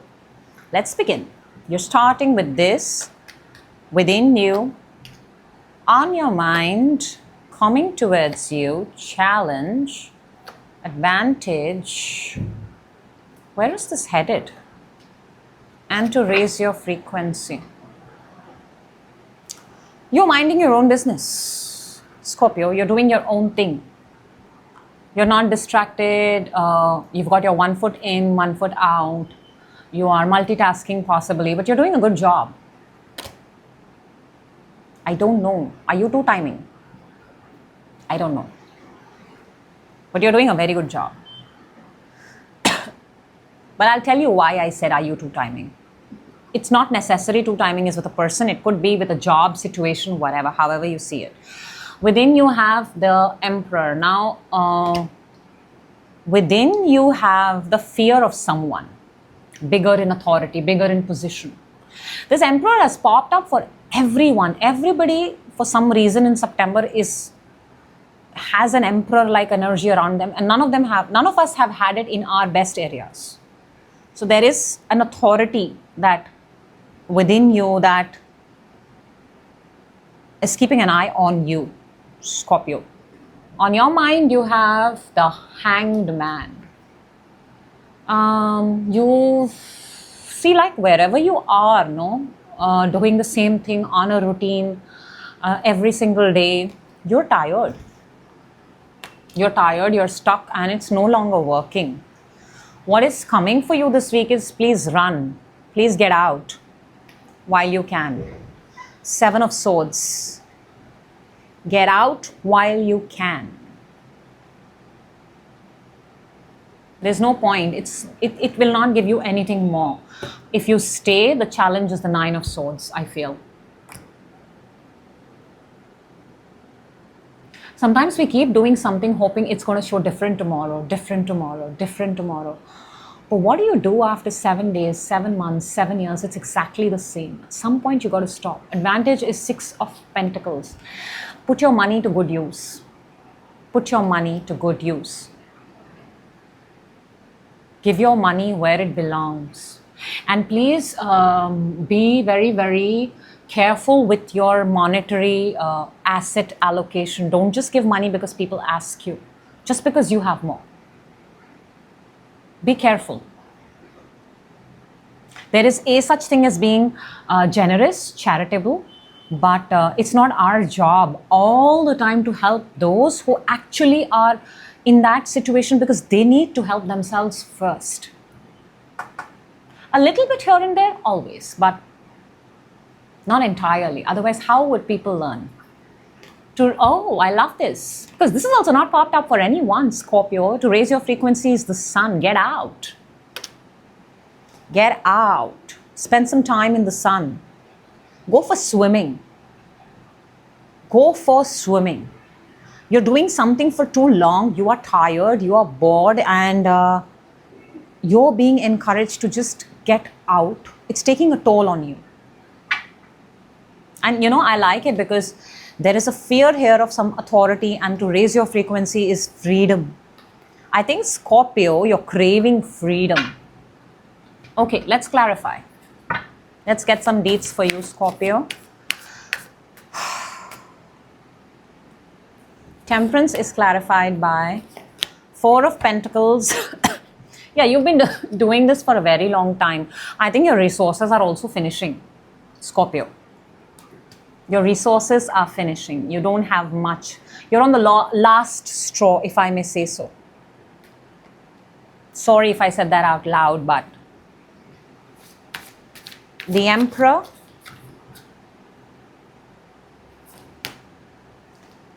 S1: Let's begin. You're starting with this within you, on your mind, coming towards you, challenge, advantage. Where is this headed? And to raise your frequency. You're minding your own business, Scorpio. You're doing your own thing. You're not distracted. You've got your 1 foot in, 1 foot out. You are multitasking possibly, but you're doing a good job. I don't know. Are you two timing? I don't know. But you're doing a very good job. But I'll tell you why I said, are you two timing? It's not necessary two timing is with a person. It could be with a job situation, whatever, however you see it. Within you have the Emperor. Now, within you have the fear of someone bigger in authority, bigger in position. This Emperor has popped up for Everybody for some reason in September has an emperor-like energy around them, and none of us have had it in our best areas. So there is an authority that within you that is keeping an eye on you, Scorpio. On your mind, you have the Hanged Man. You see, like wherever you are, doing the same thing on a routine every single day, you're tired. You're tired, you're stuck, and it's no longer working. What is coming for you this week is please run. Please get out while you can. 7 of Swords. Get out while you can. There's no point. It will not give you anything more. If you stay, the challenge is the 9 of Swords, I feel. Sometimes we keep doing something hoping it's going to show different tomorrow. But what do you do after 7 days, 7 months, 7 years? It's exactly the same. At some point, you got to stop. Advantage is 6 of Pentacles. Put your money to good use. Put your money to good use. Give your money where it belongs. And please be very, very careful with your monetary asset allocation. Don't just give money because people ask you, just because you have more. Be careful. There is a such thing as being generous, charitable, but it's not our job all the time to help those who actually are in that situation because they need to help themselves first. A little bit here and there, always, but not entirely. Otherwise, how would people learn? Oh, I love this. Because this is also not popped up for anyone, Scorpio. To raise your frequency is the sun. Get out. Get out. Spend some time in the sun. Go for swimming. Go for swimming. You're doing something for too long. You are tired. You are bored. And you're being encouraged to just get out. It's taking a toll on you. And I like it because there is a fear here of some authority, and to raise your frequency is freedom. I think, Scorpio, you're craving freedom. Okay, let's clarify. Let's get some deets for you, Scorpio. Temperance is clarified by 4 of Pentacles. Yeah, you've been doing this for a very long time. I think your resources are also finishing, Scorpio. Your resources are finishing. You don't have much. You're on the last straw, if I may say so. Sorry if I said that out loud, but the Emperor,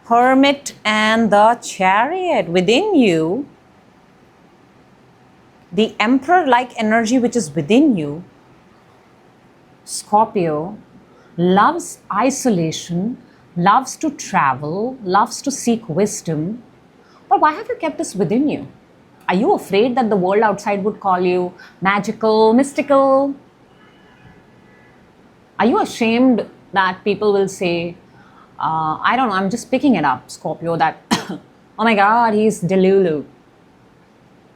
S1: Hermit, and the Chariot within you. The Emperor-like energy which is within you, Scorpio, loves isolation, loves to travel, loves to seek wisdom. But why have you kept this within you? Are you afraid that the world outside would call you magical, mystical? Are you ashamed that people will say, I don't know, I'm just picking it up, Scorpio, that, oh my God, he's Delulu.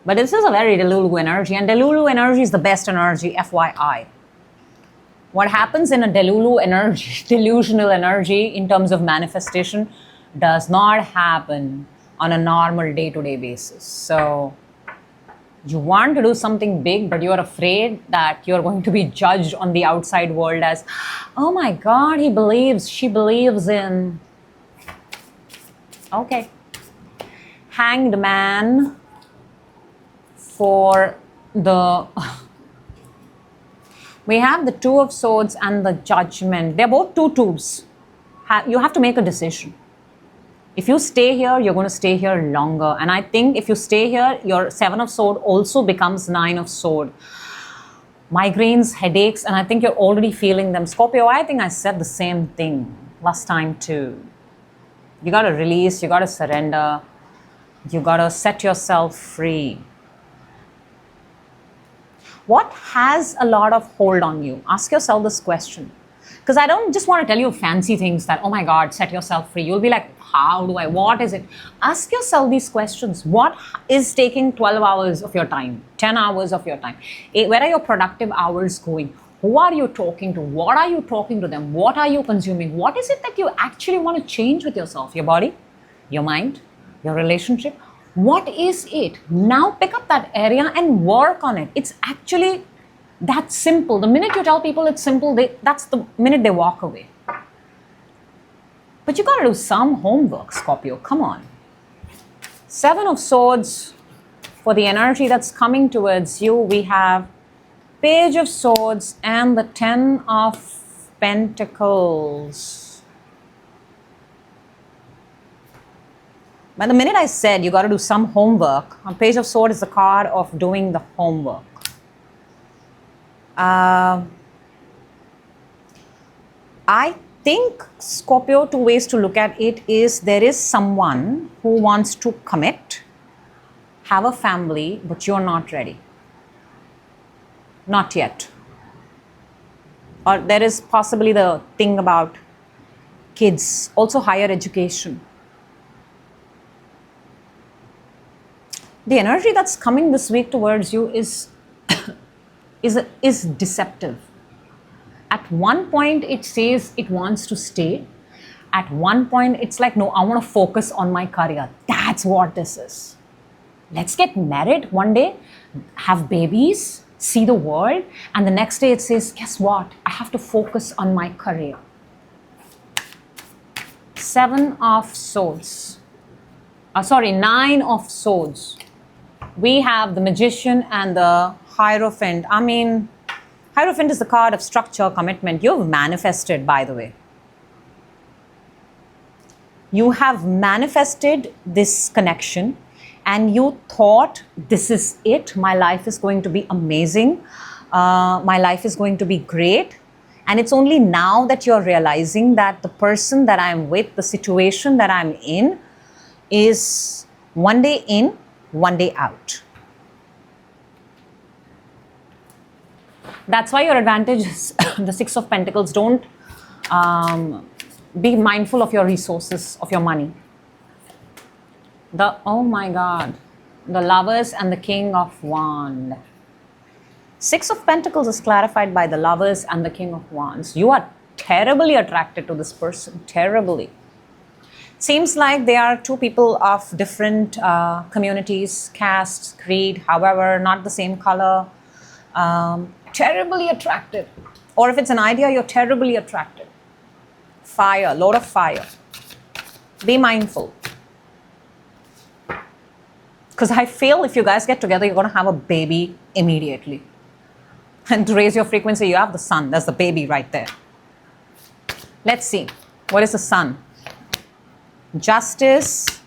S1: But this is a very Delulu energy, and Delulu energy is the best energy, FYI. What happens in a Delulu energy, delusional energy in terms of manifestation does not happen on a normal day-to-day basis. So you want to do something big, but you're afraid that you're going to be judged on the outside world as, oh my God, he believes, she believes in. Okay. Hanged Man for the... We have the 2 of Swords and the Judgment. They're both 2 tubes. You have to make a decision. If you stay here, you're going to stay here longer. And I think if you stay here, your 7 of Swords also becomes 9 of Swords. Migraines, headaches, and I think you're already feeling them. Scorpio, I think I said the same thing last time too. You got to release, you got to surrender, you got to set yourself free. What has a lot of hold on you? Ask yourself this question. Because I don't just want to tell you fancy things that, oh my God, set yourself free. You'll be like, how do I, what is it? Ask yourself these questions. What is taking 12 hours of your time, 10 hours of your time? Where are your productive hours going? Who are you talking to? What are you talking to them? What are you consuming? What is it that you actually want to change with yourself? Your body, your mind, your relationship? What is it? Now pick up that area and work on it. It's actually that simple. The minute you tell people it's simple, that's the minute they walk away. But you got to do some homework, Scorpio. Come on. 7 of Swords. For the energy that's coming towards you, we have Page of Swords and the 10 of Pentacles. But the minute I said you got to do some homework, a Page of Swords is the card of doing the homework. I think, Scorpio, 2 ways to look at it is there is someone who wants to commit, have a family, but you're not ready. Not yet. Or there is possibly the thing about kids, also higher education. The energy that's coming this week towards you is deceptive. At one point, it says it wants to stay. At one point, it's like, no, I want to focus on my career. That's what this is. Let's get married one day, have babies, see the world. And the next day it says, guess what? I have to focus on my career. 7 of Swords. 9 of Swords. We have the Magician and the Hierophant. I mean, Hierophant is the card of structure, commitment. You've manifested, by the way. You have manifested this connection and you thought, this is it. My life is going to be amazing. My life is going to be great. And it's only now that you're realizing that the person that I'm with, the situation that I'm in, is one day in, one day out. That's why your advantage is the 6 of Pentacles. Don't be mindful of your resources, of your money. Oh my God, the Lovers and the King of Wands. 6 of Pentacles is clarified by the Lovers and the King of Wands. You are terribly attracted to this person, terribly. Seems like they are 2 people of different communities, castes, creed, however, not the same color. Terribly attracted. Or if it's an idea, you're terribly attracted. Fire, Lord of Fire. Be mindful. Because I feel if you guys get together, you're going to have a baby immediately. And to raise your frequency, you have the Sun. That's the baby right there. Let's see. What is the Sun? Justice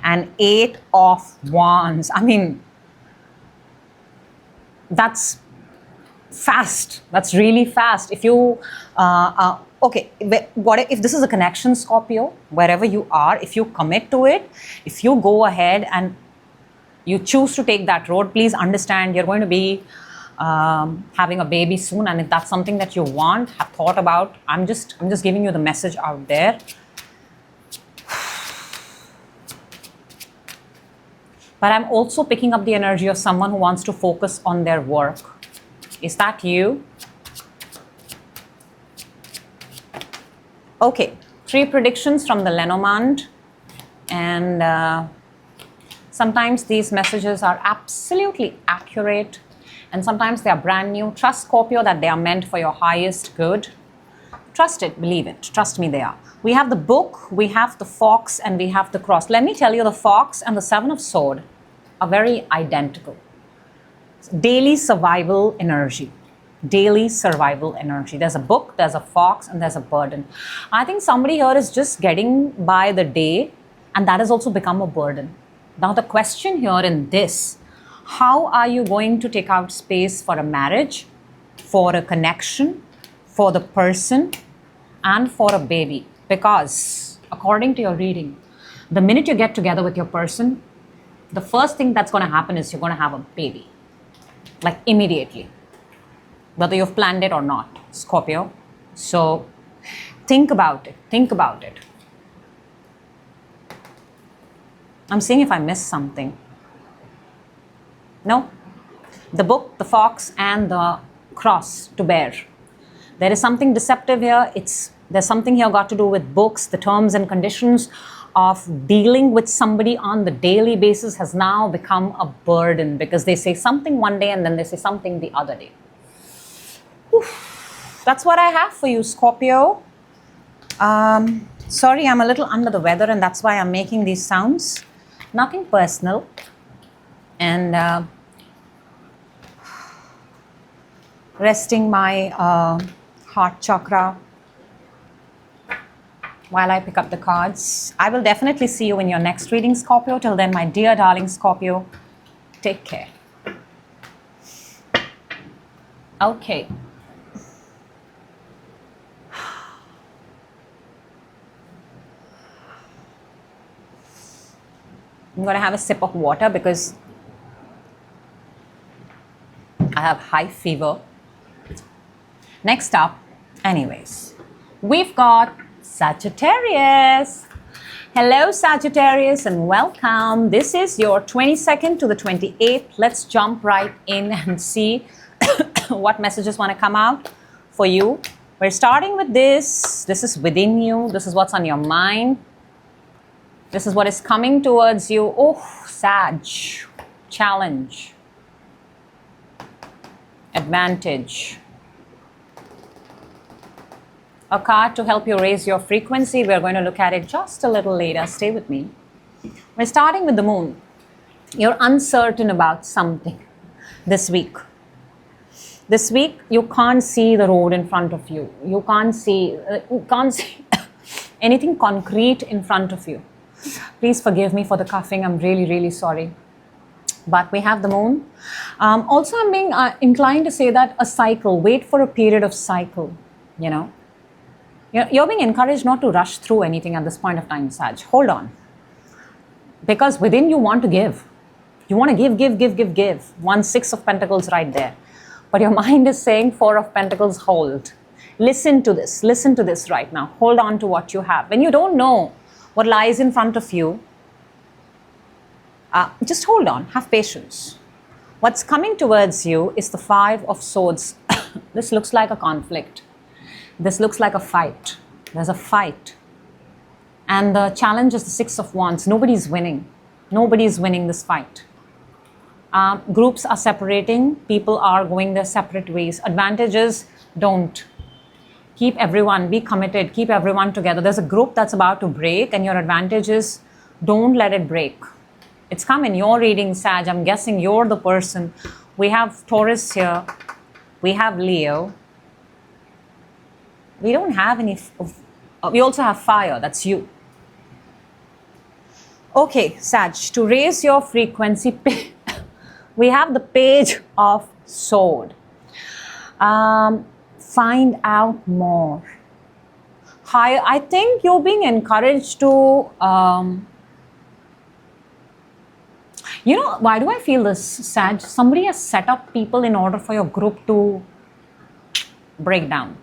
S1: and 8 of Wands. I mean, that's fast. That's really fast. If you, okay, what if this is a connection, Scorpio, wherever you are, if you commit to it, if you go ahead and you choose to take that road, please understand you're going to be having a baby soon. And if that's something that you want, have thought about, I'm just giving you the message out there. But I'm also picking up the energy of someone who wants to focus on their work. Is that you? Okay, 3 predictions from the Lenormand. And sometimes these messages are absolutely accurate. And sometimes they are brand new. Trust, Scorpio, that they are meant for your highest good. Trust it, believe it. Trust me, they are. We have the Book, we have the Fox, and we have the Cross. Let me tell you, the Fox and the 7 of Swords are very identical. Daily survival energy. Daily survival energy. There's a book, there's a fox, and there's a burden. I think somebody here is just getting by the day, and that has also become a burden. Now the question here in this, how are you going to take out space for a marriage, for a connection, for the person, and for a baby? Because according to your reading, the minute you get together with your person, the first thing that's going to happen is you're going to have a baby. Like immediately. Whether you've planned it or not, Scorpio. So think about it. Think about it. I'm seeing if I missed something. No? The book, the fox, and the cross to bear. There is something deceptive here. There's something here got to do with books. The terms and conditions of dealing with somebody on the daily basis has now become a burden because they say something one day and then they say something the other day. Oof. That's what I have for you, Scorpio. Sorry, I'm a little under the weather and that's why I'm making these sounds. Nothing personal. And resting my heart chakra while I pick up the cards. I will definitely see you in your next reading, Scorpio. Till then, my dear darling Scorpio, take care. Okay. I'm going to have a sip of water because I have high fever. Next up, anyways, we've got Sagittarius. Hello, Sagittarius, and welcome. This is your 22nd to the 28th. Let's jump right in and see what messages want to come out for you. We're starting with this. This is within you. This is what's on your mind. This is what is coming towards you. Oh, Sag. Challenge. Advantage. A card to help you raise your frequency. We're going to look at it just a little later. Stay with me. We're starting with the moon. You're uncertain about something this week. This week, you can't see the road in front of you. You can't see anything concrete in front of you. Please forgive me for the coughing. I'm really, really sorry. But we have the moon. Also, I'm being inclined to say that a cycle. Wait for a period of cycle, you know. You're being encouraged not to rush through anything at this point of time, Sag. Hold on. Because within you want to give. You want to give. 1 6 of Pentacles right there. But your mind is saying 4 of Pentacles, hold. Listen to this. Listen to this right now. Hold on to what you have. When you don't know what lies in front of you, just hold on. Have patience. What's coming towards you is the 5 of Swords. This looks like a conflict. This looks like a fight. There's a fight. And the challenge is the 6 of Wands. Nobody's winning. Nobody's winning this fight. Groups are separating. People are going their separate ways. Advantages, don't. Keep everyone, be committed. Keep everyone together. There's a group that's about to break and your advantage is don't let it break. It's come in your reading, Sag. I'm guessing you're the person. We have Taurus here. We have Leo. We don't have any, we also have fire, that's you. Okay, Sag, to raise your frequency, we have the Page of Sword. Find out more. I think you're being encouraged to, you know, why do I feel this, Sag? Somebody has set up people in order for your group to break down.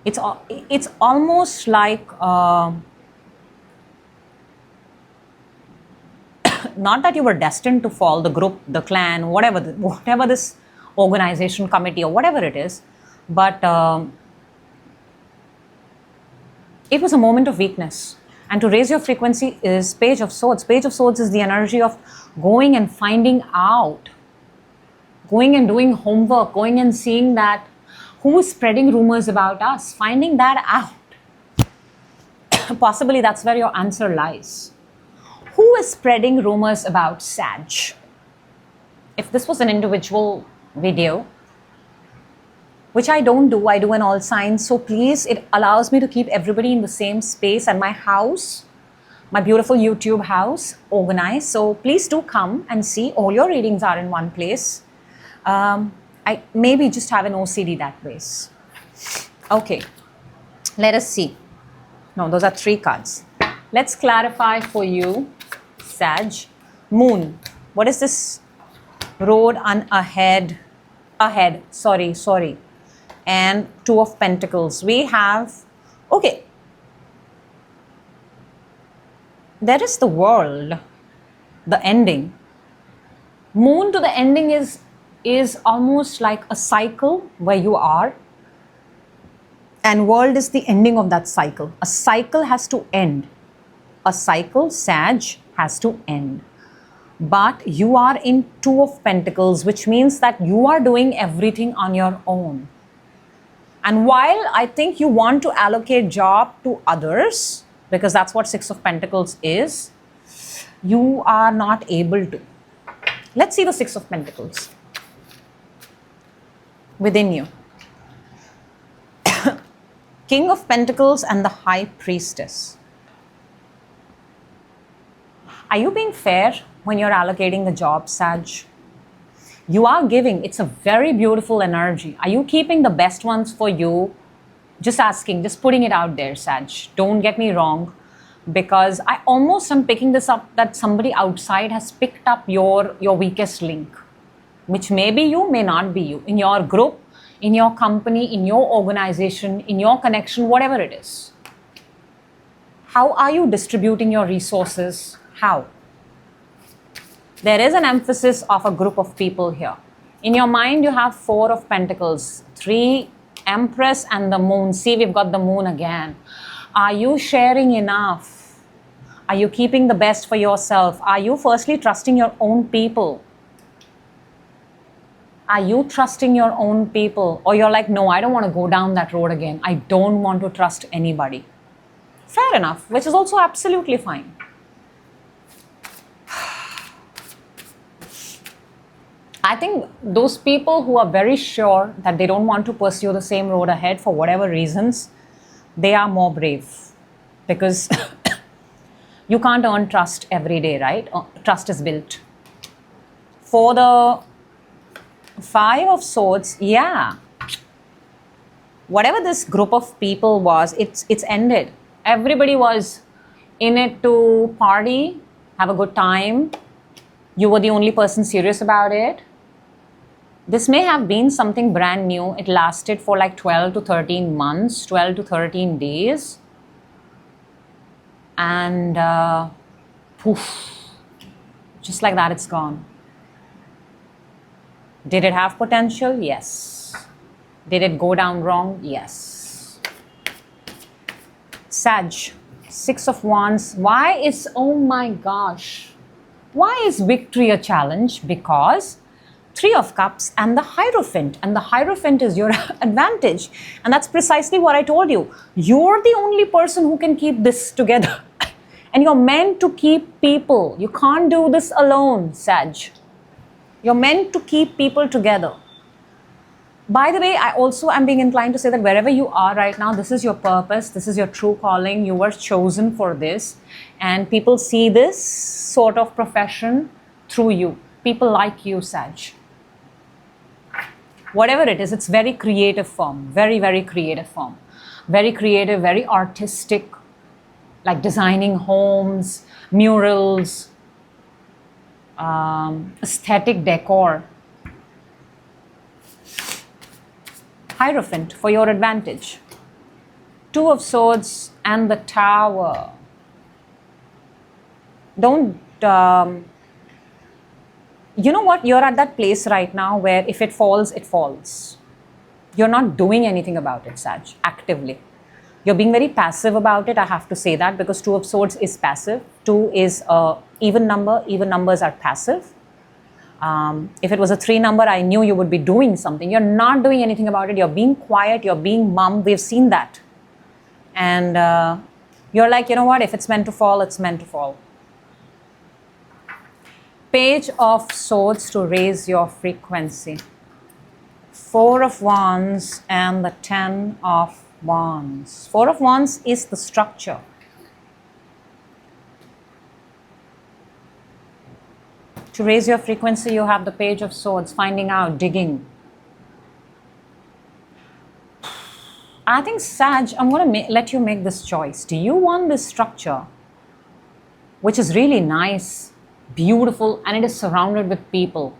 S1: It's almost like, not that you were destined to fall, the group, the clan, whatever this organization, committee, or whatever it is, but it was a moment of weakness. And to raise your frequency is Page of Swords. Page of Swords is the energy of going and finding out, going and doing homework, going and seeing that who is spreading rumors about us, finding that out. Possibly that's where your answer lies. Who is spreading rumors about Sag? If this was an individual video, which I don't do, I do in all signs. So please, it allows me to keep everybody in the same space and my house, my beautiful YouTube house, organized. So please do come and see. All your readings are in one place. I maybe just have an OCD that ways. Okay, let us see. No, those are 3 cards. Let's clarify for you, Sag. Moon. What is this road ahead? ahead. Sorry. And Two of Pentacles. We have, okay, there is the world, the ending. Moon to the ending is almost like a cycle where you are, and world is the ending of that cycle. A cycle has to end. A cycle, Sag, has to end. But you are in Two of Pentacles, which means that you are doing everything on your own. And while I think you want to allocate job to others, because that's what Six of Pentacles is, you are not able to. Let's see the Six of Pentacles within you. King of Pentacles and the High Priestess. Are you being fair when you're allocating the job, Sag? You are giving. It's a very beautiful energy. Are you keeping the best ones for you? Just asking, just putting it out there, Sag. Don't get me wrong, because I almost am picking this up that somebody outside has picked up your weakest link, which may be you, may not be you, in your group, in your company, in your organization, in your connection, whatever it is. How are you distributing your resources? How? There is an emphasis of a group of people here. In your mind, you have Four of Pentacles, 3, Empress, and the Moon. See, we've got the Moon again. Are you sharing enough? Are you keeping the best for yourself? Are you firstly trusting your own people? Are you trusting your own people? Or you're like, no, I don't want to go down that road again. I don't want to trust anybody. Fair enough, which is also absolutely fine. I think those people who are very sure that they don't want to pursue the same road ahead for whatever reasons, they are more brave, because you can't earn trust every day, right? Trust is built. For the Five of Swords, yeah. Whatever this group of people was, it's ended. Everybody was in it to party, have a good time. You were the only person serious about it. This may have been something brand new. It lasted for like 12 to 13 months, 12 to 13 days. And poof, just like that, it's gone. Did it have potential? Yes. Did it go down wrong? Yes. Sag, Six of Wands. Why is, oh my gosh, why is victory a challenge? Because Three of Cups and the Hierophant. And the Hierophant is your advantage. And that's precisely what I told you. You're the only person who can keep this together. And you're meant to keep people. You can't do this alone, Sag. You're meant to keep people together. By the way, I also am being inclined to say that wherever you are right now, this is your purpose. This is your true calling. You were chosen for this. And people see this sort of profession through you. People like you, Sag. Whatever it is, it's very creative form. Very, very creative form. Very creative, very artistic. Like designing homes, murals, aesthetic decor. Hierophant for your advantage. Two of Swords and the Tower. Don't, you know what? You're at that place right now where if it falls, it falls. You're not doing anything about it, Sag, actively. You're being very passive about it. I have to say that because Two of Swords is passive. 2 is an even number. Even numbers are passive. If it was a 3 number, I knew you would be doing something. You're not doing anything about it. You're being quiet. You're being mum. We've seen that. And you're like, you know what? If it's meant to fall, it's meant to fall. Page of Swords to raise your frequency. 4 of Wands and the 10 of Wands. 4 of Wands is the structure. To raise your frequency, you have the Page of Swords, finding out, digging. I think, Sag, I'm going to let you make this choice. Do you want this structure, which is really nice, beautiful, and it is surrounded with people?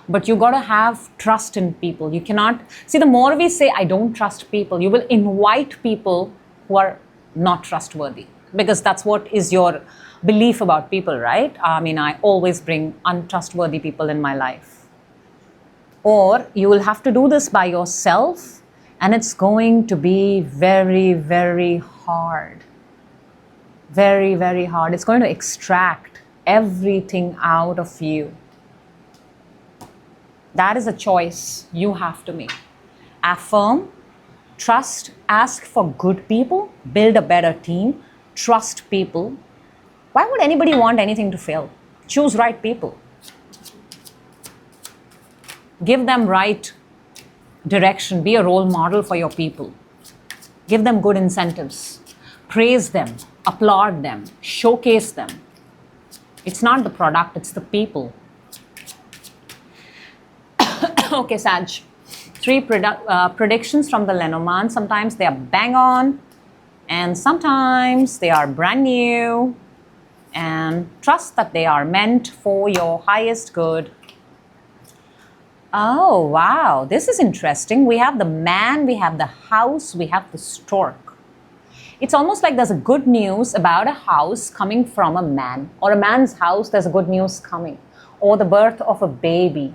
S1: but you got to have trust in people. You cannot, see, the more we say, I don't trust people, you will invite people who are not trustworthy, because that's what is your belief about people, right? I mean, I always bring untrustworthy people in my life. Or you will have to do this by yourself, and it's going to be very, very hard. Very, very hard. It's going to extract everything out of you. That is a choice you have to make. Affirm, trust, ask for good people, build a better team, trust people. Why would anybody want anything to fail? Choose right people. Give them right direction. Be a role model for your people. Give them good incentives. Praise them. Applaud them. Showcase them. It's not the product, it's the people. Okay, Sag. 3 predictions from the Lenormand. Sometimes they are bang on, and sometimes they are brand new. And trust that they are meant for your highest good. Oh, wow. This is interesting. We have the man, we have the house, we have the stork. It's almost like there's a good news about a house coming from a man, or a man's house, there's a good news coming, or the birth of a baby,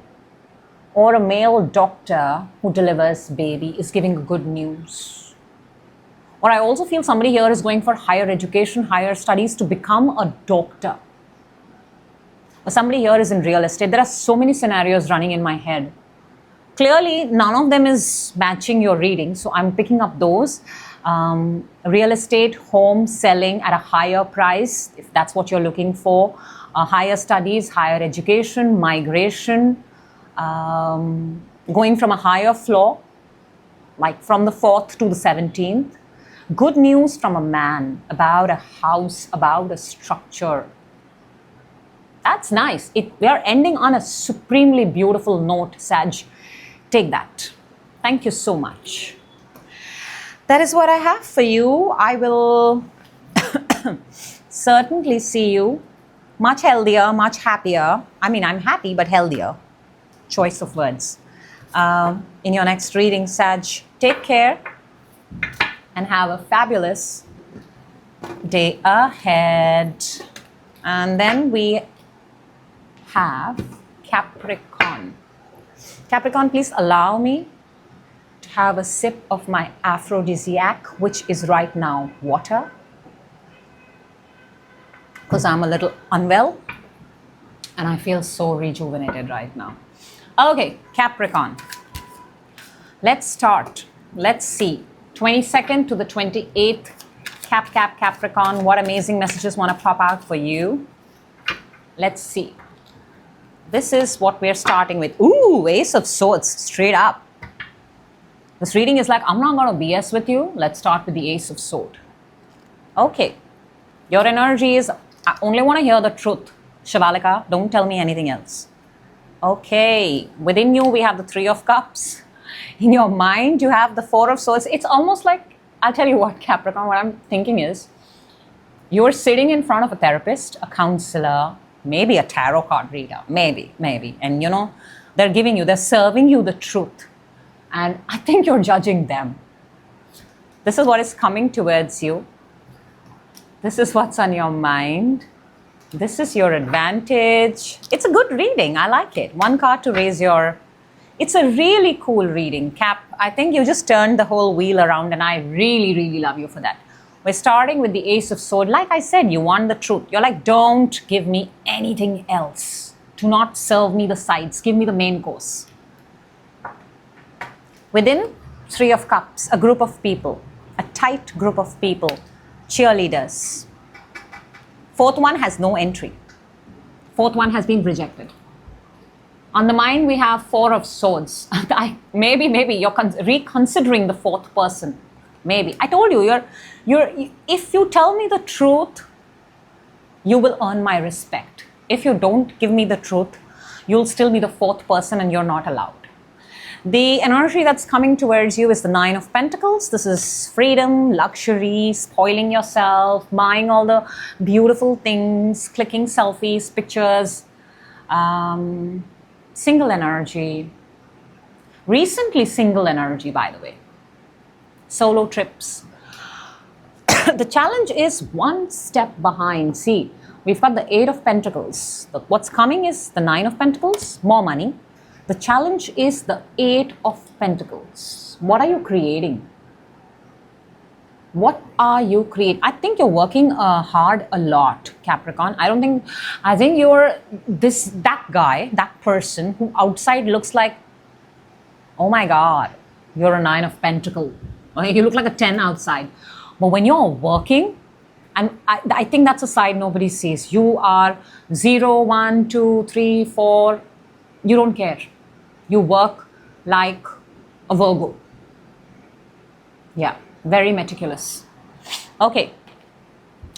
S1: or a male doctor who delivers baby is giving good news. Or I also feel somebody here is going for higher education, higher studies to become a doctor. Or somebody here is in real estate. There are so many scenarios running in my head. Clearly, none of them is matching your reading, so I'm picking up those. Real estate, home selling at a higher price, if that's what you're looking for. Higher studies, higher education, migration, going from a higher floor, like from the 4th to the 17th. Good news from a man about a house, about a structure. That's nice. We are ending on a supremely beautiful note, Sag. Take that. Thank you so much. That is what I have for you. I will certainly see you much healthier, much happier. I mean, I'm happy, but healthier. Choice of words. In your next reading, Sag. Take care and have a fabulous day ahead. And then we have Capricorn. Capricorn, please allow me to have a sip of my aphrodisiac, which is right now water, because I'm a little unwell and I feel so rejuvenated right now. Okay, Capricorn. Let's start. Let's see. 22nd to the 28th, Capricorn. What amazing messages want to pop out for you? Let's see. This is what we're starting with. Ooh, Ace of Swords, straight up. This reading is like, I'm not going to BS with you. Let's start with the Ace of Swords. Okay. Your energy is, I only want to hear the truth. Shivalika, don't tell me anything else. Okay. Within you, we have the 3 of Cups. In your mind, you have the 4 of Swords. It's almost like, I'll tell you what, Capricorn, what I'm thinking is, you're sitting in front of a therapist, a counselor, maybe a tarot card reader, maybe. And you know, they're serving you the truth. And I think you're judging them. This is what is coming towards you. This is what's on your mind. This is your advantage. It's a good reading. I like it. 1 card to raise your... It's a really cool reading, Cap. I think you just turned the whole wheel around, and I really, really love you for that. We're starting with the Ace of Swords. Like I said, you want the truth. You're like, don't give me anything else. Do not serve me the sides. Give me the main course. Within 3 of Cups, a group of people, a tight group of people, cheerleaders. 4th one has no entry. 4th one has been rejected. On the mind, we have 4 of Swords. Maybe you're reconsidering the 4th person. Maybe. I told you, if you tell me the truth, you will earn my respect. If you don't give me the truth, you'll still be the 4th person and you're not allowed. The energy that's coming towards you is the 9 of Pentacles. This is freedom, luxury, spoiling yourself, buying all the beautiful things, clicking selfies, pictures, single energy, recently single energy, by the way, solo trips. The challenge is one step behind. See, we've got the Eight of Pentacles. What's coming is the Nine of Pentacles, more money. The challenge is the Eight of Pentacles. What are you creating? What are you creating? I think you're working hard a lot, Capricorn. I think you're that guy, that person who outside looks like, oh my God, you're a Nine of Pentacles. You look like a 10 outside. But when you're working, and I think that's a side nobody sees. You are 0, 1, 2, 3, 4. You don't care. You work like a Virgo. Yeah, very meticulous. Okay.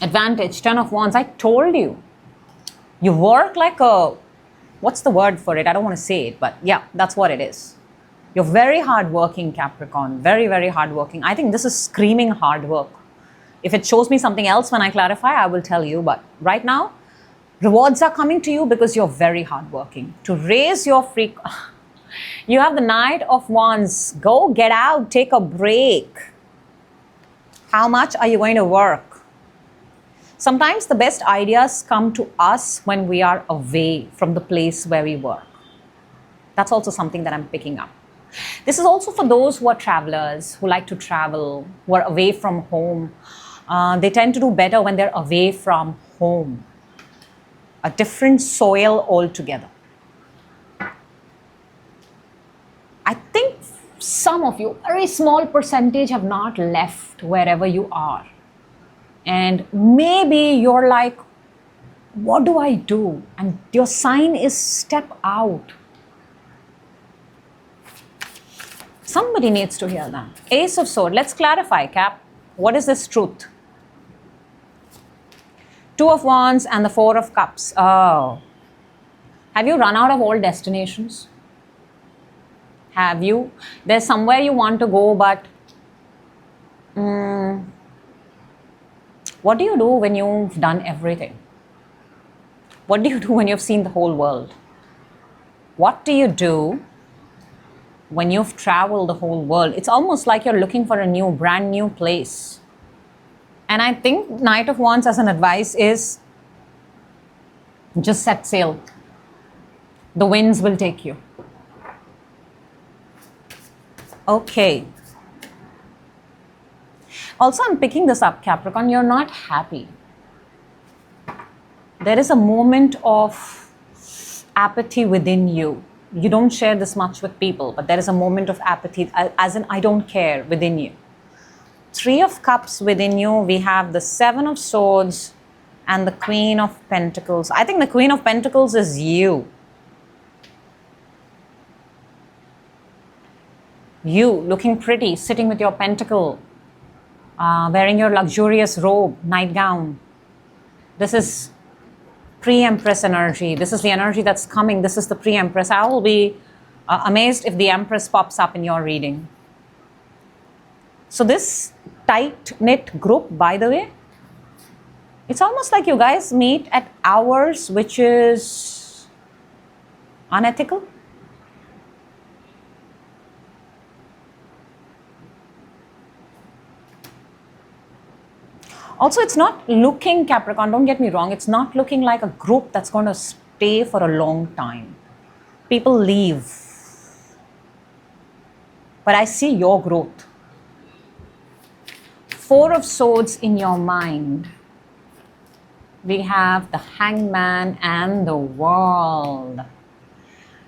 S1: Advantage, 10 of Wands. I told you. You work like a, what's the word for it? I don't want to say it, but yeah, that's what it is. You're very hardworking, Capricorn. Very, very hardworking. I think this is screaming hard work. If it shows me something else when I clarify, I will tell you. But right now, rewards are coming to you because you're very hardworking. To raise your you have the Knight of Wands. Go, get out, take a break. How much are you going to work? Sometimes the best ideas come to us when we are away from the place where we work. That's also something that I'm picking up. This is also for those who are travelers, who like to travel, who are away from home. They tend to do better when they're away from home. A different soil altogether. I think some of you, a very small percentage, have not left wherever you are. And maybe you're like, what do I do? And your sign is step out. Somebody needs to hear that. Ace of Swords. Let's clarify, Cap. What is this truth? Two of Wands and the Four of Cups. Oh. Have you run out of all destinations? Have you? There's somewhere you want to go, but what do you do when you've done everything? What do you do when you've seen the whole world? What do you do when you've traveled the whole world? It's almost like you're looking for a brand new place. And I think Knight of Wands as an advice is just set sail. The winds will take you. Okay. Also, I'm picking this up, Capricorn. You're not happy. There is a moment of apathy within you. You don't share this much with people, but there is a moment of apathy, as in I don't care, within you. Three of Cups within you. We have the Seven of Swords and the Queen of Pentacles. I think the Queen of Pentacles is you. You looking pretty, sitting with your pentacle, wearing your luxurious robe, nightgown. This is pre-Empress energy. This is the energy that's coming. This is the pre-Empress. I will be amazed if the Empress pops up in your reading. So this tight-knit group, by the way, it's almost like you guys meet at hours which is unethical. Also, it's not looking, Capricorn, don't get me wrong, it's not looking like a group that's going to stay for a long time. People leave. But I see your growth. Four of Swords in your mind. We have the Hangman and the World.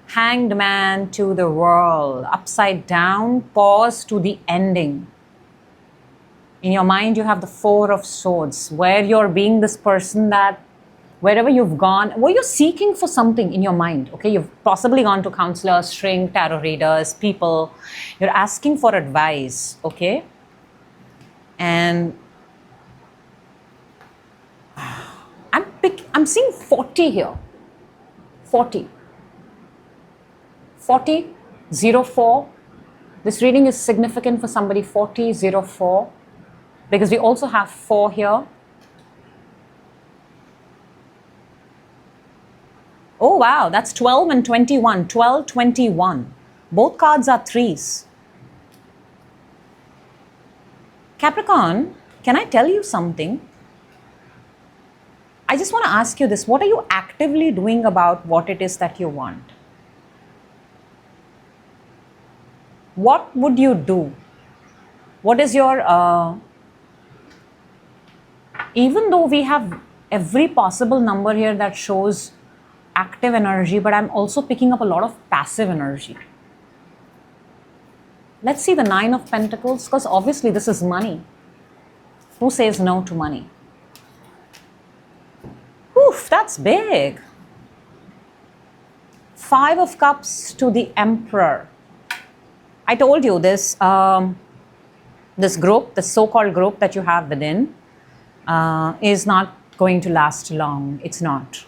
S1: Hanged Man to the World. Upside down, pause to the ending. In your mind, you have the Four of Swords, where you're being this person that wherever you've gone, where you're seeking for something in your mind, okay? You've possibly gone to counselors, shrink, tarot readers, people. You're asking for advice, okay? And I'm seeing 40 here. 40. 40, 04. This reading is significant for somebody, 40, 04. Because we also have 4 here. Oh, wow, that's 12 and 21. 12, 21. Both cards are threes. Capricorn, can I tell you something? I just want to ask you this. What are you actively doing about what it is that you want? What would you do? What is your... even though we have every possible number here that shows active energy, but I'm also picking up a lot of passive energy. Let's see the 9 of Pentacles, because obviously this is money. Who says no to money? Oof, that's big. 5 of Cups to the Emperor. I told you this, this group, the so-called group that you have within, is not going to last long. It's not.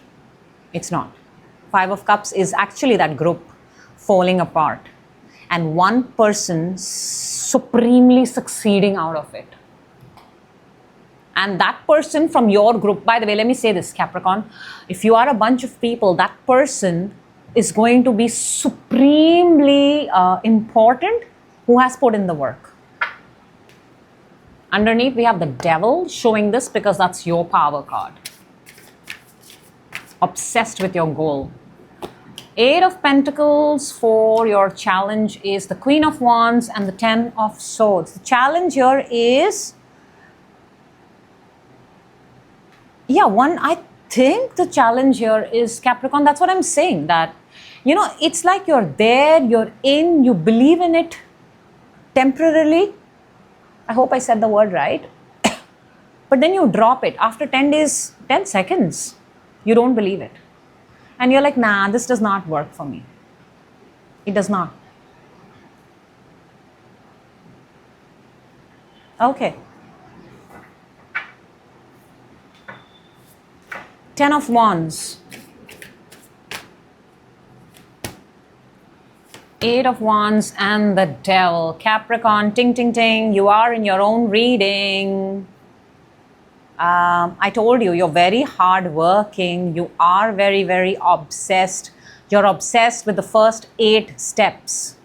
S1: It's not. 5 of Cups is actually that group falling apart, and one person supremely succeeding out of it. And that person from your group, by the way, let me say this, Capricorn, if you are a bunch of people, that person is going to be supremely important who has put in the work. Underneath, we have the Devil showing this because that's your power card. Obsessed with your goal. 8 of Pentacles for your challenge is the Queen of Wands and the 10 of Swords. The challenge here is... yeah, I think the challenge here is, Capricorn, that's what I'm saying, that, you know, it's like you're there, you're in, you believe in it temporarily. I hope I said the word right. But then you drop it. After 10 days, 10 seconds, you don't believe it. And you're like, nah, this does not work for me. It does not. Okay. 10 of Wands. 8 of Wands and the Devil. Capricorn, ting, ting, ting. You are in your own reading. I told you, you're very hardworking. You are very, very obsessed. You're obsessed with the first 8 steps.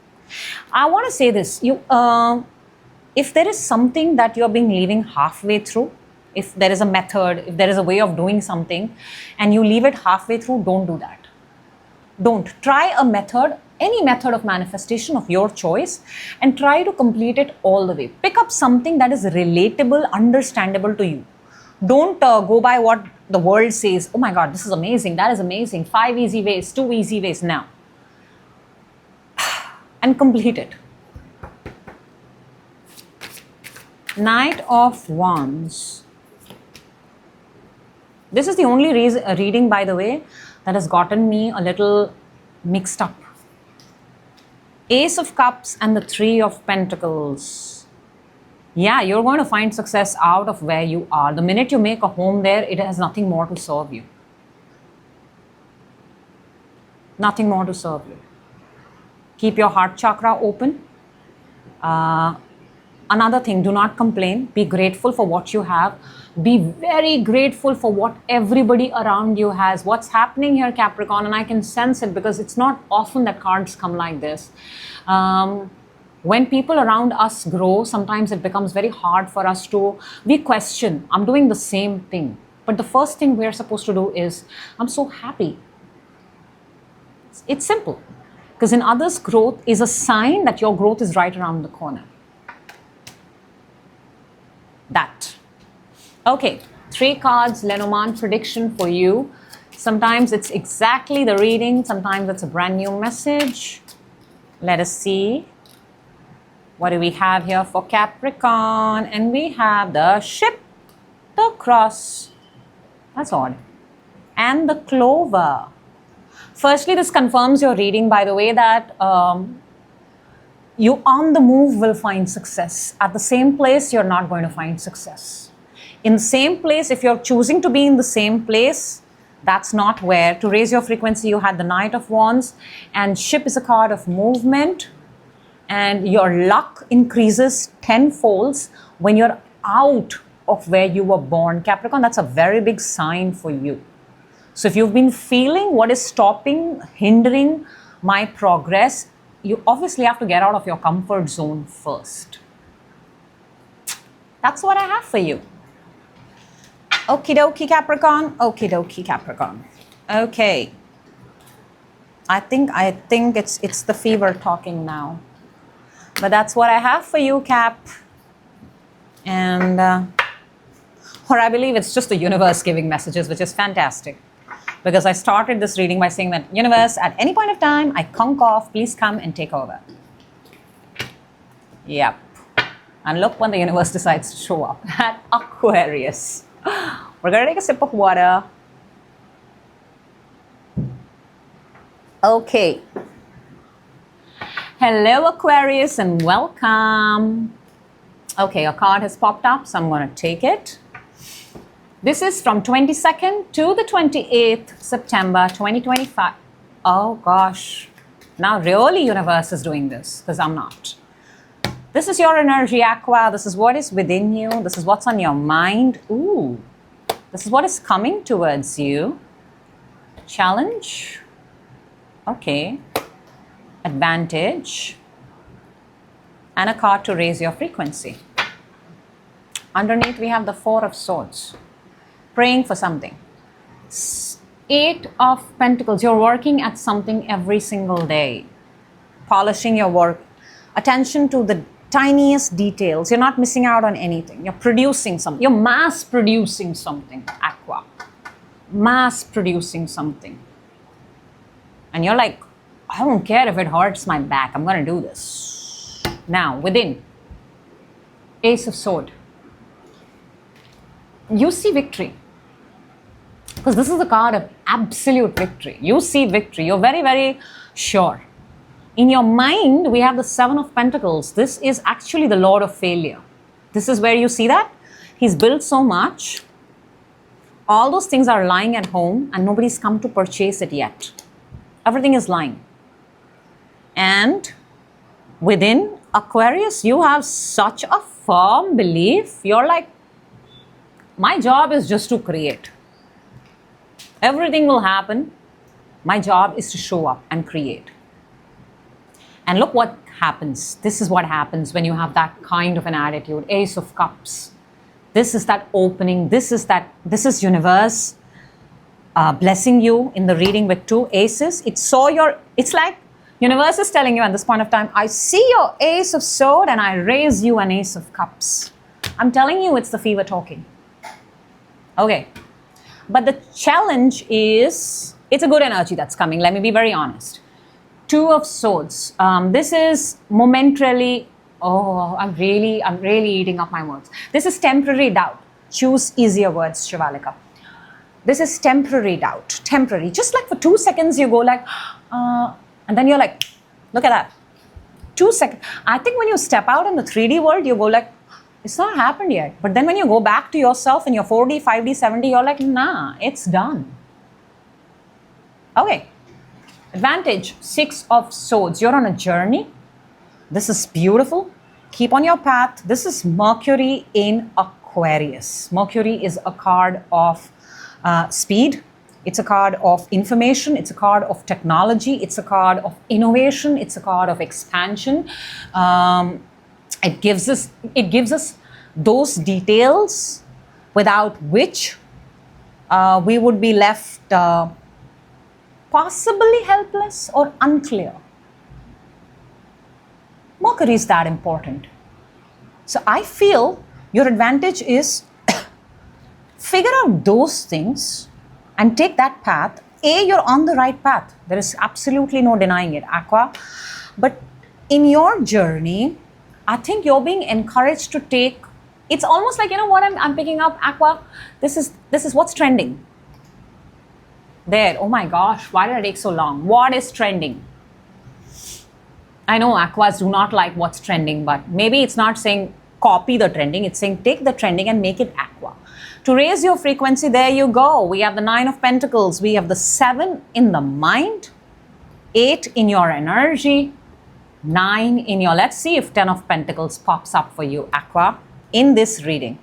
S1: I want to say this. If there is something that you're being leaving halfway through, if there is a method, if there is a way of doing something, and you leave it halfway through, don't do that. Don't. Try a method, any method of manifestation of your choice, and try to complete it all the way. Pick up something that is relatable, understandable to you. Don't go by what the world says. Oh my God, this is amazing. That is amazing. 5 easy ways, 2 easy ways. Now. And complete it. Knight of Wands. This is the only reading, by the way, that has gotten me a little mixed up. Ace of Cups and the 3 of Pentacles. Yeah, you're going to find success out of where you are. The minute you make a home there, it has nothing more to serve you. Nothing more to serve you. Keep your heart chakra open. Another thing, do not complain. Be grateful for what you have. Be very grateful for what everybody around you has. What's happening here, Capricorn, and I can sense it because it's not often that cards come like this. When people around us grow, sometimes it becomes very hard for us to, we question, I'm doing the same thing. But the first thing we're supposed to do is, I'm so happy. It's simple. Because in others, growth is a sign that your growth is right around the corner. That. Okay, 3 cards, Lenormand Prediction for you. Sometimes it's exactly the reading, sometimes it's a brand new message. Let us see. What do we have here for Capricorn? And we have the Ship, the Cross. That's odd. And the Clover. Firstly, this confirms your reading, by the way, that you on the move will find success. At the same place, you're not going to find success. In the same place, if you're choosing to be in the same place, that's not where. To raise your frequency, you had the Knight of Wands, and Ship is a card of movement, and your luck increases tenfolds when you're out of where you were born. Capricorn, that's a very big sign for you. So if you've been feeling what is stopping, hindering my progress, you obviously have to get out of your comfort zone first. That's what I have for you. Okie dokie, Capricorn. Okie dokie, Capricorn. Okay. I think it's the fever talking now. But that's what I have for you, Cap. And, or I believe it's just the universe giving messages, which is fantastic. Because I started this reading by saying that, universe, at any point of time, I conk off, please come and take over. Yep. And look when the universe decides to show up at Aquarius. We're going to take a sip of water. Okay. Hello, Aquarius, and welcome. Okay, a card has popped up, so I'm going to take it. This is from 22nd to the 28th September 2025. Oh gosh. Now really universe is doing this, because I'm not. This is your energy, Aqua. This is what is within you. This is what's on your mind. Ooh. This is what is coming towards you. Challenge. Okay. Advantage. And a card to raise your frequency. Underneath we have the Four of Swords. Praying for something. Eight of Pentacles. You're working at something every single day. Polishing your work. Attention to the tiniest details. You're not missing out on anything. You're producing something. You're mass producing something, Aqua. Mass producing something. And you're like, I don't care if it hurts my back. I'm going to do this. Now, within. Ace of Swords. You see victory. Because this is the card of absolute victory. You see victory. You're very, very sure. In your mind, we have the Seven of Pentacles. This is actually the Lord of Failure. This is where you see that. He's built so much. All those things are lying at home and nobody's come to purchase it yet. Everything is lying. And within Aquarius, you have such a firm belief. You're like, my job is just to create. Everything will happen. My job is to show up and create. And look what happens. This is what happens when you have that kind of an attitude. Ace of Cups. This is that opening. This is universe blessing you in the reading with two aces. It's like universe is telling you at this point of time, I see your Ace of Swords and I raise you an Ace of Cups. I'm telling you, it's the fever talking. Okay. But the challenge is, it's a good energy that's coming. Let me be very honest. Two of Swords. This is momentarily, I'm really eating up my words. This is temporary doubt. Choose easier words, Shivalika. This is temporary doubt. Temporary. Just like for 2 seconds you go like, and then you're like, look at that. 2 seconds. I think when you step out in the 3D world, you go like, it's not happened yet. But then when you go back to yourself in your 4D, 5D, 7D, you're like, nah, it's done. Okay. Advantage, Six of Swords. You're on a journey. This is beautiful. Keep on your path. This is Mercury in Aquarius. Mercury is a card of speed. It's a card of information. It's a card of technology. It's a card of innovation. It's a card of expansion. It gives us those details without which we would be left possibly helpless or unclear. Mercury is that important. So I feel your advantage is figure out those things and take that path. You're on the right path. There is absolutely no denying it, Aqua. But in your journey, I think you're being encouraged to take, it's almost like, you know what I'm picking up, Aqua? This is what's trending. There, oh my gosh, why did it take so long? What is trending? I know Aquas do not like what's trending, but maybe it's not saying copy the trending, it's saying take the trending and make it Aqua. To raise your frequency, there you go. We have the Nine of Pentacles, we have the 7 in the mind, 8 in your energy, 9 in your, let's see if 10 of Pentacles pops up for you, Aqua, in this reading.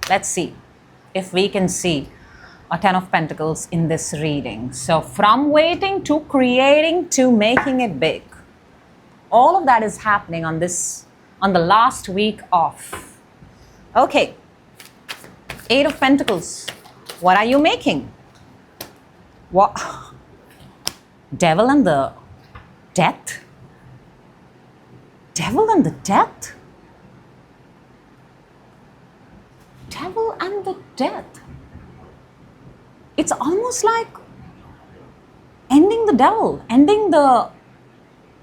S1: Let's see if we can see. a Ten of Pentacles in this reading. So from waiting to creating to making it big. All of that is happening on the last week off. Okay. Eight of Pentacles. What are you making? What? Devil and the Death? Devil and the Death? Devil and the Death. It's almost like ending the devil, ending the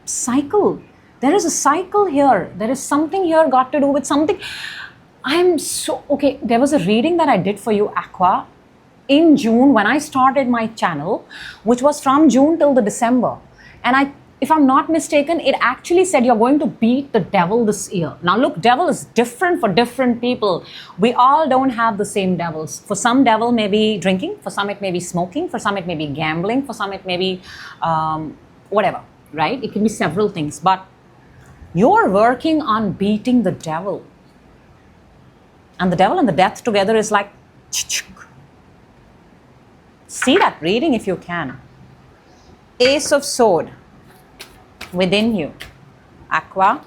S1: cycle. There is a cycle here. There is something here got to do with something. Okay, there was a reading that I did for you, Aqua, in June when I started my channel, which was from June till the December. And if I'm not mistaken, it actually said you're going to beat the devil this year. Now look, devil is different for different people. We all don't have the same devils. For some, devil may be drinking. For some, it may be smoking. For some, it may be gambling. For some, it may be whatever, right? It can be several things. But you're working on beating the devil. And the devil and the death together is like, see that reading if you can. Ace of Sword. Within you, Aqua,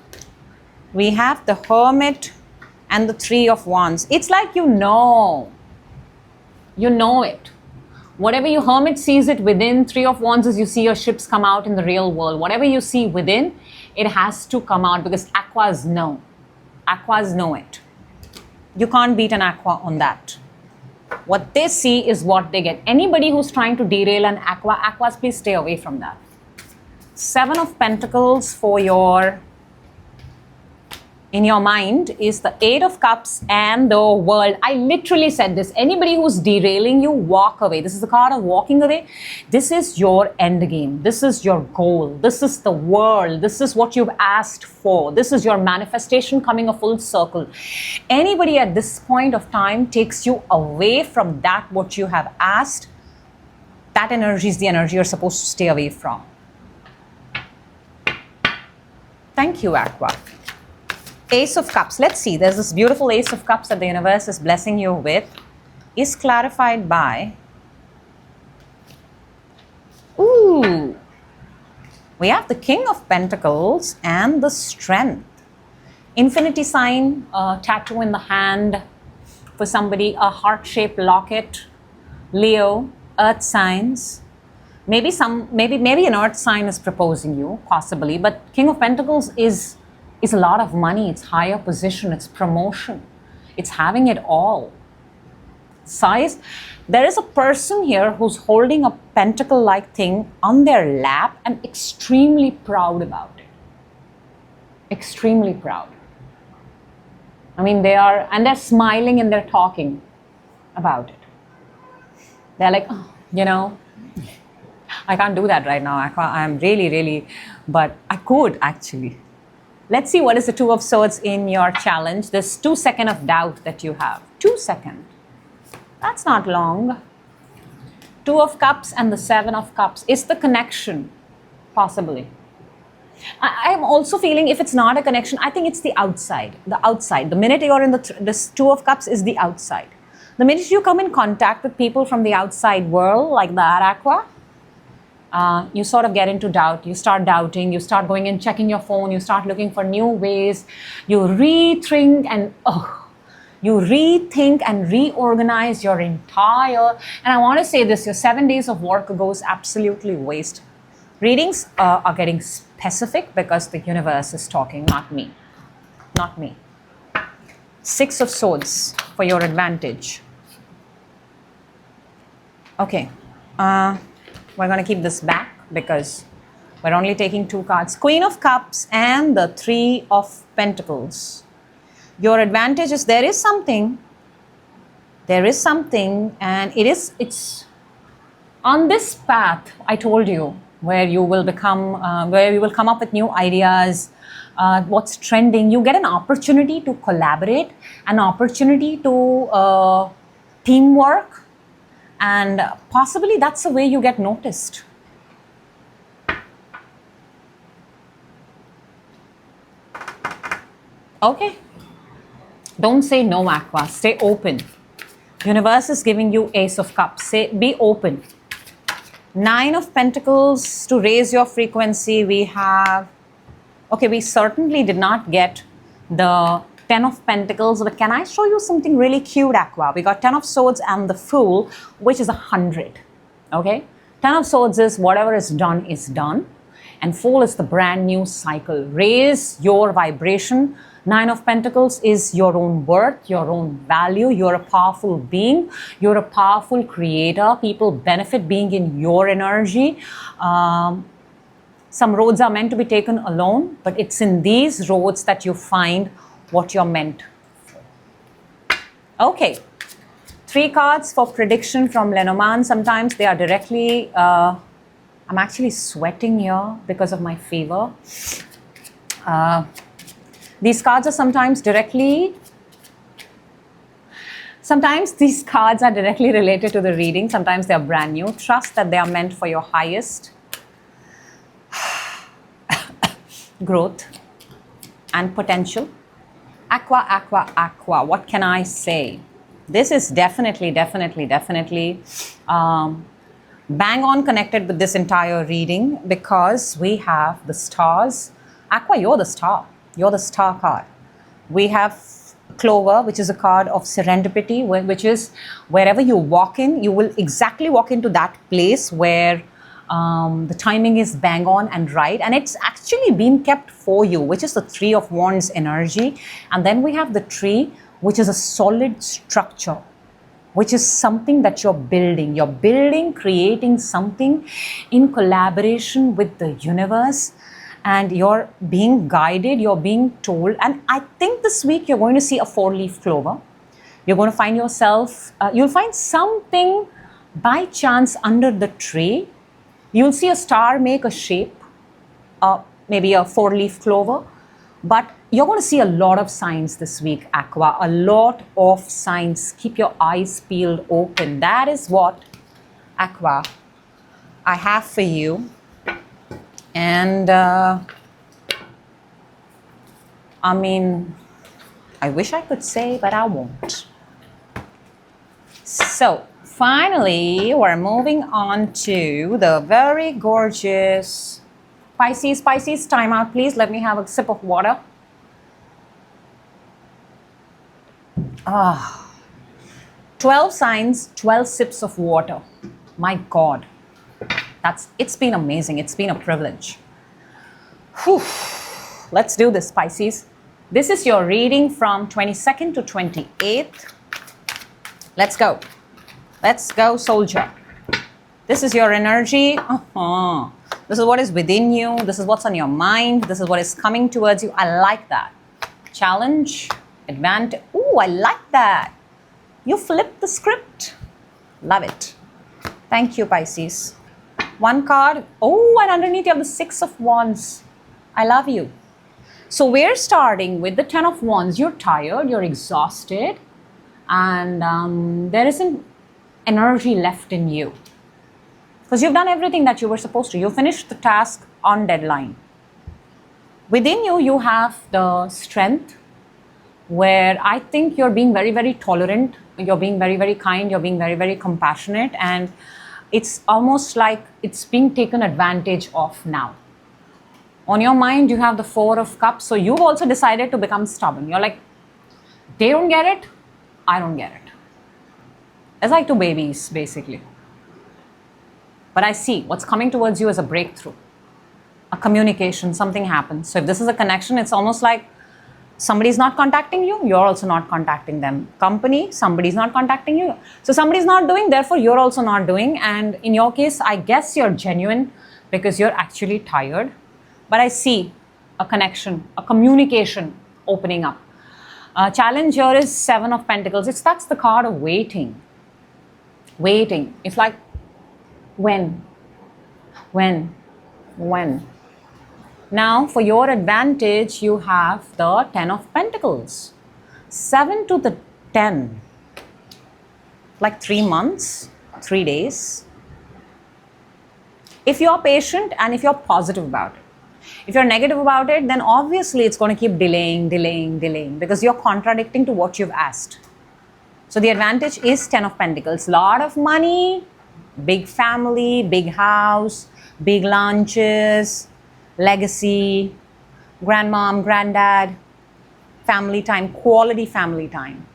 S1: we have the Hermit and the Three of Wands. It's like you know it. Whatever you Hermit sees it within, Three of Wands is you see your ships come out in the real world. Whatever you see within, it has to come out because Aquas know. Aquas know it. You can't beat an Aqua on that. What they see is what they get. Anybody who's trying to derail an Aquas, please stay away from that. Seven of Pentacles for in your mind is the Eight of Cups and the World. I literally said this. Anybody who's derailing you, walk away. This is the card of walking away. This is your end game. This is your goal. This is the world. This is what you've asked for. This is your manifestation coming a full circle. Anybody at this point of time takes you away from that what you have asked, that energy is the energy you're supposed to stay away from. Thank you, Aqua. Ace of Cups. Let's see. There's this beautiful Ace of Cups that the universe is blessing you with. Is clarified by... Ooh. We have the King of Pentacles and the Strength. Infinity sign, tattoo in the hand. For somebody, a heart-shaped locket. Leo, earth signs. Maybe an earth sign is proposing you, possibly, but King of Pentacles is a lot of money, it's higher position, it's promotion, it's having it all. Size, there is a person here who's holding a pentacle-like thing on their lap and extremely proud about it. Extremely proud. I mean, they're smiling and they're talking about it. They're like, oh, you know, I can't do that right now. I'm really, but I could actually. Let's see what is the Two of Swords in your challenge. This 2 seconds of doubt that you have. 2 seconds. That's not long. Two of Cups and the Seven of Cups. Is the connection, possibly. I'm also feeling if it's not a connection, I think it's the outside. The outside. The minute you're in this Two of Cups is the outside. The minute you come in contact with people from the outside world, like that, Aqua, you sort of get into doubt. You start doubting. You start going and checking your phone. You start looking for new ways. You rethink and reorganize your entire... And I want to say this, your 7 days of work goes absolutely waste. Readings are getting specific because the universe is talking, not me. Not me. Six of Swords for your advantage. Okay. We're going to keep this back because we're only taking 2 cards. Queen of Cups and the Three of Pentacles. Your advantage is there is something, and it's on this path, I told you, where you will come up with new ideas, what's trending. You get an opportunity to collaborate, an opportunity to teamwork, and possibly that's the way you get noticed. Okay. Don't say no, Aqua. Stay open. Universe is giving you Ace of Cups. Say, be open. Nine of Pentacles to raise your frequency. We have, okay, we certainly did not get the Ten of Pentacles, but can I show you something really cute, Aqua? We got Ten of Swords and the Fool, which is 100, okay? Ten of Swords is whatever is done, and Fool is the brand new cycle. Raise your vibration. Nine of Pentacles is your own worth, your own value. You're a powerful being. You're a powerful creator. People benefit being in your energy. Some roads are meant to be taken alone, but it's in these roads that you find what you're meant for. Okay. 3 cards for prediction from Lenormand. Sometimes they are directly... I'm actually sweating here because of my fever. These cards are sometimes these cards are directly related to the reading. Sometimes they are brand new. Trust that they are meant for your highest growth and potential. Aqua, aqua, aqua. What can I say? This is definitely bang on connected with this entire reading because we have the stars. Aqua, you're the star. You're the star card. We have Clover, which is a card of serendipity, which is wherever you walk in, you will exactly walk into that place where the timing is bang on and right. And it's actually been kept for you, which is the Three of Wands energy. And then we have the Tree, which is a solid structure, which is something that you're building. You're building, creating something in collaboration with the universe. And you're being guided, you're being told. And I think this week you're going to see a 4-leaf clover. You're going to find yourself, you'll find something by chance under the tree. You'll see a star make a shape, maybe a 4-leaf clover. But you're going to see a lot of signs this week, Aqua. A lot of signs. Keep your eyes peeled open. That is what, Aqua, I have for you. And I mean, I wish I could say, but I won't. So finally, we're moving on to the very gorgeous Pisces. Pisces, time out, please. Let me have a sip of water. 12 signs, 12 sips of water. My God. It's been amazing. It's been a privilege. Whew. Let's do this, Pisces. This is your reading from 22nd to 28th. Let's go. Let's go, soldier. This is your energy. This is what is within you. This is what's on your mind. This is what is coming towards you. I like that. Challenge, advantage. Ooh, I like that. You flipped the script. Love it. Thank you, Pisces. 1 card. Oh, and underneath you have the 6 of Wands. I love you. So we're starting with the 10 of Wands. You're tired, you're exhausted, and there isn't energy left in you. Because you've done everything that you were supposed to. You finished the task on deadline. Within you, you have the strength where I think you're being very, very tolerant. You're being very, very kind. You're being very, very compassionate. And it's almost like it's being taken advantage of now. On your mind, you have the 4 of Cups. So you've also decided to become stubborn. You're like, they don't get it, I don't get it. It's like 2 babies, basically. But I see what's coming towards you as a breakthrough, a communication, something happens. So if this is a connection, it's almost like somebody's not contacting you, you're also not contacting them. Company, somebody's not contacting you. So somebody's not doing, therefore you're also not doing. And in your case, I guess you're genuine because you're actually tired. But I see a connection, a communication opening up. Challenge here is 7 of Pentacles. That's the card of waiting. Waiting. It's like, when? Now, for your advantage, you have the 10 of Pentacles. 7 to the 10. Like 3 months, 3 days. If you're patient and if you're positive about it. If you're negative about it, then obviously it's going to keep delaying because you're contradicting to what you've asked. So the advantage is 10 of Pentacles. Lot of money, big family, big house, big lunches, legacy, grandmom, granddad, family time, quality family time.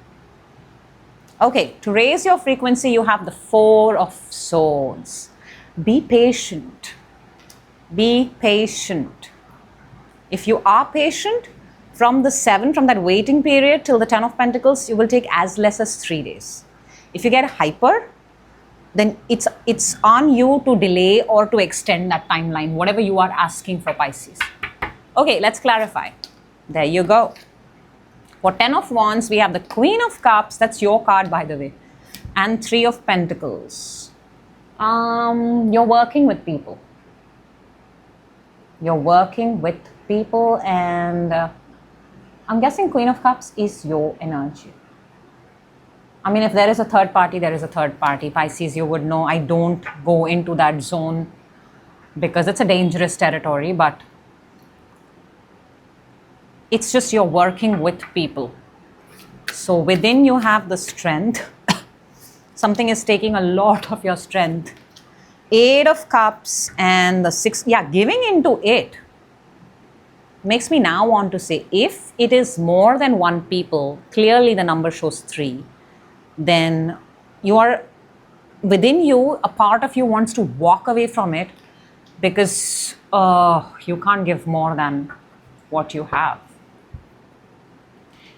S1: Okay, to raise your frequency, you have the Four of Swords. Be patient. Be patient. If you are patient, from the 7, from that waiting period till the 10 of Pentacles, you will take as less as 3 days. If you get hyper, then it's on you to delay or to extend that timeline, whatever you are asking for, Pisces. Okay, let's clarify. There you go. For 10 of Wands, we have the Queen of Cups. That's your card, by the way. And 3 of Pentacles. You're working with people. You're working with people, and I'm guessing Queen of Cups is your energy. I mean, if there is a third party, there is a third party. Pisces, you would know I don't go into that zone because it's a dangerous territory, but it's just you're working with people. So within you have the strength. Something is taking a lot of your strength. 8 of Cups and the 6. Yeah, giving into it makes me now want to say, if it is more than one people, clearly the number shows 3, then you are, within you, a part of you wants to walk away from it because you can't give more than what you have.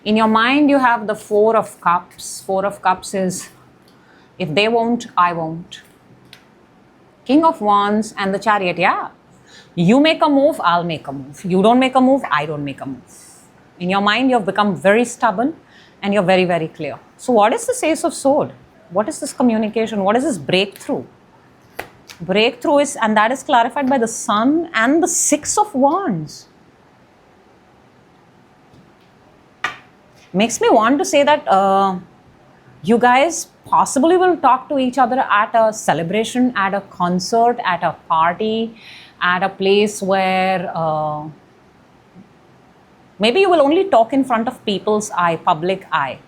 S1: In your mind, you have the 4 of Cups. 4 of Cups is, if they won't, I won't. King of Wands and the Chariot. Yeah, you make a move, I'll make a move. You don't make a move, I don't make a move. In your mind, you have become very stubborn and you're very, very clear. So what is this Ace of Swords? What is this communication? What is this breakthrough? Breakthrough is, and that is clarified by the Sun and the 6 of Wands. Makes me want to say that you guys possibly will talk to each other at a celebration, at a concert, at a party, at a place where maybe you will only talk in front of people's eye, public eye.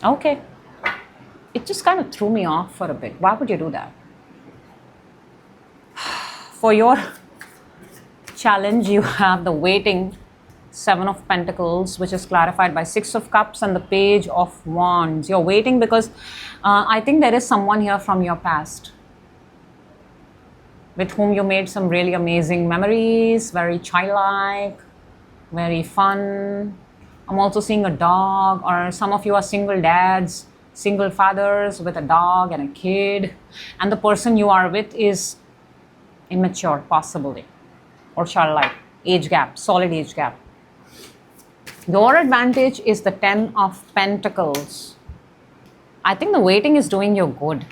S1: Okay. It just kind of threw me off for a bit. Why would you do that? For your challenge, you have the waiting 7 of Pentacles, which is clarified by 6 of Cups and the Page of Wands. You're waiting because I think there is someone here from your past with whom you made some really amazing memories, very childlike, very fun. I'm also seeing a dog, or some of you are single dads, single fathers with a dog and a kid, and the person you are with is immature, possibly, or childlike. Age gap, solid age gap. Your advantage is the 10 of Pentacles. I think the waiting is doing you good.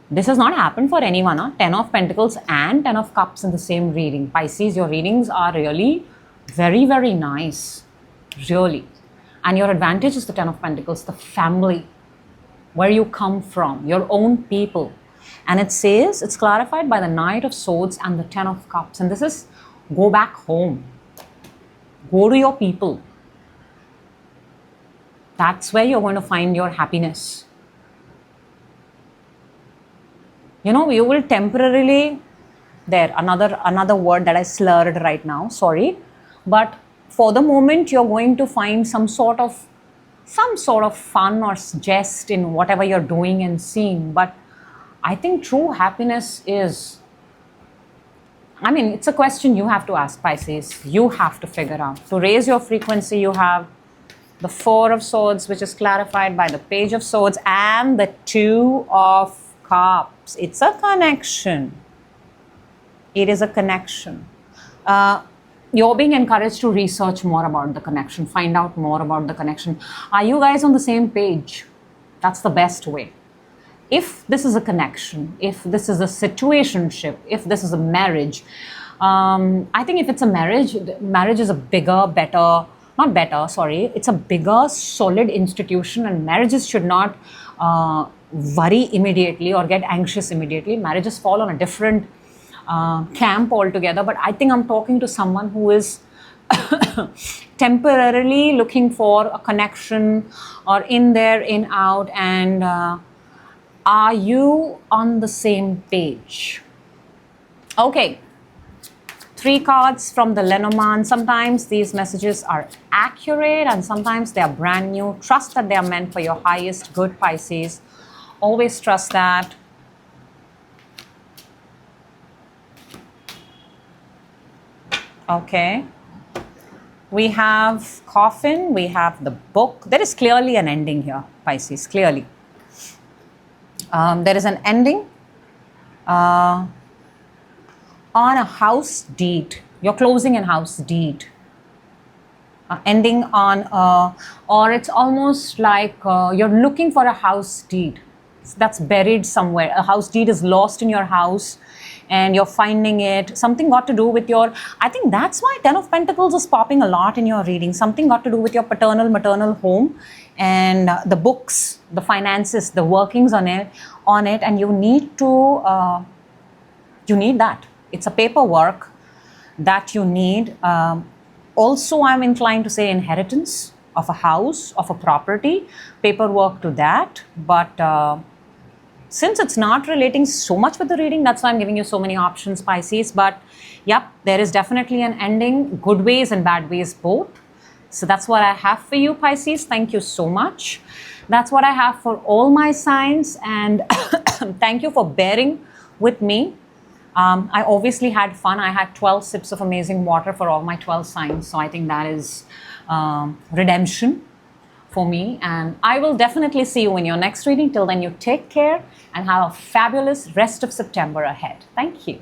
S1: This has not happened for anyone, huh? 10 of Pentacles and 10 of Cups in the same reading. Pisces, your readings are really very, very nice. Really. And your advantage is the 10 of Pentacles, the family, where you come from, your own people. And it says, it's clarified by the Knight of Swords and the 10 of Cups. And this is, go back home. Go to your people. That's where you're going to find your happiness. You know, you will temporarily, there, another word that I slurred right now, sorry. But for the moment, you're going to find some sort of fun or jest in whatever you're doing and seeing. But I think true happiness is, I mean, it's a question you have to ask, Pisces. You have to figure out. To raise your frequency, you have the 4 of Swords, which is clarified by the Page of Swords and the 2 of Cups. It's a connection. It is a connection. You're being encouraged to research more about the connection, find out more about the connection. Are you guys on the same page? That's the best way. If this is a connection, if this is a situationship, if this is a marriage, I think if it's a marriage, marriage is a bigger, better, not better, sorry, it's a bigger, solid institution, and marriages should not worry immediately or get anxious immediately. Marriages fall on a different camp altogether, but I think I'm talking to someone who is temporarily looking for a connection, or in there, in out, and are you on the same page? Okay. 3 cards from the Lenormand. Sometimes these messages are accurate and sometimes they are brand new. Trust that they are meant for your highest good, Pisces. Always trust that. Okay. We have coffin. We have the book. There is clearly an ending here, Pisces. Clearly. There is an ending. On a house deed. You're closing a house deed. Ending on, or it's almost like you're looking for a house deed that's buried somewhere. A house deed is lost in your house and you're finding it. Something got to do with your, I think that's why 10 of Pentacles is popping a lot in your reading. Something got to do with your paternal, maternal home, and the books, the finances, the workings on it, and you need to, you need that. It's a paperwork that you need. Also, I'm inclined to say inheritance of a house, of a property, paperwork to that. But since it's not relating so much with the reading, that's why I'm giving you so many options, Pisces. But yep, there is definitely an ending, good ways and bad ways both. So that's what I have for you, Pisces. Thank you so much. That's what I have for all my signs. And thank you for bearing with me. I obviously had fun. I had 12 sips of amazing water for all my 12 signs. So I think that is redemption for me. And I will definitely see you in your next reading. Till then, you take care and have a fabulous rest of September ahead. Thank you.